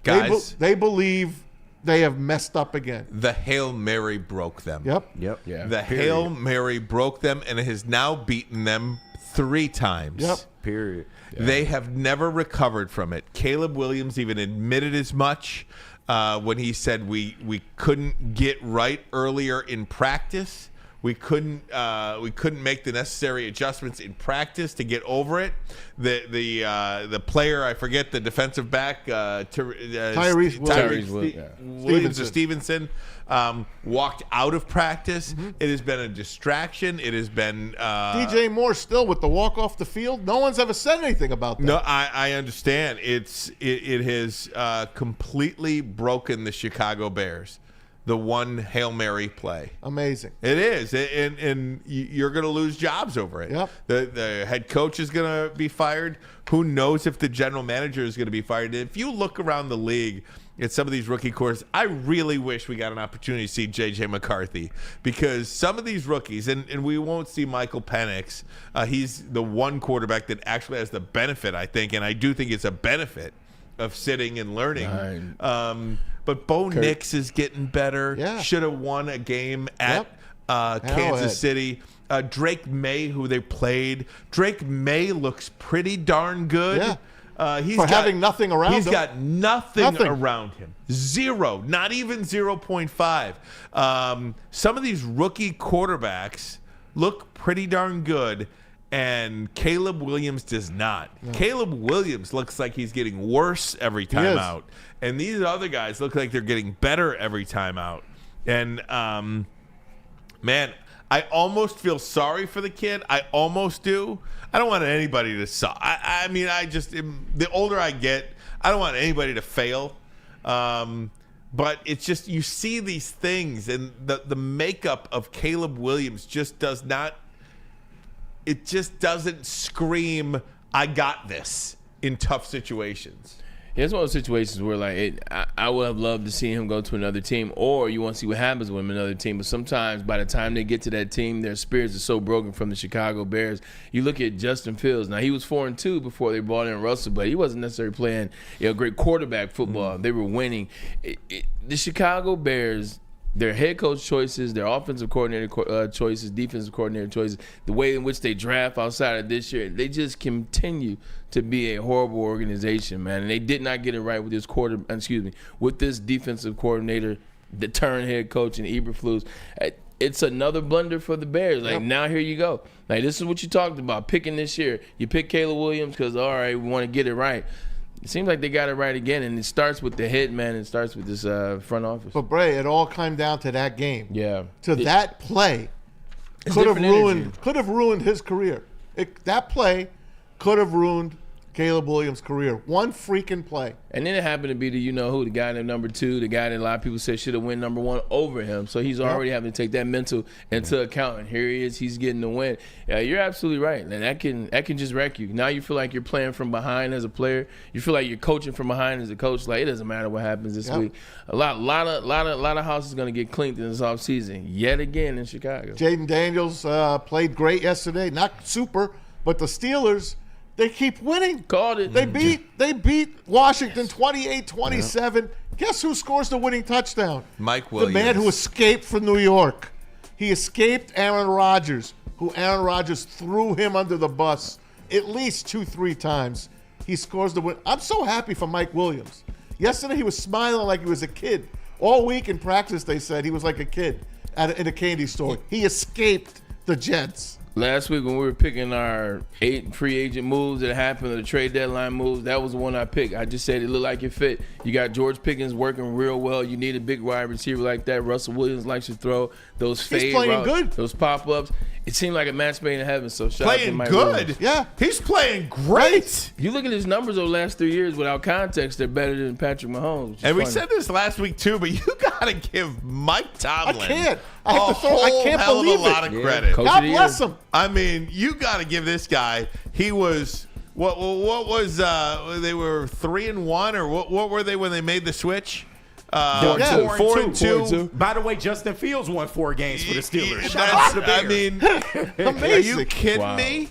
Guys. They believe they have messed up again. The Hail Mary broke them. Yep. Yeah. The Hail Mary broke them, and it has now beaten them 3 times. Yep. Period. They have never recovered from it. Caleb Williams even admitted as much when he said we couldn't get right earlier in practice. We couldn't make the necessary adjustments in practice to get over it. The player, I forget the defensive back, Tyrese Williams or Stevenson, walked out of practice. It has been a distraction. It has been DJ Moore still with the walk off the field. No one's ever said anything about that. No, I understand. It has completely broken the Chicago Bears. The one Hail Mary play. Amazing. It is. And you're going to lose jobs over it. Yep. The head coach is going to be fired. Who knows if the general manager is going to be fired. If you look around the league at some of these rookie cores, I really wish we got an opportunity to see J.J. McCarthy, because some of these rookies, and we won't see Michael Penix. He's the one quarterback that actually has the benefit, I think, and I do think it's a benefit of sitting and learning. But Bo Nix is getting better. Yeah. Should have won a game at Kansas City. Drake May, who they played. Drake May looks pretty darn good. Yeah. Having nothing around him. He's got nothing around him. Zero. Not even 0.5. Some of these rookie quarterbacks look pretty darn good, and Caleb Williams does not. No. Caleb Williams looks like he's getting worse every time out. And these other guys look like they're getting better every time out. And, man, I almost feel sorry for the kid. I almost do. I don't want anybody to suck. I mean, the older I get, I don't want anybody to fail. But it's just, you see these things, and the makeup of Caleb Williams just doesn't scream, I got this in tough situations. Yeah, it's one of those situations where, like, I would have loved to see him go to another team, or you want to see what happens with him in another team. But sometimes by the time they get to that team, their spirits are so broken from the Chicago Bears. You look at Justin Fields. Now, he was 4-2 before they brought in Russell, but he wasn't necessarily playing great quarterback football. They were winning. The Chicago Bears, their head coach choices, their offensive coordinator choices, defensive coordinator choices, the way in which they draft outside of this year, they just continue to be a horrible organization, man. And they did not get it right with with this defensive coordinator, the turn head coach, and Eberflus. It's another blunder for the Bears. Now here you go. Like, this is what you talked about, picking this year. You pick Caleb Williams because, all right, we want to get it right. It seems like they got it right again, and it starts with the head man. It starts with this front office. But Bray, it all came down to that game. Yeah, that play could have ruined his career. That play could have ruined Caleb Williams' career. One freaking play. And then it happened to be the guy named number 2, the guy that a lot of people said should have went number 1 over him. So he's already having to take that mental into account. And here he is, he's getting the win. Yeah, you're absolutely right. And that can just wreck you. Now you feel like you're playing from behind as a player. You feel like you're coaching from behind as a coach. Like, it doesn't matter what happens this week. A lot of houses going to get cleaned in this offseason yet again in Chicago. Jaden Daniels played great yesterday. Not super, but the Steelers, they keep winning. Called it. They beat Washington 28-27. Guess who scores the winning touchdown? Mike Williams. The man who escaped from New York. He escaped Aaron Rodgers, who Aaron Rodgers threw him under the bus at least 2-3 times. He scores the win. I'm so happy for Mike Williams. Yesterday he was smiling like he was a kid. All week in practice they said he was like a kid in a candy store. He escaped the Jets. Last week when we were picking our 8 free agent moves that happened, or the trade deadline moves, that was the one I picked. I just said it looked like it fit. You got George Pickens working real well. You need a big wide receiver like that. Russell Williams likes to throw those fade routes, good. Those pop-ups. It seemed like a match made in heaven. So shout out to Mike good. Williams. Yeah, he's playing great. You look at his numbers over the last 3 years without context, they're better than Patrick Mahomes. And we said this last week too, but you gotta give Mike Tomlin I can't hell believe of a lot of credit. God bless him. I mean, you gotta give this guy. He was what was they were 3-1, or what were they when they made the switch? 4-2. By the way, Justin Fields won 4 games for the Steelers. Shout out to the Bears. I mean, are you kidding me?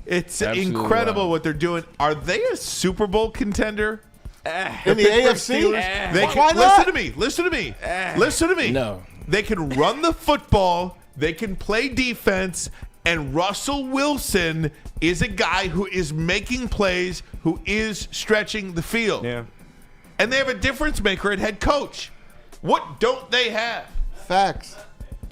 It's Absolutely incredible what they're doing. Are they a Super Bowl contender? In the AFC? Why not? Listen to me. No. They can run the football. They can play defense. And Russell Wilson is a guy who is making plays, who is stretching the field. Yeah. And they have a difference maker at head coach. What don't they have? Facts.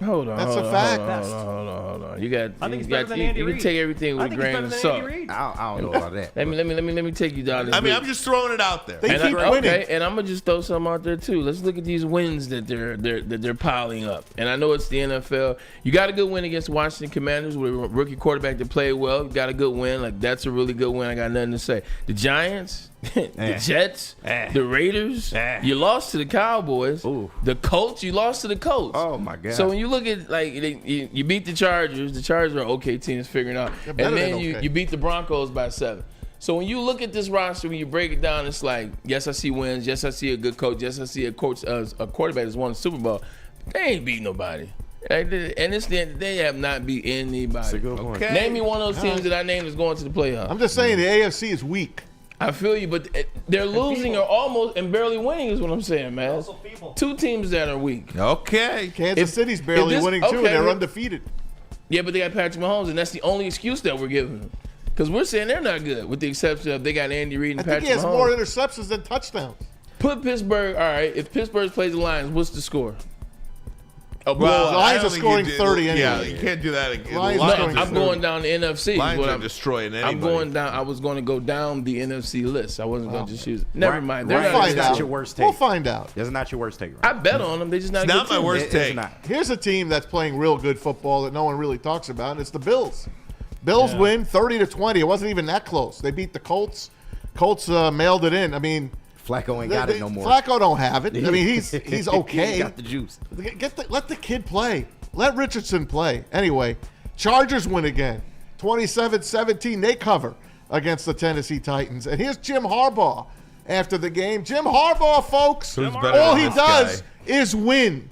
Hold on. That's hold a on, fact. Hold on. You got. I think you it's better got. than You, Andy you can Reid. take everything with I a think grain it's of better than Andy salt. Reid. I don't know about that. Let me take you down this. I mean, I'm just throwing it out there. They keep winning. Okay, and I'm gonna just throw something out there too. Let's look at these wins that they're piling up. And I know it's the NFL. You got a good win against Washington Commanders with a rookie quarterback that played well. You got a good win. Like, that's a really good win. I got nothing to say. The Giants. The Jets, the Raiders, you lost to the Cowboys. Ooh. The Colts, you lost to the Colts. Oh my God! So when you look at you beat the Chargers are an okay team that's figuring out, and then you beat the Broncos by 7. So when you look at this roster, when you break it down, it's like, yes, I see wins. Yes, I see a good coach. Yes, I see a quarterback that's won the Super Bowl. They ain't beat nobody. And it's they have not beat anybody. That's a good point. Okay. Name me one of those teams that I named that's going to the playoffs. I'm just saying the AFC is weak. I feel you, but they're losing or almost and barely winning is what I'm saying, man. 2 teams that are weak. Okay. Kansas City's barely winning too, and they're undefeated. Yeah, but they got Patrick Mahomes, and that's the only excuse that we're giving them. Because we're saying they're not good, with the exception of they got Andy Reid and I Patrick think he has Mahomes. more interceptions than touchdowns. Put Pittsburgh, all right, if Pittsburgh plays the Lions, what's the score? Well, the Lions I don't are think scoring you do- 30 anyway. Yeah, you can't do that again. Lions Lions are scoring are I'm going down the NFC. Lions What are I'm- destroying anybody. I'm going down. I was going to go down the NFC list. I wasn't going to just use. Never mind. They're Ryan, not that's not your worst take. We'll find out. That's not your worst take, I right? bet on them. They just not. It's a not good my team. worst It's take. not. Here's a team that's playing real good football that no one really talks about, and it's the Bills. Bills win 30-20. It wasn't even that close. They beat the Colts. Colts mailed it in. I mean, Flacco ain't got it no more. Flacco don't have it. I mean, he's okay. He got the juice. Let the kid play. Let Richardson play. Anyway, Chargers win again. 27-17. They cover against the Tennessee Titans. And here's Jim Harbaugh after the game. Jim Harbaugh, folks, Who's better all than he this does guy? is win.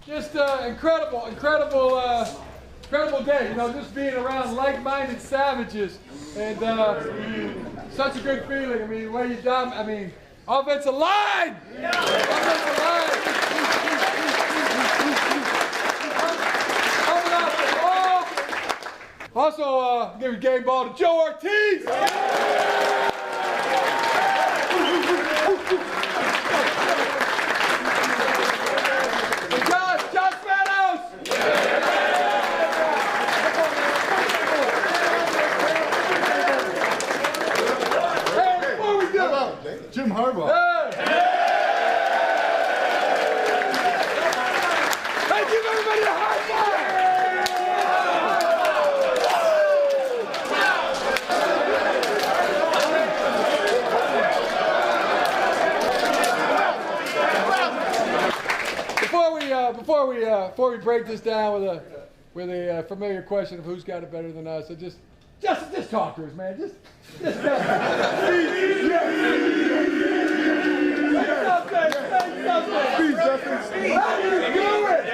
Just incredible day. You know, just being around like-minded savages, and such a good feeling. I mean, the way you done. I mean, offensive line. Offensive line. Coming out the ball. Also, give a game ball to Joe Ortiz. Josh Meadows. Hey, what we doing? Jim Harbaugh. Hey, give everybody a high five! Before we break this down with a familiar question of who's got it better than us, so just talk to us, man. Just say something. How do you do it?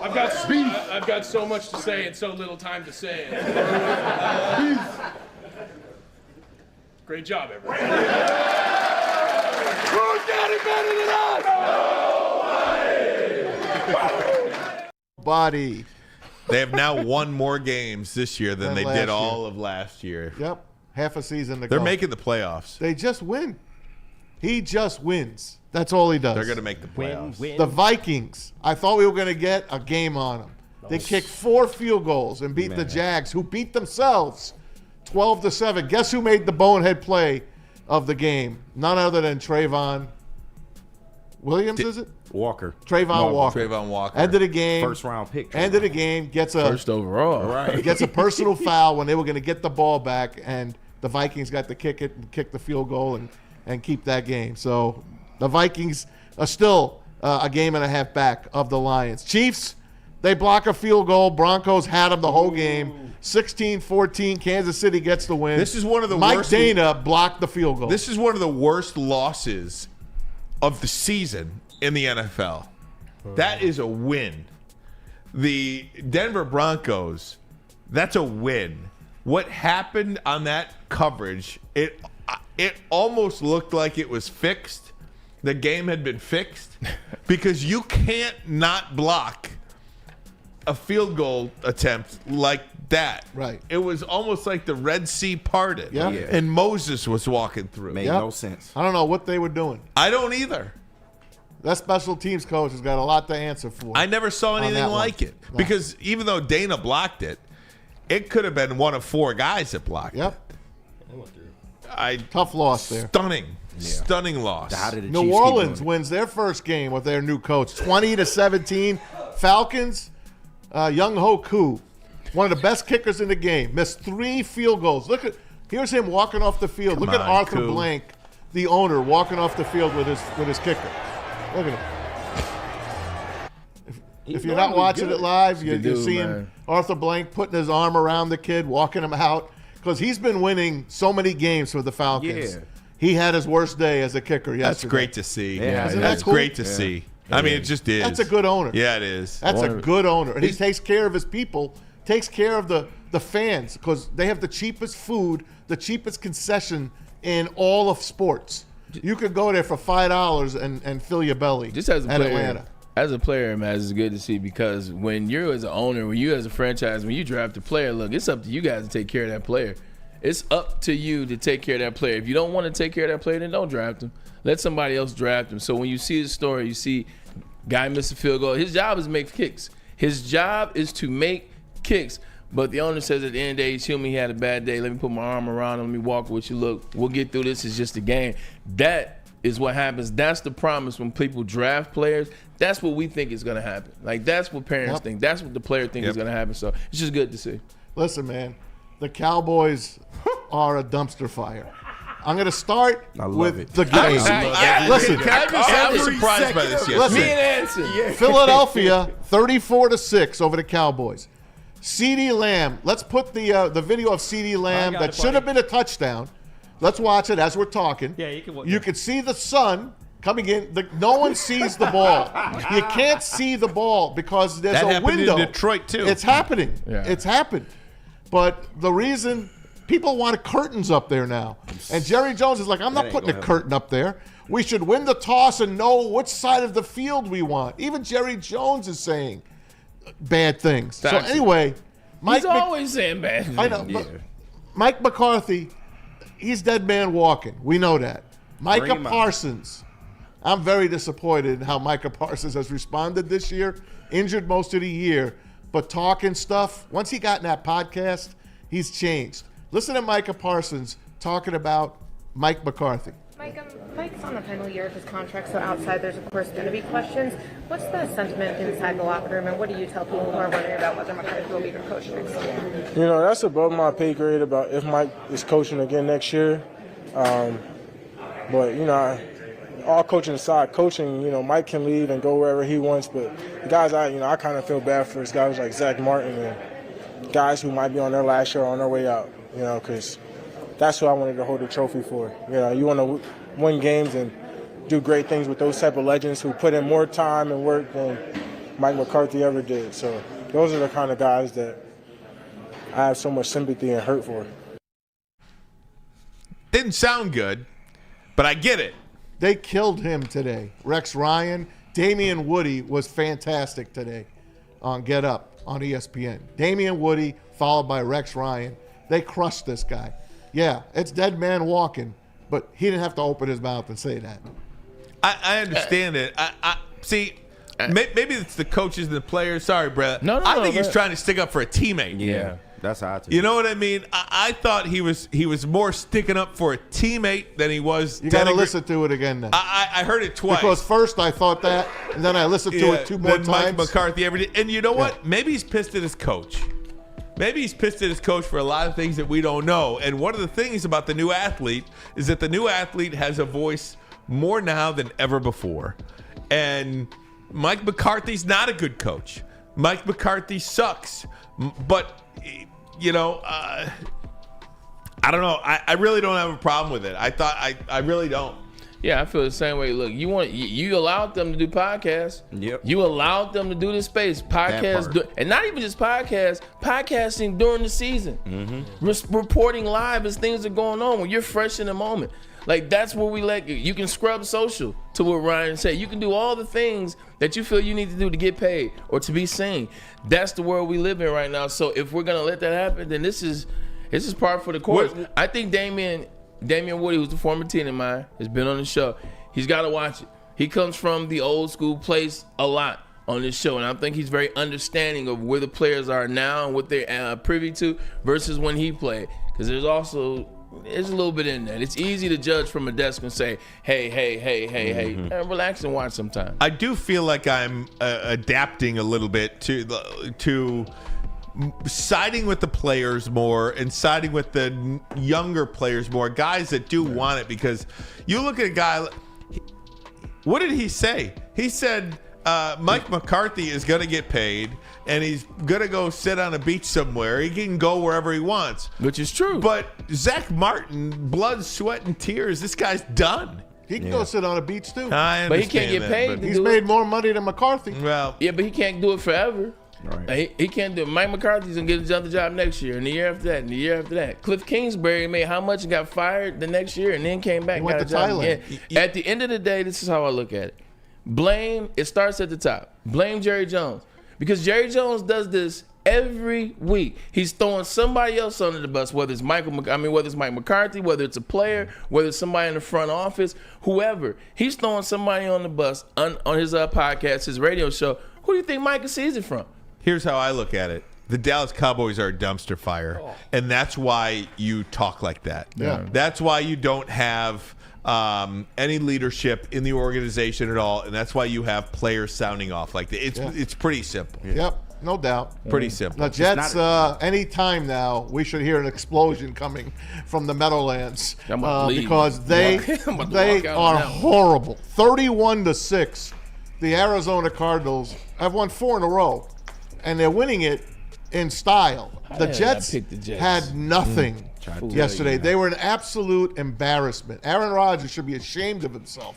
I've got so much to say and so little time to say it. Great job, everybody. Who's got it better than us? Body. They have now won more games this year than they last did year. all of last year. Yep. Half a season to They're go. making the playoffs. They just win. He just wins. That's all he does. They're going to make the playoffs. The Vikings. I thought we were going to get a game on them. They kicked 4 field goals and beat the Jags, who beat themselves 12-7. Guess who made the bonehead play of the game? None other than Trayvon Williams, is it? Walker. Trayvon Walker. Trayvon Walker. End of the game. First round pick. End of the game. Gets a First overall. Right. gets a personal foul when they were going to get the ball back, and the Vikings got to kick the field goal and keep that game. So the Vikings are still a game and a half back of the Lions. Chiefs, they block a field goal. Broncos had them the whole game. 16-14. Kansas City gets the win. This is one of the Mike worst. Dana blocked the field goal. This is one of the worst losses of the season in the NFL. That is a win. The Denver Broncos, that's a win. What happened on that coverage, it almost looked like it was fixed. The game had been fixed because you can't not block a field goal attempt like that. Right. It was almost like the Red Sea parted. Yeah. And Moses was walking through. Made no sense. I don't know what they were doing. I don't either. That special teams coach has got a lot to answer for. I never saw on anything that like one. it. No. Because even though Dana blocked it, it could have been one of 4 guys that blocked it. Tough loss there. Stunning loss. How did the New Chiefs keep Orleans doing wins their first game with their new coach, 20-17. Falcons, Young Ho Koo, one of the best kickers in the game, missed 3 field goals. Here's him walking off the field. Look at Arthur Koo. Blank, the owner, walking off the field with his kicker. Look at him. If you're not watching it live, you're seeing Arthur Blank putting his arm around the kid, walking him out, because he's been winning so many games for the Falcons. Yeah. He had his worst day as a kicker yesterday. That's great to see. Yeah, Isn't That's that cool? great to see. I mean, it just is. That's a good owner. Yeah, it is. That's a good owner. And he takes care of his people, takes care of the fans, because they have the cheapest food, the cheapest concession in all of sports. You could go there for $5 and fill your belly Just as a at player, Atlanta. As a player, man, it's good to see because when you're as an owner, when you as a franchise, when you draft a player, look, it's up to you guys to take care of that player. It's up to you to take care of that player. If you don't want to take care of that player, then don't draft him. Let somebody else draft him. So when you see his story, you see guy miss a field goal. His job is to make kicks. His job is to make kicks. But the owner says at the end of the day, he's human. He had a bad day. Let me put my arm around him. Let me walk with you. Look, we'll get through this. It's just a game. That is what happens. That's the promise when people draft players. That's what we think is going to happen. Like, that's what parents think. That's what the player thinks is going to happen. So it's just good to see. Listen, man, the Cowboys are a dumpster fire. I'm going to start with the game. Listen, I was surprised by this yesterday. Listen, Philadelphia 34-6 over the Cowboys. CeeDee Lamb. Let's put the video of CeeDee Lamb that should have been a touchdown. Let's watch it as we're talking. Yeah, you can watch. You can see the sun coming in. No one sees the ball. You can't see the ball because there's a window. In Detroit too. It's happening. Yeah. It's happened. But the reason people want curtains up there now, and Jerry Jones is like, I'm not putting a curtain up there. We should win the toss and know which side of the field we want. Even Jerry Jones is saying bad things. So anyway, He's always saying bad things. I know. But Mike McCarthy, he's dead man walking. We know that. Micah Parsons. I'm very disappointed in how Micah Parsons has responded this year. Injured most of the year, but talking stuff. Once he got in that podcast, he's changed. Listen to Micah Parsons talking about Mike McCarthy. Mike's on the final year of his contract, so outside there's, of course, going to be questions. What's the sentiment inside the locker room, and what do you tell people who are wondering about whether McCarthy will be your coach next year? You know, that's above my pay grade about if Mike is coaching again next year. But, you know, all coaching aside, Mike can leave and go wherever he wants. But the guys I kind of feel bad for is guys like Zach Martin and guys who might be on their last year or on their way out, because that's who I wanted to hold the trophy for. You want to win games and do great things with those type of legends who put in more time and work than Mike McCarthy ever did. So those are the kind of guys that I have so much sympathy and hurt for. Didn't sound good, but I get it. They killed him today. Rex Ryan, Damian Woody was fantastic today on Get Up on ESPN. Damian Woody followed by Rex Ryan. They crushed this guy. Yeah, it's dead man walking, but he didn't have to open his mouth and say that. I understand it. I see. Maybe it's the coaches and the players. Sorry, Brett. No, I think he's trying to stick up for a teammate. Yeah, that's how I take it. You know what I mean? I thought he was more sticking up for a teammate than he was. You got to listen to it again then. I heard it twice. Because first I thought that, and then I listened to it two more times. Mike McCarthy every day. And you know what? Maybe he's pissed at his coach. Maybe he's pissed at his coach for a lot of things that we don't know. And one of the things about the new athlete is that the new athlete has a voice more now than ever before. And Mike McCarthy's not a good coach. Mike McCarthy sucks. But, I don't know. I really don't have a problem with it. I really don't. Yeah, I feel the same way. Look, you allowed them to do podcasts. Yep. You allowed them to do this space. Podcasts, and not even just podcasts, podcasting during the season. Mm-hmm. Reporting live as things are going on when you're fresh in the moment. Like, that's where we let you can scrub social, to what Ryan said. You can do all the things that you feel you need to do to get paid or to be seen. That's the world we live in right now. So if we're going to let that happen, then this is par for the course. I think Damian Woody, who's the former team of mine, has been on the show. He's got to watch it. He comes from the old school place a lot on this show, and I think he's very understanding of where the players are now and what they're privy to versus when he played. Because there's a little bit in that. It's easy to judge from a desk and say, hey, and relax and watch sometime. I do feel like I'm adapting a little bit to siding with the players more and siding with the younger players more, guys that do want it. Because you look at a guy, what did he say? He said Mike McCarthy is going to get paid and he's going to go sit on a beach somewhere. He can go wherever he wants. Which is true. But Zach Martin, blood, sweat, and tears, this guy's done. He can go sit on a beach too. I understand. But he can't get paid. He's made more money than McCarthy. Well, yeah, but he can't do it forever. Right. He can't do it. Mike McCarthy's going to get another job next year, and the year after that, and the year after that. Cliff Kingsbury made how much and got fired the next year and then came back and got a job again. At the end of the day, this is how I look at it. blame, it starts at the top. Blame Jerry Jones. Because Jerry Jones does this every week. He's throwing somebody else under the bus, whether it's Mike McCarthy, whether it's a player, whether it's somebody in the front office, whoever. He's throwing somebody on the bus on his podcast, his radio show. Who do you think Micah sees it from? Here's how I look at it. The Dallas Cowboys are a dumpster fire, and that's why you talk like that. Yeah. That's why you don't have any leadership in the organization at all, and that's why you have players sounding off like that. It's pretty simple. Yep, no doubt. Pretty simple. The Jets, any time now, we should hear an explosion coming from the Meadowlands because they are horrible. 31-6. The Arizona Cardinals have won 4 in a row, and they're winning it in style. The Jets had nothing yesterday. They were an absolute embarrassment. Aaron Rodgers should be ashamed of himself.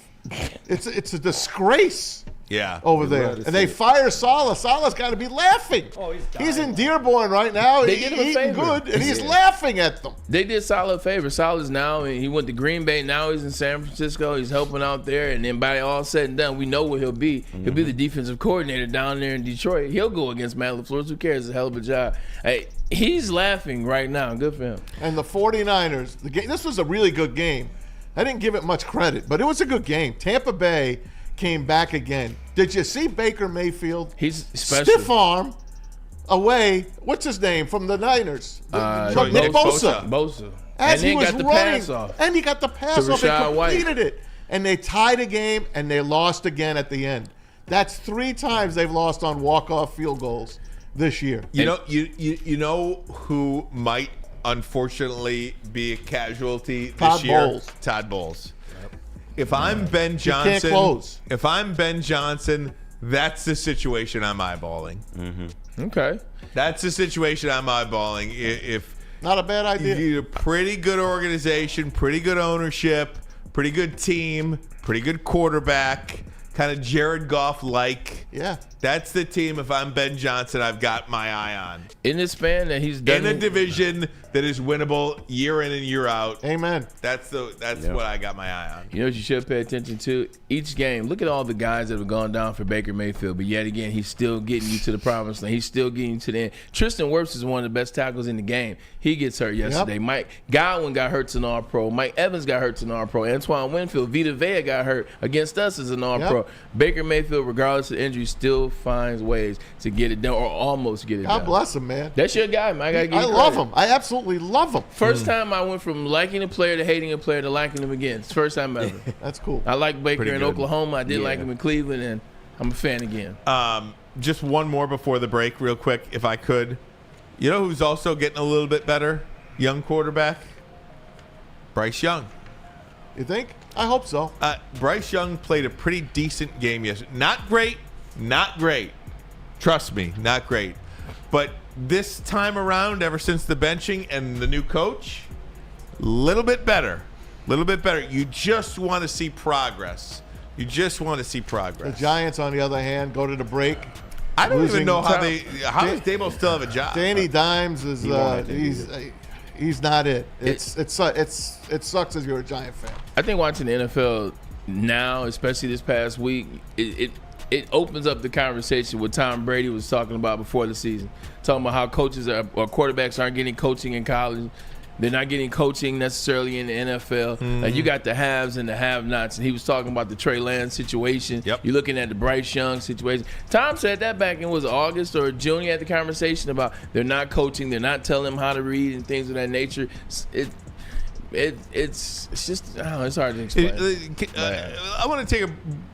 It's a disgrace. Yeah. Over there. And they fire Saleh. Saleh's got to be laughing. Oh, he's in Dearborn right now. They did him a favor. Good, and he's laughing at them. They did Saleh a favor. Saleh's now, he went to Green Bay. Now he's in San Francisco. He's helping out there. And then by all said and done, we know where he'll be. Mm-hmm. He'll be the defensive coordinator down there in Detroit. He'll go against Matt LaFleur. Who cares? It's a hell of a job. Hey, he's laughing right now. Good for him. And the 49ers, this was a really good game. I didn't give it much credit, but it was a good game. Tampa Bay came back again. Did you see Baker Mayfield? He's special. Stiff arm away. What's his name from the Niners? Nick Bosa. As and he was got the running, pass off. and he got the pass off. They completed it, and they tied a game, and they lost again at the end. That's 3 times they've lost on walk-off field goals this year. You know who might unfortunately be a casualty this year? Bowles. Todd Bowles. If I'm Ben Johnson, that's the situation I'm eyeballing. Mm-hmm. Okay. That's the situation I'm eyeballing. If not a bad idea. You a pretty good organization, pretty good ownership, pretty good team, pretty good quarterback, kind of Jared Goff-like. Yeah. That's the team, if I'm Ben Johnson, I've got my eye on. In the span that he's done. In a division that is winnable year in and year out. Amen. That's what I got my eye on. You know what you should pay attention to? Each game, look at all the guys that have gone down for Baker Mayfield, but yet again, he's still getting you to the promised land. He's still getting you to the end. Tristan Wirfs is one of the best tackles in the game. He gets hurt yesterday. Yep. Mike Godwin got hurt as an All-Pro. Mike Evans got hurt as an All-Pro. Antoine Winfield, Vita Vea got hurt against us as an All-Pro. Yep. Baker Mayfield, regardless of injury, still finds ways to get it done or almost get it done. God bless him, man. That's your guy, man. I love him. I absolutely love him. First time I went from liking a player to hating a player to liking him again. It's the first time ever. That's cool. I like Baker in Oklahoma. I did like him in Cleveland, and I'm a fan again. Just one more before the break, real quick, if I could. You know who's also getting a little bit better? Young quarterback? Bryce Young. You think? I hope so. Bryce Young played a pretty decent game yesterday. Not great. Trust me, not great. But this time around, ever since the benching and the new coach, a little bit better. You just want to see progress. The Giants, on the other hand, go to the break. I don't even know how does Dabo still have a job? Danny Dimes is he's not it. It sucks as you're a Giant fan. I think watching the NFL now, especially this past week, it opens up the conversation what Tom Brady was talking about before the season, talking about how coaches or quarterbacks aren't getting coaching in college. They're not getting coaching necessarily in the NFL. Mm-hmm. You got the haves and the have-nots, and he was talking about the Trey Lance situation. Yep. You're looking at the Bryce Young situation. Tom said that back in August or June. He had the conversation about they're not coaching, they're not telling them how to read and things of that nature. It's just it's hard to explain.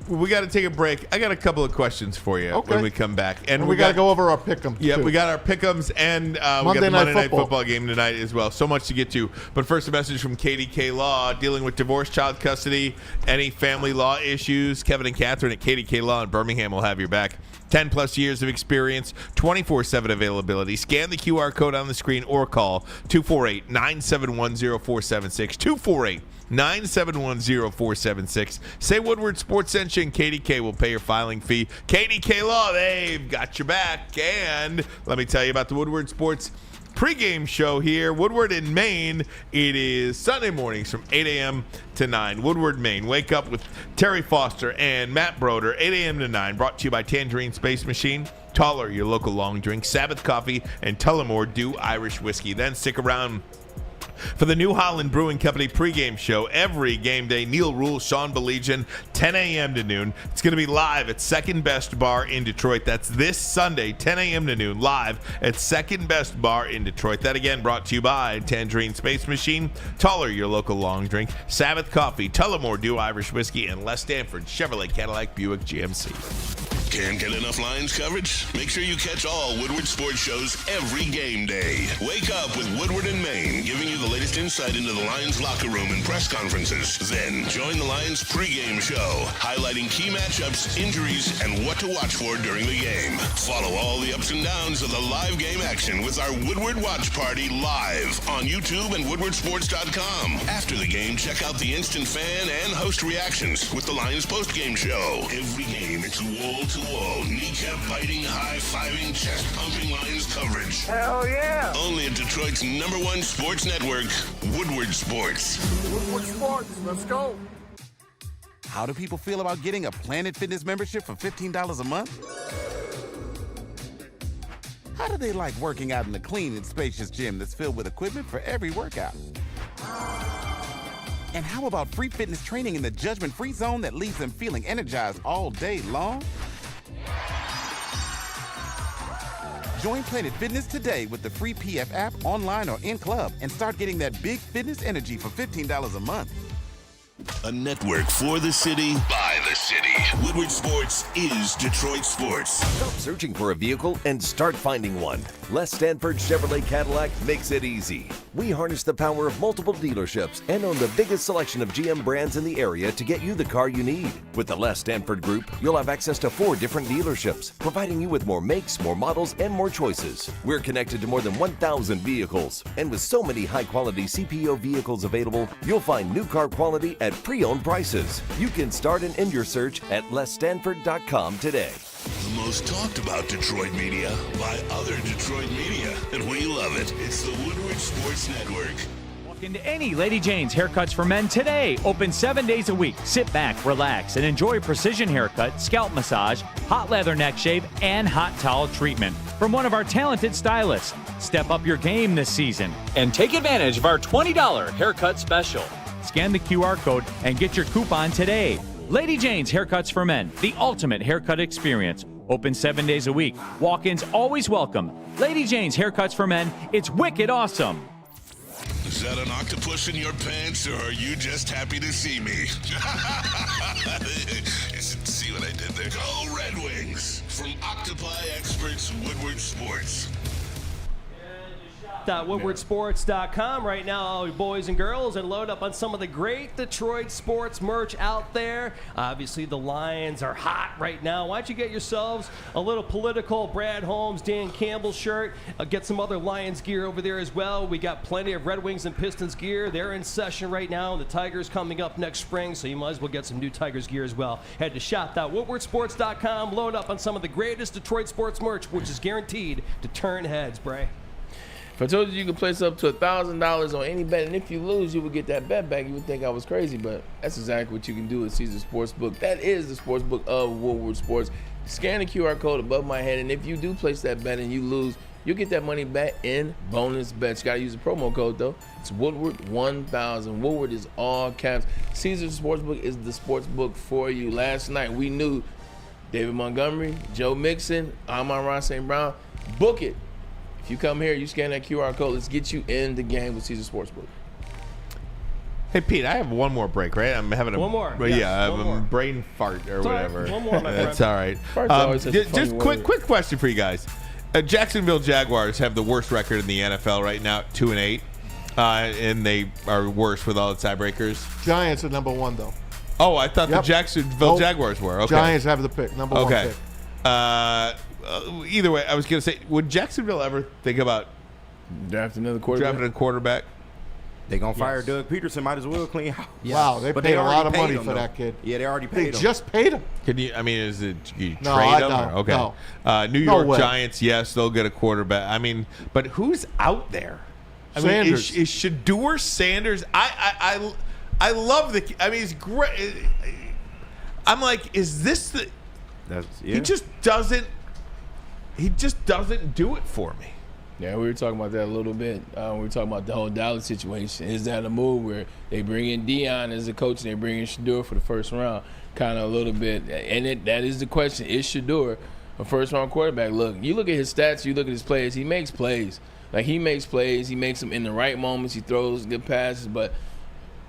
We got to take a break. I got a couple of questions for you when we come back, and we got to go over our pick'em. Yeah, too. We got our pick'ems, and we got the Monday Night Football game tonight as well. So much to get to. But first, a message from KDK Law, dealing with divorce, child custody, any family law issues. Kevin and Catherine at KDK Law in Birmingham will have your back. 10-plus years of experience, 24/7 availability. Scan the QR code on the screen or call 248-971-0476. 248-971-0476. Say Woodward Sports sent you, and KDK will pay your filing fee. KDK Law, they've got your back. And let me tell you about the Woodward Sports pregame show here. Woodward in Maine. It is Sunday mornings from 8 a.m. to 9. Woodward, Maine. Wake up with Terry Foster and Matt Broder, 8 a.m. to 9. Brought to you by Tangerine Space Machine, Taller, your local long drink, Sabbath Coffee, and Tullamore Dew Irish Whiskey. Then stick around for the New Holland Brewing Company pregame show every game day. Neil Rule, Sean Belegian, 10 a.m. to noon. It's going to be live at Second Best Bar in Detroit. That's this Sunday, 10 a.m. to noon, live at Second Best Bar in Detroit. That again brought to you by Tangerine Space Machine, Taller, your local long drink, Sabbath Coffee, Tullamore Dew Irish Whiskey, and Les Stanford Chevrolet Cadillac Buick GMC. Can't get enough Lions coverage? Make sure you catch all Woodward sports shows every game day. Wake up with Woodward in Maine, giving you the latest insight into the Lions locker room and press conferences. Then join the Lions pregame show, highlighting key matchups, injuries, and what to watch for during the game. Follow all the ups and downs of the live game action with our Woodward Watch Party live on YouTube and woodwardsports.com. After the game, check out the instant fan and host reactions with the Lions postgame show. Every game, it's wall-to-wall, kneecap-biting, high-fiving, chest-pumping Lions coverage. Hell yeah! Only at Detroit's #1 sports network, Woodward Sports. Woodward Sports, let's go. How do people feel about getting a Planet Fitness membership for $15 a month? How do they like working out in a clean and spacious gym that's filled with equipment for every workout? And how about free fitness training in the judgment-free zone that leaves them feeling energized all day long? Join Planet Fitness today with the free PF app, online or in club, and start getting that big fitness energy for $15 a month. A network for the city, by the city. Woodward Sports is Detroit Sports. Stop searching for a vehicle and start finding one. Les Stanford Chevrolet Cadillac makes it easy. We harness the power of multiple dealerships and own the biggest selection of GM brands in the area to get you the car you need. With the Les Stanford Group, you'll have access to 4 different dealerships, providing you with more makes, more models, and more choices. We're connected to more than 1,000 vehicles, and with so many high-quality CPO vehicles available, you'll find new car quality at pre-owned prices. You can start and end your search at lesstanford.com today. The most talked about Detroit media by other Detroit media, and we love it. It's the Woodward Sports Network. Walk into any Lady Jane's Haircuts for Men today. Open 7 days a week. Sit back, relax, and enjoy precision haircut, scalp massage, hot leather neck shave, and hot towel treatment from one of our talented stylists. Step up your game this season and take advantage of our $20 haircut special. Scan the QR code and get your coupon today. Lady Jane's Haircuts for Men, the ultimate haircut experience. Open 7 days a week. Walk-ins always welcome. Lady Jane's Haircuts for Men, it's wicked awesome. Is that an octopus in your pants, or are you just happy to see me? See what I did there? Go Red Wings! From Octopi Experts, Woodward Sports. Woodwardsports.com right now, boys and girls, and load up on some of the great Detroit sports merch out there. Obviously, the Lions are hot right now. Why don't you get yourselves a little political Brad Holmes, Dan Campbell shirt. Get some other Lions gear over there as well. We got plenty of Red Wings and Pistons gear. They're in session right now. The Tigers coming up next spring, so you might as well get some new Tigers gear as well. Head to shop.woodwardsports.com. Load up on some of the greatest Detroit sports merch, which is guaranteed to turn heads, Bray. If I told you could place up to $1,000 on any bet, and if you lose, you would get that bet back, you would think I was crazy, but that's exactly what you can do at Caesars Sportsbook. That is the sportsbook of Woodward Sports. Scan the QR code above my head, and if you do place that bet and you lose, you get that money back in bonus bets. You got to use the promo code, though. It's Woodward1000. Woodward is all caps. Caesars Sportsbook is the sportsbook for you. Last night, we knew David Montgomery, Joe Mixon, Amon-Ra St. Brown. Book it. If you come here, you scan that QR code, let's get you in the game with Caesars Sportsbook. Hey, Pete, I have one more break, right? I'm having one more. Yeah, one more. Brain fart or whatever. Right. One more, my friend. That's all right. Just quick question for you guys. Jacksonville Jaguars have the worst record in the NFL right now, 2-8, and they are worse with all the tiebreakers. Giants are number 1, though. Oh, I thought the Jacksonville Jaguars were. Okay. Giants have the pick, number 1 pick. Either way, I was going to say, would Jacksonville ever think about drafting another quarterback? Drafting a quarterback? They gonna fire Doug Peterson. Might as well clean house. Wow, they paid a lot of money for that kid. Yeah, they already paid him. They just paid him. Can you? I mean, is it you No, trade him? no, Okay. no. New No York way. Giants. Yes, they'll get a quarterback. I mean, but who's out there? I mean, Sanders. is Shedeur Sanders? I love the. I mean, he's great. I'm like, is this the? He just doesn't. He just doesn't do it for me. Yeah, we were talking about that a little bit. We were talking about the whole Dallas situation. Is that a move where they bring in Dion as a coach and they bring in Shedeur for the first round? Kind of a little bit. And that is the question. Is Shedeur a first-round quarterback? Look, you look at his stats, you look at his plays. He makes plays. Like, he makes plays. He makes them in the right moments. He throws good passes. But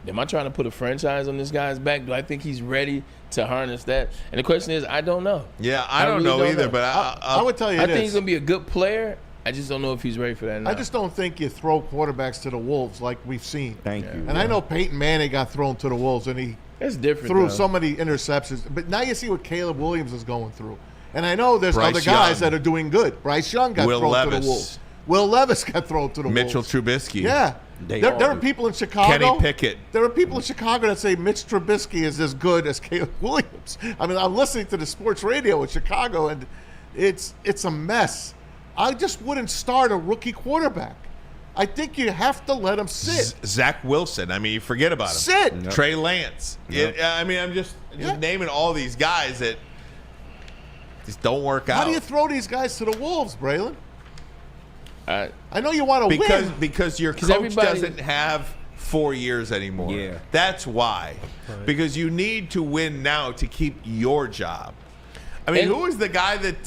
am I trying to put a franchise on this guy's back? Do I think he's ready to harness that? And the question is, I don't know. Yeah, I don't know either. But I would tell you I this. think he's going to be a good player. I just don't know if he's ready for that now. I just don't think you throw quarterbacks to the wolves like we've seen. Thank you. And I know Peyton Manning got thrown to the wolves, and he That's different, threw though. so many interceptions. But now you see what Caleb Williams is going through. And I know there's Bryce other guys Young. that are doing good. Bryce Young got Will thrown to Levis. the wolves. Will Levis got thrown to the Mitchell wolves. Trubisky. Yeah. There are people in Chicago. Kenny Pickett. There are people in Chicago that say Mitch Trubisky is as good as Caleb Williams. I mean, I'm listening to the sports radio in Chicago, and it's a mess. I just wouldn't start a rookie quarterback. I think you have to let him sit. Zach Wilson. I mean, you forget about him. Sit. Yep. Trey Lance. Yep. I mean, I'm just naming all these guys that just don't work out. How do you throw these guys to the wolves, Braylon? I know you want to win. Because your coach everybody- doesn't have 4 years anymore. Yeah. That's why. Right. Because you need to win now to keep your job. I mean, who was the guy that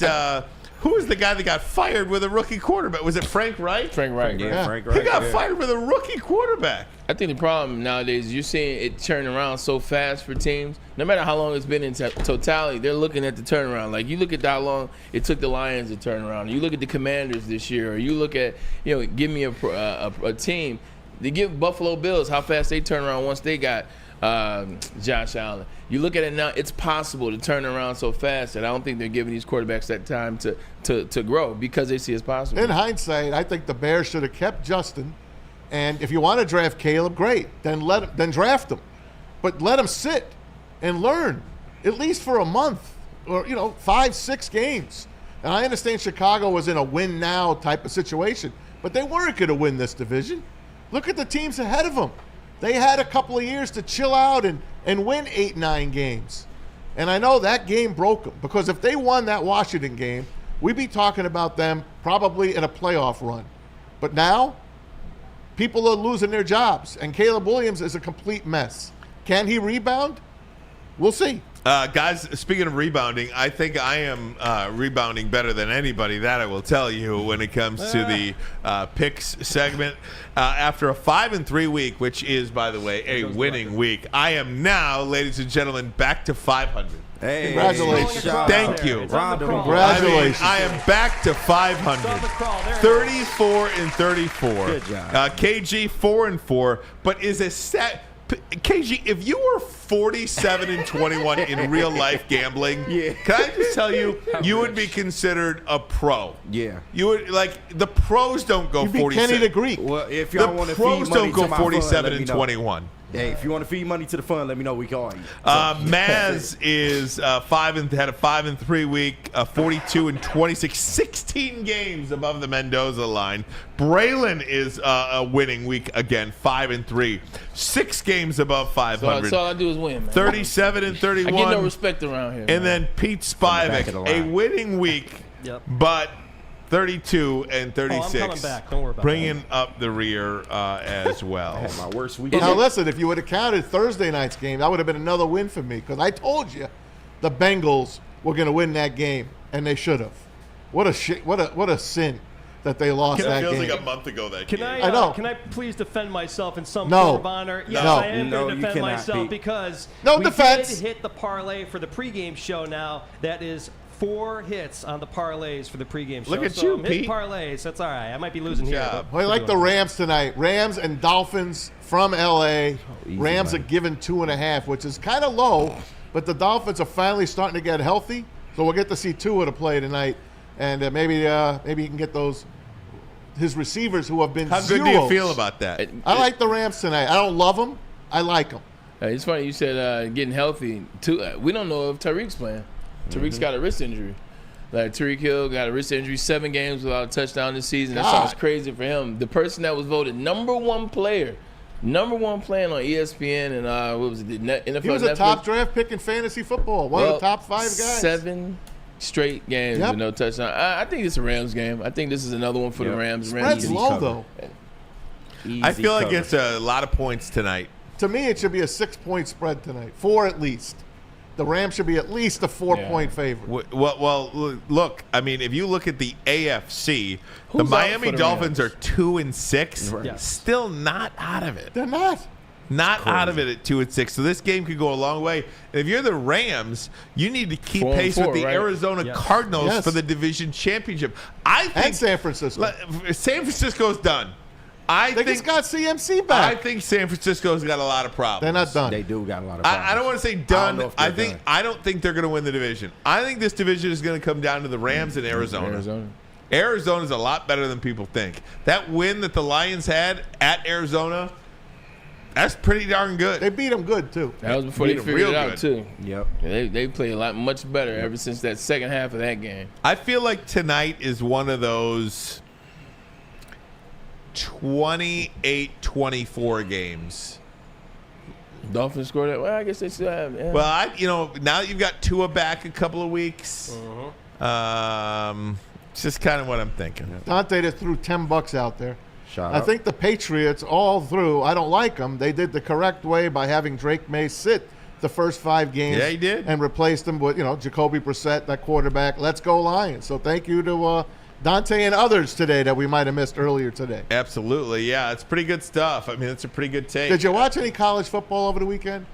got fired with a rookie quarterback? Was it Frank Reich? Frank Reich. Yeah, Frank Reich. He got fired with a rookie quarterback. I think the problem nowadays is you're seeing it turn around so fast for teams. No matter how long it's been in totality, they're looking at the turnaround. Like, you look at how long it took the Lions to turn around. You look at the Commanders this year, or you look at, give me a team. They give Buffalo Bills how fast they turn around once they got Josh Allen. You look at it now, it's possible to turn around so fast that I don't think they're giving these quarterbacks that time to grow because they see it's possible. In hindsight, I think the Bears should have kept Justin. And if you want to draft Caleb, great. Then draft him. But let him sit and learn, at least for a month or 5-6 games. And I understand Chicago was in a win now type of situation, but they weren't going to win this division. Look at the teams ahead of them. They had a couple of years to chill out and win 8-9 games. And I know that game broke them, because if they won that Washington game, we'd be talking about them probably in a playoff run. But now, people are losing their jobs, and Caleb Williams is a complete mess. Can he rebound? We'll see. Guys, speaking of rebounding, I think I am rebounding better than anybody. That I will tell you when it comes to the picks segment. After a 5-3 week, which is, by the way, a winning week, I am now, ladies and gentlemen, back to 500. Hey, congratulations. Thank you. Congratulations. I am back to 500. 34-34. Good job. KG 4-4, but is a set. KG, if you were 47-21 in real life gambling, can I just tell you, you would be considered a pro. Yeah. You would, like, the pros don't go You'd be 47. Kenny the Greek. Well, if y'all want The to pros feed money don't go to my fund, let me 47 know. and 21. Hey, if you want to feed money to the fund, let me know. We can all eat. Maz is had a 5-3 week, 42-26, 16 games above the Mendoza line. Braylon is a winning week again, 5-3, 6 games above 500. That's all I do is win, man. 37-31. I get no respect around here. And then Pete Spivak, a winning week, but 32-36. Oh, I'm coming back. Don't worry about bringing up the rear as well. I had my worst week. Now listen, if you would have counted Thursday night's game, that would have been another win for me, because I told you the Bengals were going to win that game, and they should have. What a sin that they lost that game. It feels like a month ago that game. I know. Can I please defend myself in some No. form of honor? Yes, No. I am No, going to you defend cannot, myself Pete. because No we defense. did hit the parlay for the pregame show now. That is 4 hits on the parlays for the pregame show. Look at so you, I'm hitting Pete. parlays. That's all right. I might be losing here. job. But Well, I like the Rams tonight. Rams and Dolphins from L.A. easy Rams money. are given 2.5, which is kind of low, but the Dolphins are finally starting to get healthy, so we'll get to see Tua to play tonight, and maybe you can get those his receivers who have been How zeros. good do you feel about that? I like the Rams tonight. I don't love them. I like them. It's funny you said getting healthy. We don't know if Tyreek's playing. Tyreek's got a wrist injury. Like Tyreek Hill got a wrist injury, 7 games without a touchdown this season. That sounds crazy for him. The person that was voted number one player on ESPN and what was it? NFL. He was a top draft pick in fantasy football. One of the top 5 guys. 7 straight games with no touchdown. I think it's a Rams game. I think this is another one for the Rams. Spread's low though. I feel like it's a lot of points tonight. To me, it should be a 6-point spread tonight. 4 at least. The Rams should be at least a 4-point favorite. Well, look. I mean, if you look at the AFC, Who's the out Miami for the Dolphins Rams? are 2-6. Right. Yes. Still not out of it. They're not. Not out of it at 2-6. So this game could go a long way. And if you're the Rams, you need to keep pace with the Arizona Cardinals for the division championship. I think And San Francisco. San Francisco's done. They just got CMC back. I think San Francisco's got a lot of problems. They're not done. They do got a lot of problems. I don't want to say done. I don't think they're going to win the division. I think this division is going to come down to the Rams and Arizona. Arizona's a lot better than people think. That win that the Lions had at Arizona, that's pretty darn good. They beat them good too. That was before they figured it out too. Yep. They play much better ever since that second half of that game. I feel like tonight is one of those 28-24 games. Dolphins scored that. Well, I guess they still have. Yeah. Well, now that you've got Tua back a couple of weeks, it's just kind of what I'm thinking. Dante just threw $10 out there. Shout I out. think the Patriots all through. I don't like them. They did the correct way by having Drake May sit the first 5 games. Yeah, he did. And replaced them with Jacoby Brissett, that quarterback. Let's go Lions. So thank you to Dante and others today that we might have missed earlier today. Absolutely, yeah. It's pretty good stuff. I mean, it's a pretty good take. Did you watch any college football over the weekend?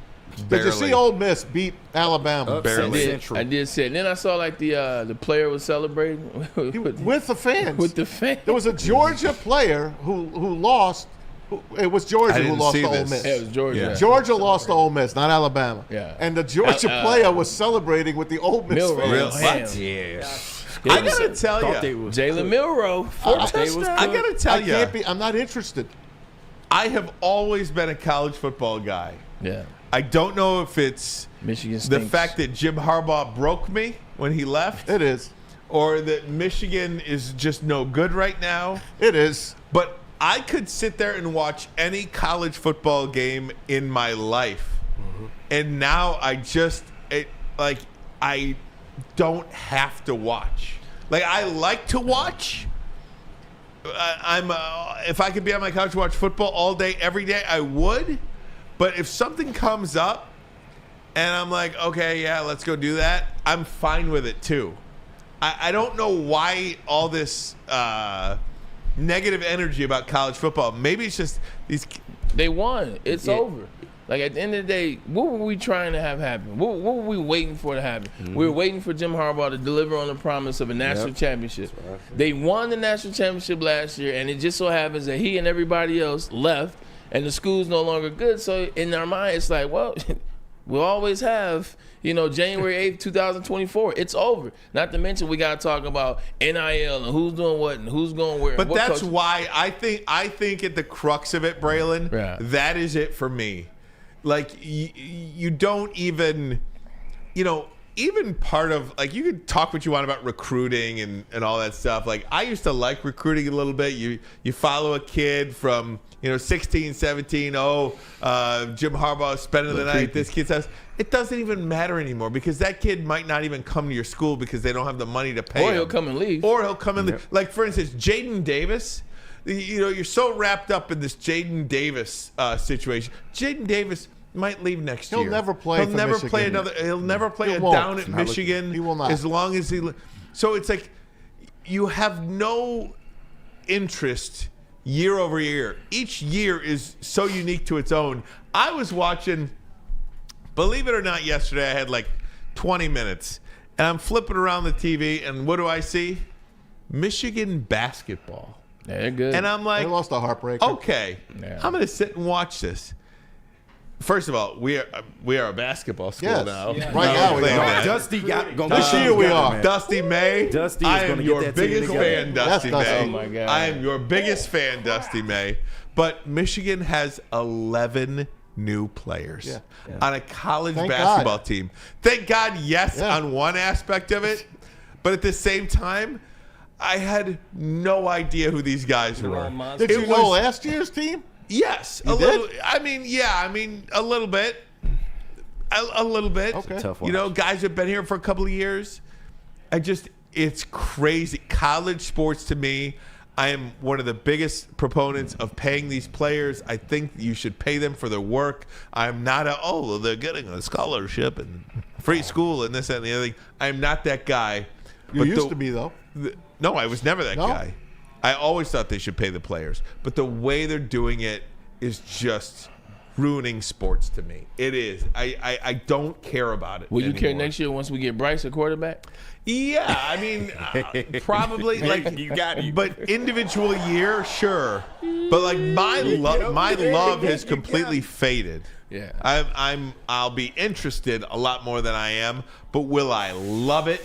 Barely. Did you see Ole Miss beat Alabama? Barely. I did see it. And then I saw the player was celebrating with the fans. With the fans. There was a Georgia player who lost. It was Georgia who lost to Ole Miss. Yeah, it was Georgia. Yeah. Georgia lost to Ole Miss, not Alabama. Yeah. And the Georgia player was celebrating with the Ole Miss fans. I gotta tell you, Jalen Milroe. I gotta tell you, I'm not interested. I have always been a college football guy. Yeah. I don't know if it's Michigan the stinks. fact that Jim Harbaugh broke me when he left. It is. Or that Michigan is just no good right now. It is. But I could sit there and watch any college football game in my life. And now I don't have to watch. Like, I like to watch. If I could be on my couch and watch football all day, every day, I would. But if something comes up and I'm like, okay, yeah, let's go do that, I'm fine with it too. I don't know why all this negative energy about college football. Maybe it's just these. They won. It's over. Like, at the end of the day, what were we trying to have happen? What were we waiting for to happen? We were waiting for Jim Harbaugh to deliver on the promise of a national championship. Right. They won the national championship last year, and it just so happens that he and everybody else left, and the school's no longer good. So in our mind, it's like, well, we'll always have, January 8th, 2024. It's over. Not to mention we got to talk about NIL and who's doing what and who's going where. But that's why I think at the crux of it, Braylon, that is it for me. Like, you don't even, even part of, like, you can talk what you want about recruiting and all that stuff. Like, I used to like recruiting a little bit. You follow a kid from, 16, 17, Jim Harbaugh spending the night at this kid's house. It doesn't even matter anymore because that kid might not even come to your school because they don't have the money to pay him. Or he'll come and leave. Like, for instance, Jaden Davis. You're so wrapped up in this Jaden Davis situation. Jaden Davis might leave next year. He'll never play. He'll never play another. He'll never play down at Michigan. He will not. As long as he. So it's like you have no interest year over year. Each year is so unique to its own. I was watching, believe it or not, yesterday I had like 20 minutes, and I'm flipping around the TV, and what do I see? Michigan basketball. Yeah, they're good. And I'm like, they lost a heartbreaker. Okay, I'm going to sit and watch this. First of all, we are a basketball school Yes. now. Yeah. Right now we are. Dusty got This year we are. Dusty May. Dusty is I am gonna your get that team biggest together. fan, Dusty Yes, May. Dusty. Oh, my God. I am your biggest fan, Dusty May. But Michigan has 11 new players on a college Thank basketball God. team. Thank God, yes, Yeah. on one aspect of it. But at the same time, I had no idea who these guys were. Did you know last year's team? Yes, You a did? little. I mean, a little bit. A little bit. Okay. Tough You know, watch. guys have been here for a couple of years. It's crazy. College sports to me, I am one of the biggest proponents of paying these players. I think you should pay them for their work. I'm not they're getting a scholarship and free school and this, that, and the other thing. I'm not that guy. You used to be, though. No, I was never that No? guy. I always thought they should pay the players. But the way they're doing it is just ruining sports to me. It is. I don't care about it Will you care anymore. next year once we get Bryce a quarterback? Yeah, I mean, probably like You got it. But individual year, sure. But like my love has completely faded. Yeah. I'll be interested a lot more than I am, but will I love it?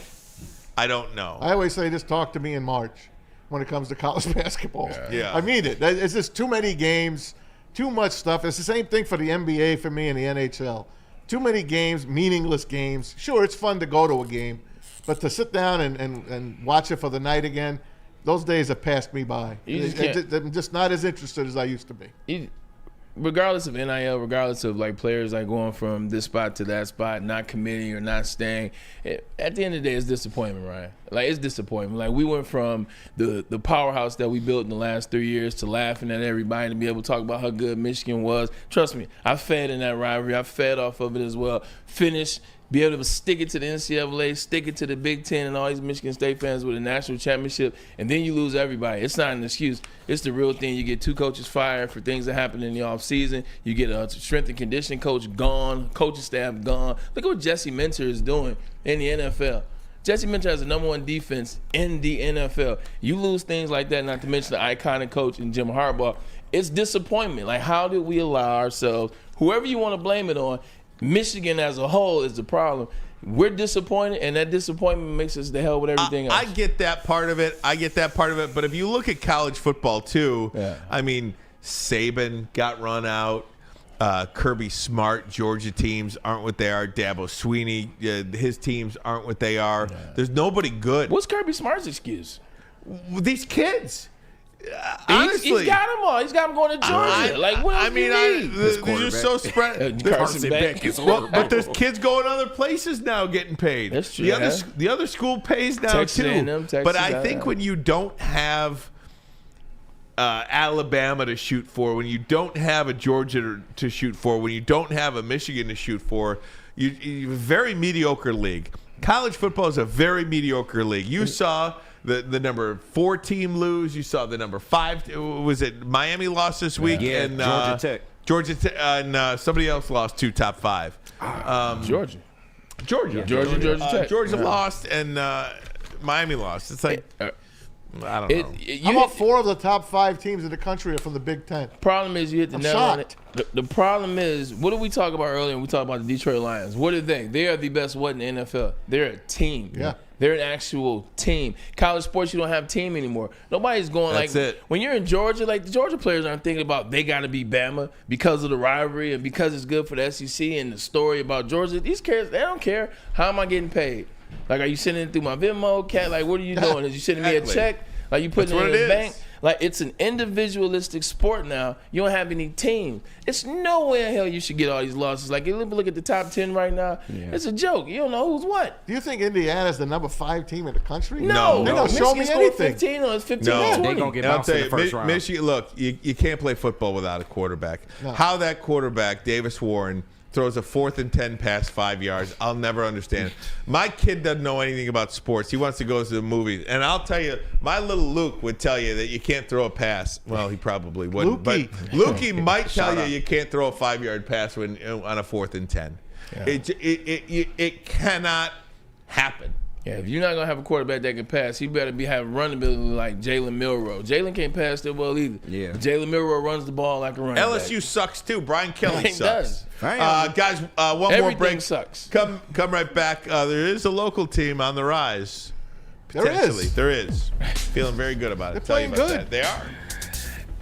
I don't know. I always say just talk to me in March when it comes to college basketball. Yeah. I mean it. It's just too many games, too much stuff. It's the same thing for the NBA for me and the NHL. Too many games, meaningless games. Sure, it's fun to go to a game, but to sit down and watch it for the night again, those days have passed me by. I'm just not as interested as I used to be. Regardless of NIL, regardless of like players like going from this spot to that spot, not committing or not staying, at the end of the day, it's disappointment, Ryan. Like, it's disappointment. Like, we went from the powerhouse that we built in the last 3 years to laughing at everybody to be able to talk about how good Michigan was. Trust me, I fed in that rivalry. I fed off of it as well. Finished. Be able to stick it to the NCAA, stick it to the Big Ten and all these Michigan State fans with a national championship, and then you lose everybody. It's not an excuse. It's the real thing. You get 2 coaches fired for things that happened in the offseason. You get a strength and conditioning coach gone, coaching staff gone. Look at what Jesse Minter is doing in the NFL. Jesse Minter has the #1 defense in the NFL. You lose things like that, not to mention the iconic coach in Jim Harbaugh. It's disappointment. Like, how did we allow ourselves, whoever you want to blame it on, Michigan as a whole is the problem. We're disappointed, and that disappointment makes us the hell with everything else. I get that part of it. But if you look at college football too, I mean, Saban got run out. Kirby Smart, Georgia teams aren't what they are. Dabo Swinney, his teams aren't what they are. There's nobody good. What's Kirby Smart's excuse? These kids. Honestly, he's got them all. He's got them going to Georgia. What else do you need? They're just so spread. Carson Beck is But there's kids going other places now getting paid. That's true. The other school pays now Texas too. A&M, Texas, but I think when you don't have Alabama to shoot for, when you don't have a Georgia to shoot for, when you don't have a Michigan to shoot for, you a very mediocre league. College football is a very mediocre league. You saw the number 4 team lose. You saw the number 5. Was it Miami lost this week? Yeah, and Georgia Tech. And somebody else lost 2 top 5. Georgia Georgia Tech. lost and Miami lost. It's like I don't know. How about 4 of the top 5 teams in the country are from the Big Ten? Problem is, you hit the nail on it. The problem is, what did we talk about earlier when we talked about the Detroit Lions? What are they? They are the best in the NFL. They're a team. Yeah. They're an actual team. College sports, you don't have a team anymore. Nobody's going That's it. When you're in Georgia, like the Georgia players aren't thinking about they got to be Bama because of the rivalry and because it's good for the SEC and the story about Georgia. These kids, they don't care. How am I getting paid? Like, are you sending it through my Venmo, cat? Like, what are you doing? Is you sending me a check? Like, you putting it in the bank? Like, it's an individualistic sport now. You don't have any teams. It's no way in hell you should get all these losses. Like, you look at the top 10 right now. Yeah. It's a joke. You don't know who's what. Do you think Indiana's the number 5 team in the country? No. They don't show me Michigan anything. 15 or it's 15 No, or 20. They're going to get bounced in the first round. Michigan, look, you can't play football without a quarterback. No. How that quarterback, Davis Warren, throws a 4th and 10 past 5 yards, I'll never understand. My kid doesn't know anything about sports. He wants to go to the movies. And I'll tell you, my little Luke would tell you that you can't throw a pass. Well, he probably wouldn't. Lukey. But Lukey might tell you can't throw a 5-yard pass on a 4th and 10. Yeah. It cannot happen. Yeah, if you're not gonna have a quarterback that can pass, he better have running ability like Jalen Milroe. Jalen can't pass that well either. Yeah. Jalen Milroe runs the ball like a running back. LSU sucks too. Brian Kelly He sucks. does. Guys, one Everything more break. sucks. Come right back. There is a local team on the rise. There is. Potentially. There is. Feeling very good about it. They're Tell you playing about good. that. They are.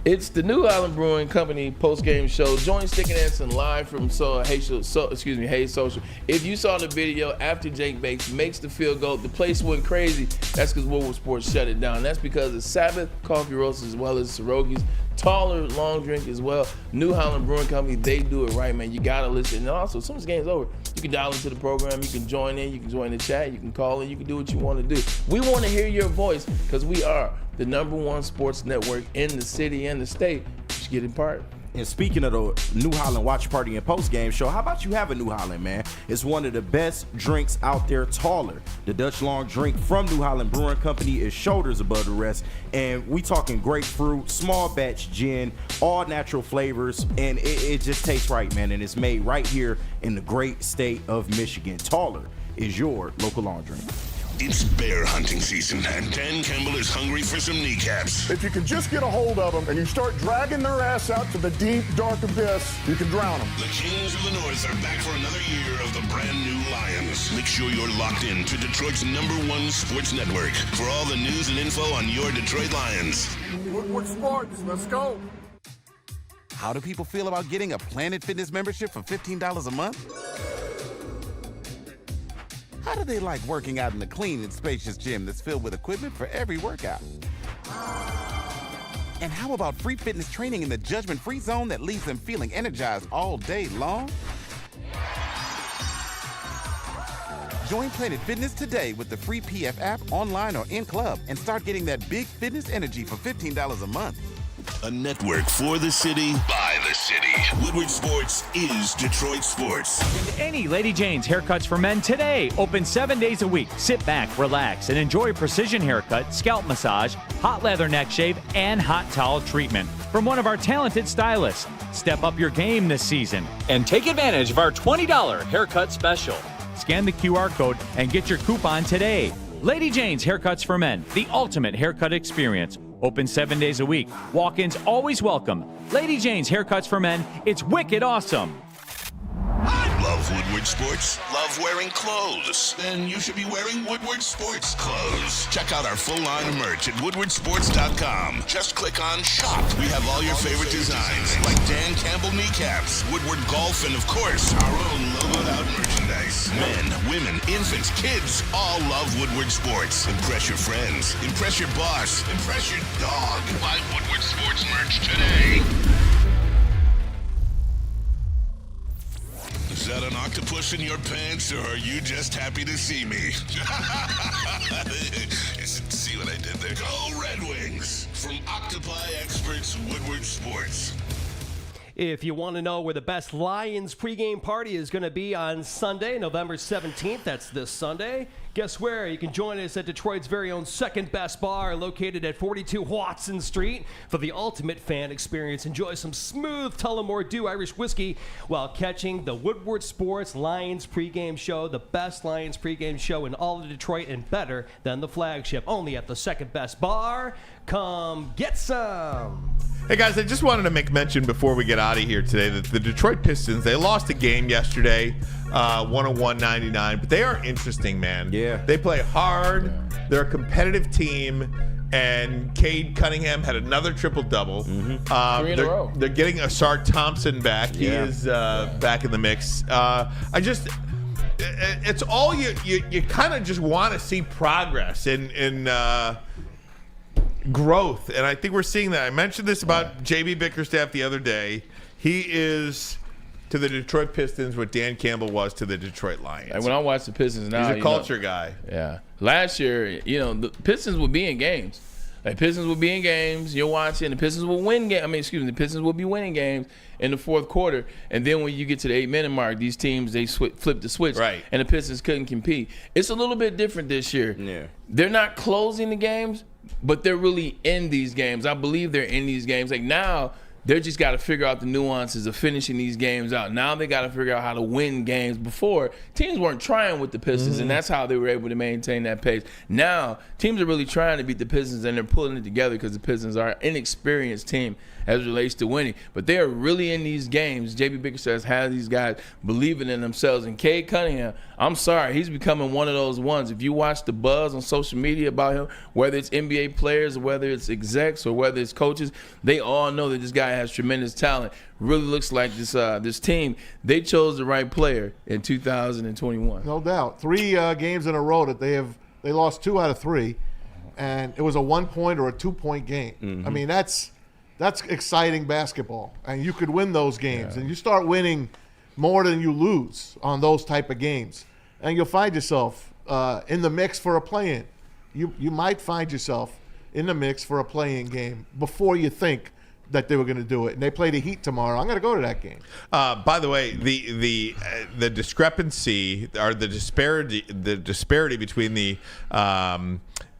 It's the New Island Brewing Company post-game show. Join Stick and Anson live from Hayes Social. If you saw the video after Jake Bates makes the field goal, the place went crazy. That's because Woodward Sports shut it down. That's because of Sabbath Coffee Roasters as well as Siroki's. Taller long drink as well. New Holland Brewing Company, they do it right, man. You gotta listen. And also, as soon as the game's over, you can dial into the program, you can join in, you can join the chat, you can call in, you can do what you want to do. We want to hear your voice because we are the #1 sports network in the city and the state. You should get in part. And speaking of the New Holland Watch Party and Post Game Show, how about you have a New Holland, man? It's one of the best drinks out there, Taller. The Dutch long drink from New Holland Brewing Company is shoulders above the rest. And we talking grapefruit, small batch gin, all natural flavors, and it just tastes right, man. And it's made right here in the great state of Michigan. Taller is your local long drink. It's bear hunting season, and Dan Campbell is hungry for some kneecaps. If you can just get a hold of them and you start dragging their ass out to the deep, dark abyss, you can drown them. The Kings of the North are back for another year of the brand new Lions. Make sure you're locked in to Detroit's #1 sports network for all the news and info on your Detroit Lions. Woodward Sports, let's go. How do people feel about getting a Planet Fitness membership for $15 a month? How do they like working out in a clean and spacious gym that's filled with equipment for every workout? And how about free fitness training in the judgment-free zone that leaves them feeling energized all day long? Join Planet Fitness today with the free PF app, online or in club, and start getting that big fitness energy for $15 a month. A network for the city, by the city. Woodward Sports is Detroit sports. Any Lady Jane's Haircuts for Men today. Open 7 days a week. Sit back, relax, and enjoy precision haircut, scalp massage, hot leather neck shave, and hot towel treatment from one of our talented stylists. Step up your game this season and take advantage of our $20 haircut special. Scan the QR code and get your coupon today. Lady Jane's Haircuts for Men, the ultimate haircut experience. Open 7 days a week. Walk-ins always welcome. Lady Jane's Haircuts for Men. It's wicked awesome. Love Woodward Sports? Love wearing clothes? Then you should be wearing Woodward Sports clothes. Check out our full line of merch at woodwardsports.com. Just click on shop. We have all your favorite designs, like Dan Campbell kneecaps, Woodward Golf, and of course, our own logoed out merchandise. Men, women, infants, kids all love Woodward Sports. Impress your friends. Impress your boss. Impress your dog. Buy Woodward Sports merch today. Is that an octopus in your pants, or are you just happy to see me? See what I did there? Go Red Wings! From Octopi Experts, Woodward Sports. If you want to know where the best Lions pregame party is going to be on Sunday, November 17th, that's this Sunday, guess where? You can join us at Detroit's very own second best bar, located at 42 Watson Street, for the ultimate fan experience. Enjoy some smooth Tullamore Dew Irish whiskey while catching the Woodward Sports Lions pregame show, the best Lions pregame show in all of Detroit and better than the flagship. Only at the second best bar. Come get some. Hey guys, I just wanted to make mention before we get out of here today that the Detroit Pistons, they lost a game yesterday, 101-99, but they are interesting, man. Yeah. They play hard. Yeah. They're a competitive team, and Cade Cunningham had another triple-double. Mm-hmm. 3 in a row. They're getting Asar Thompson back. He is back in the mix. It's all you kind of just want to see progress in growth, and I think we're seeing that. I mentioned this about J.B. Bickerstaff the other day. He is to the Detroit Pistons what Dan Campbell was to the Detroit Lions. Like when I watch the Pistons now, he's a culture guy. Yeah. Last year, the Pistons would be in games. Like Pistons would be in games. You're watching. The Pistons will win games. The Pistons will be winning games in the fourth quarter. And then when you get to the 8-minute mark, these teams, they flip the switch. Right. And the Pistons couldn't compete. It's a little bit different this year. Yeah. They're not closing the games, but they're really in these games. I believe they're in these games. Like now, They just got to figure out the nuances of finishing these games out. Now they got to figure out how to win games. Before, teams weren't trying with the Pistons, and that's how they were able to maintain that pace. Now, teams are really trying to beat the Pistons, and they're pulling it together because the Pistons are an inexperienced team as it relates to winning. But they are really in these games. J.B. Bickerstaff has these guys believing in themselves. And Cade Cunningham, I'm sorry, he's becoming one of those ones. If you watch the buzz on social media about him, whether it's NBA players or whether it's execs or whether it's coaches, they all know that this guy has tremendous talent. Really looks like this team, they chose the right player in 2021. No doubt. 3 games in a row that they lost 2 out of 3, and it was a 1-point or a 2-point game. I mean, that's exciting basketball, and you could win those games, and you start winning more than you lose on those type of games, and you'll find yourself in the mix for a play-in. You might find yourself in the mix for a play-in game before you think that they were going to do it. And they play the Heat tomorrow. I'm going to go to that game. By the way, the discrepancy or the disparity between the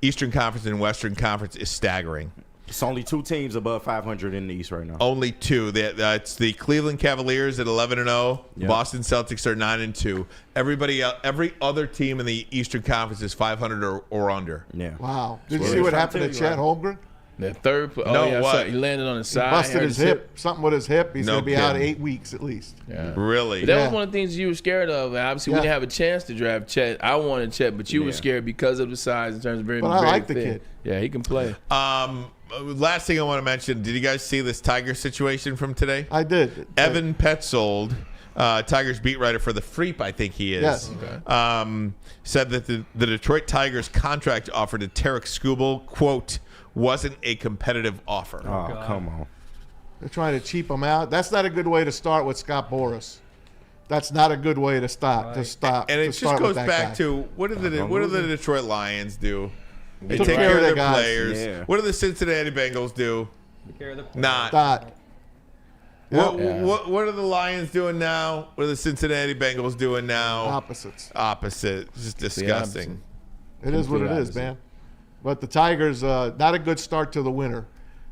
Eastern Conference and Western Conference is staggering. It's only 2 teams above 500 in the East right now. Only 2. It's the Cleveland Cavaliers at 11-0. Yep. Boston Celtics are 9-2. Every other team in the Eastern Conference is 500 or under. Yeah. Wow. Did you see what happened to Chet Holmgren? That third, he landed on his side. He busted his hip, something with his hip. He's going to be out 8 weeks at least. Yeah. Really? But that was one of the things you were scared of. Obviously, we didn't have a chance to draft Chet. I wanted Chet, but you were scared because of the size in terms of being very But I like thin. the kid. Yeah, he can play. Last thing I want to mention, did you guys see this Tiger situation from today? I did. Evan Petzold, Tigers beat writer for the Freep, I think he is, Yes. said that the Detroit Tigers contract offer to Tarek Skubal, quote, wasn't a competitive offer. Oh, come on. They're trying to cheap him out. That's not a good way to start with Scott Boras. That's not a good way to start. And it just goes back to what do the Detroit Lions do? They take care of their players. Yeah. What do the Cincinnati Bengals do? Take care of the Not. What are the Lions doing now? What are the Cincinnati Bengals doing now? Opposites. Opposite. It's just disgusting. It is what it is, man. But the Tigers, not a good start to the winter.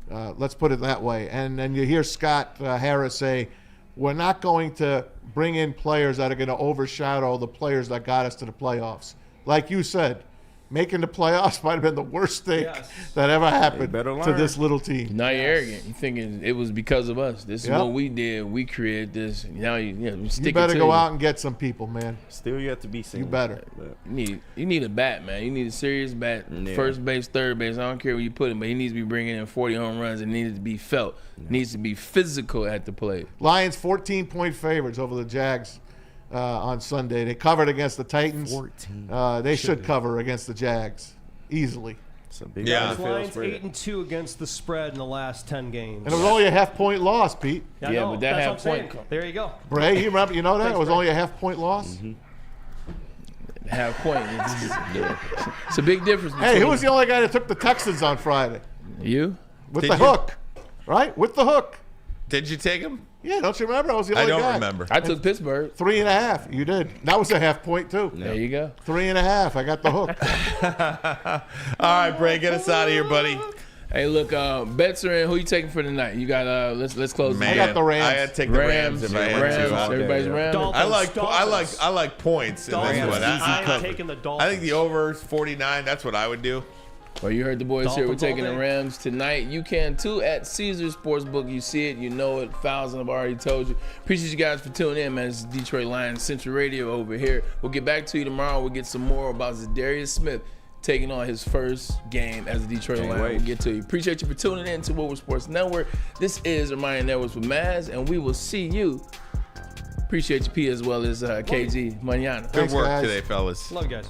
Let's put it that way. And then you hear Scott Harris say, we're not going to bring in players that are going to overshadow the players that got us to the playoffs. Like you said, making the playoffs might have been the worst thing that ever happened to this little team. Now you're arrogant. You're thinking it was because of us. This is what we did. We created this. Now you stick You better it to go you. out and get some people, man. Still yet to be seen. You better. You need a bat, man. You need a serious bat. First base, third base. I don't care where you put him, but he needs to be bringing in 40 home runs. It needs to be felt. Needs to be physical at the plate. Lions 14-point favorites over the Jags on Sunday. They covered against the Titans. 14. They should cover against the Jags easily. Lions 8-2 against the spread in the last 10 games. And it was only a half-point loss, Pete. Yeah, but that half-point. There you go. Bray, you know that? Thanks, it was Bray. only a half-point loss? Half point. It's a big difference. Hey, who was the only guy that took the Texans on Friday? You? With the hook. Right? With the hook. Did you take him? Yeah, don't you remember? I was the only guy. I don't remember. I took Pittsburgh. 3.5. You did. That was a half-point, too. There you go. 3.5. I got the hook. All right, Bray, get us out of here, buddy. Hey, look, bets are in. Who you taking for tonight? You got let's close. Man, I got the Rams. I got to take the Rams if I had to. Everybody's Rams. I like points. In this one. I'm taking the Dolphins. I think the over is 49. That's what I would do. Well, you heard the boys here. We're Dolphins taking all the day. Rams tonight. You can too at Caesars Sportsbook. You see it, you know it. Fouls, I've already told you. Appreciate you guys for tuning in, man. This is Detroit Lions Central Radio over here. We'll get back to you tomorrow. We'll get some more about Zadarius Smith taking on his first game as a Detroit Lion. We'll get to you. Appreciate you for tuning in to Woodward Sports Network. This is Ermanni Networks with Maz, and we will see you. Appreciate you, P, as well as KG. Mañana. Good work today, fellas. Love you guys.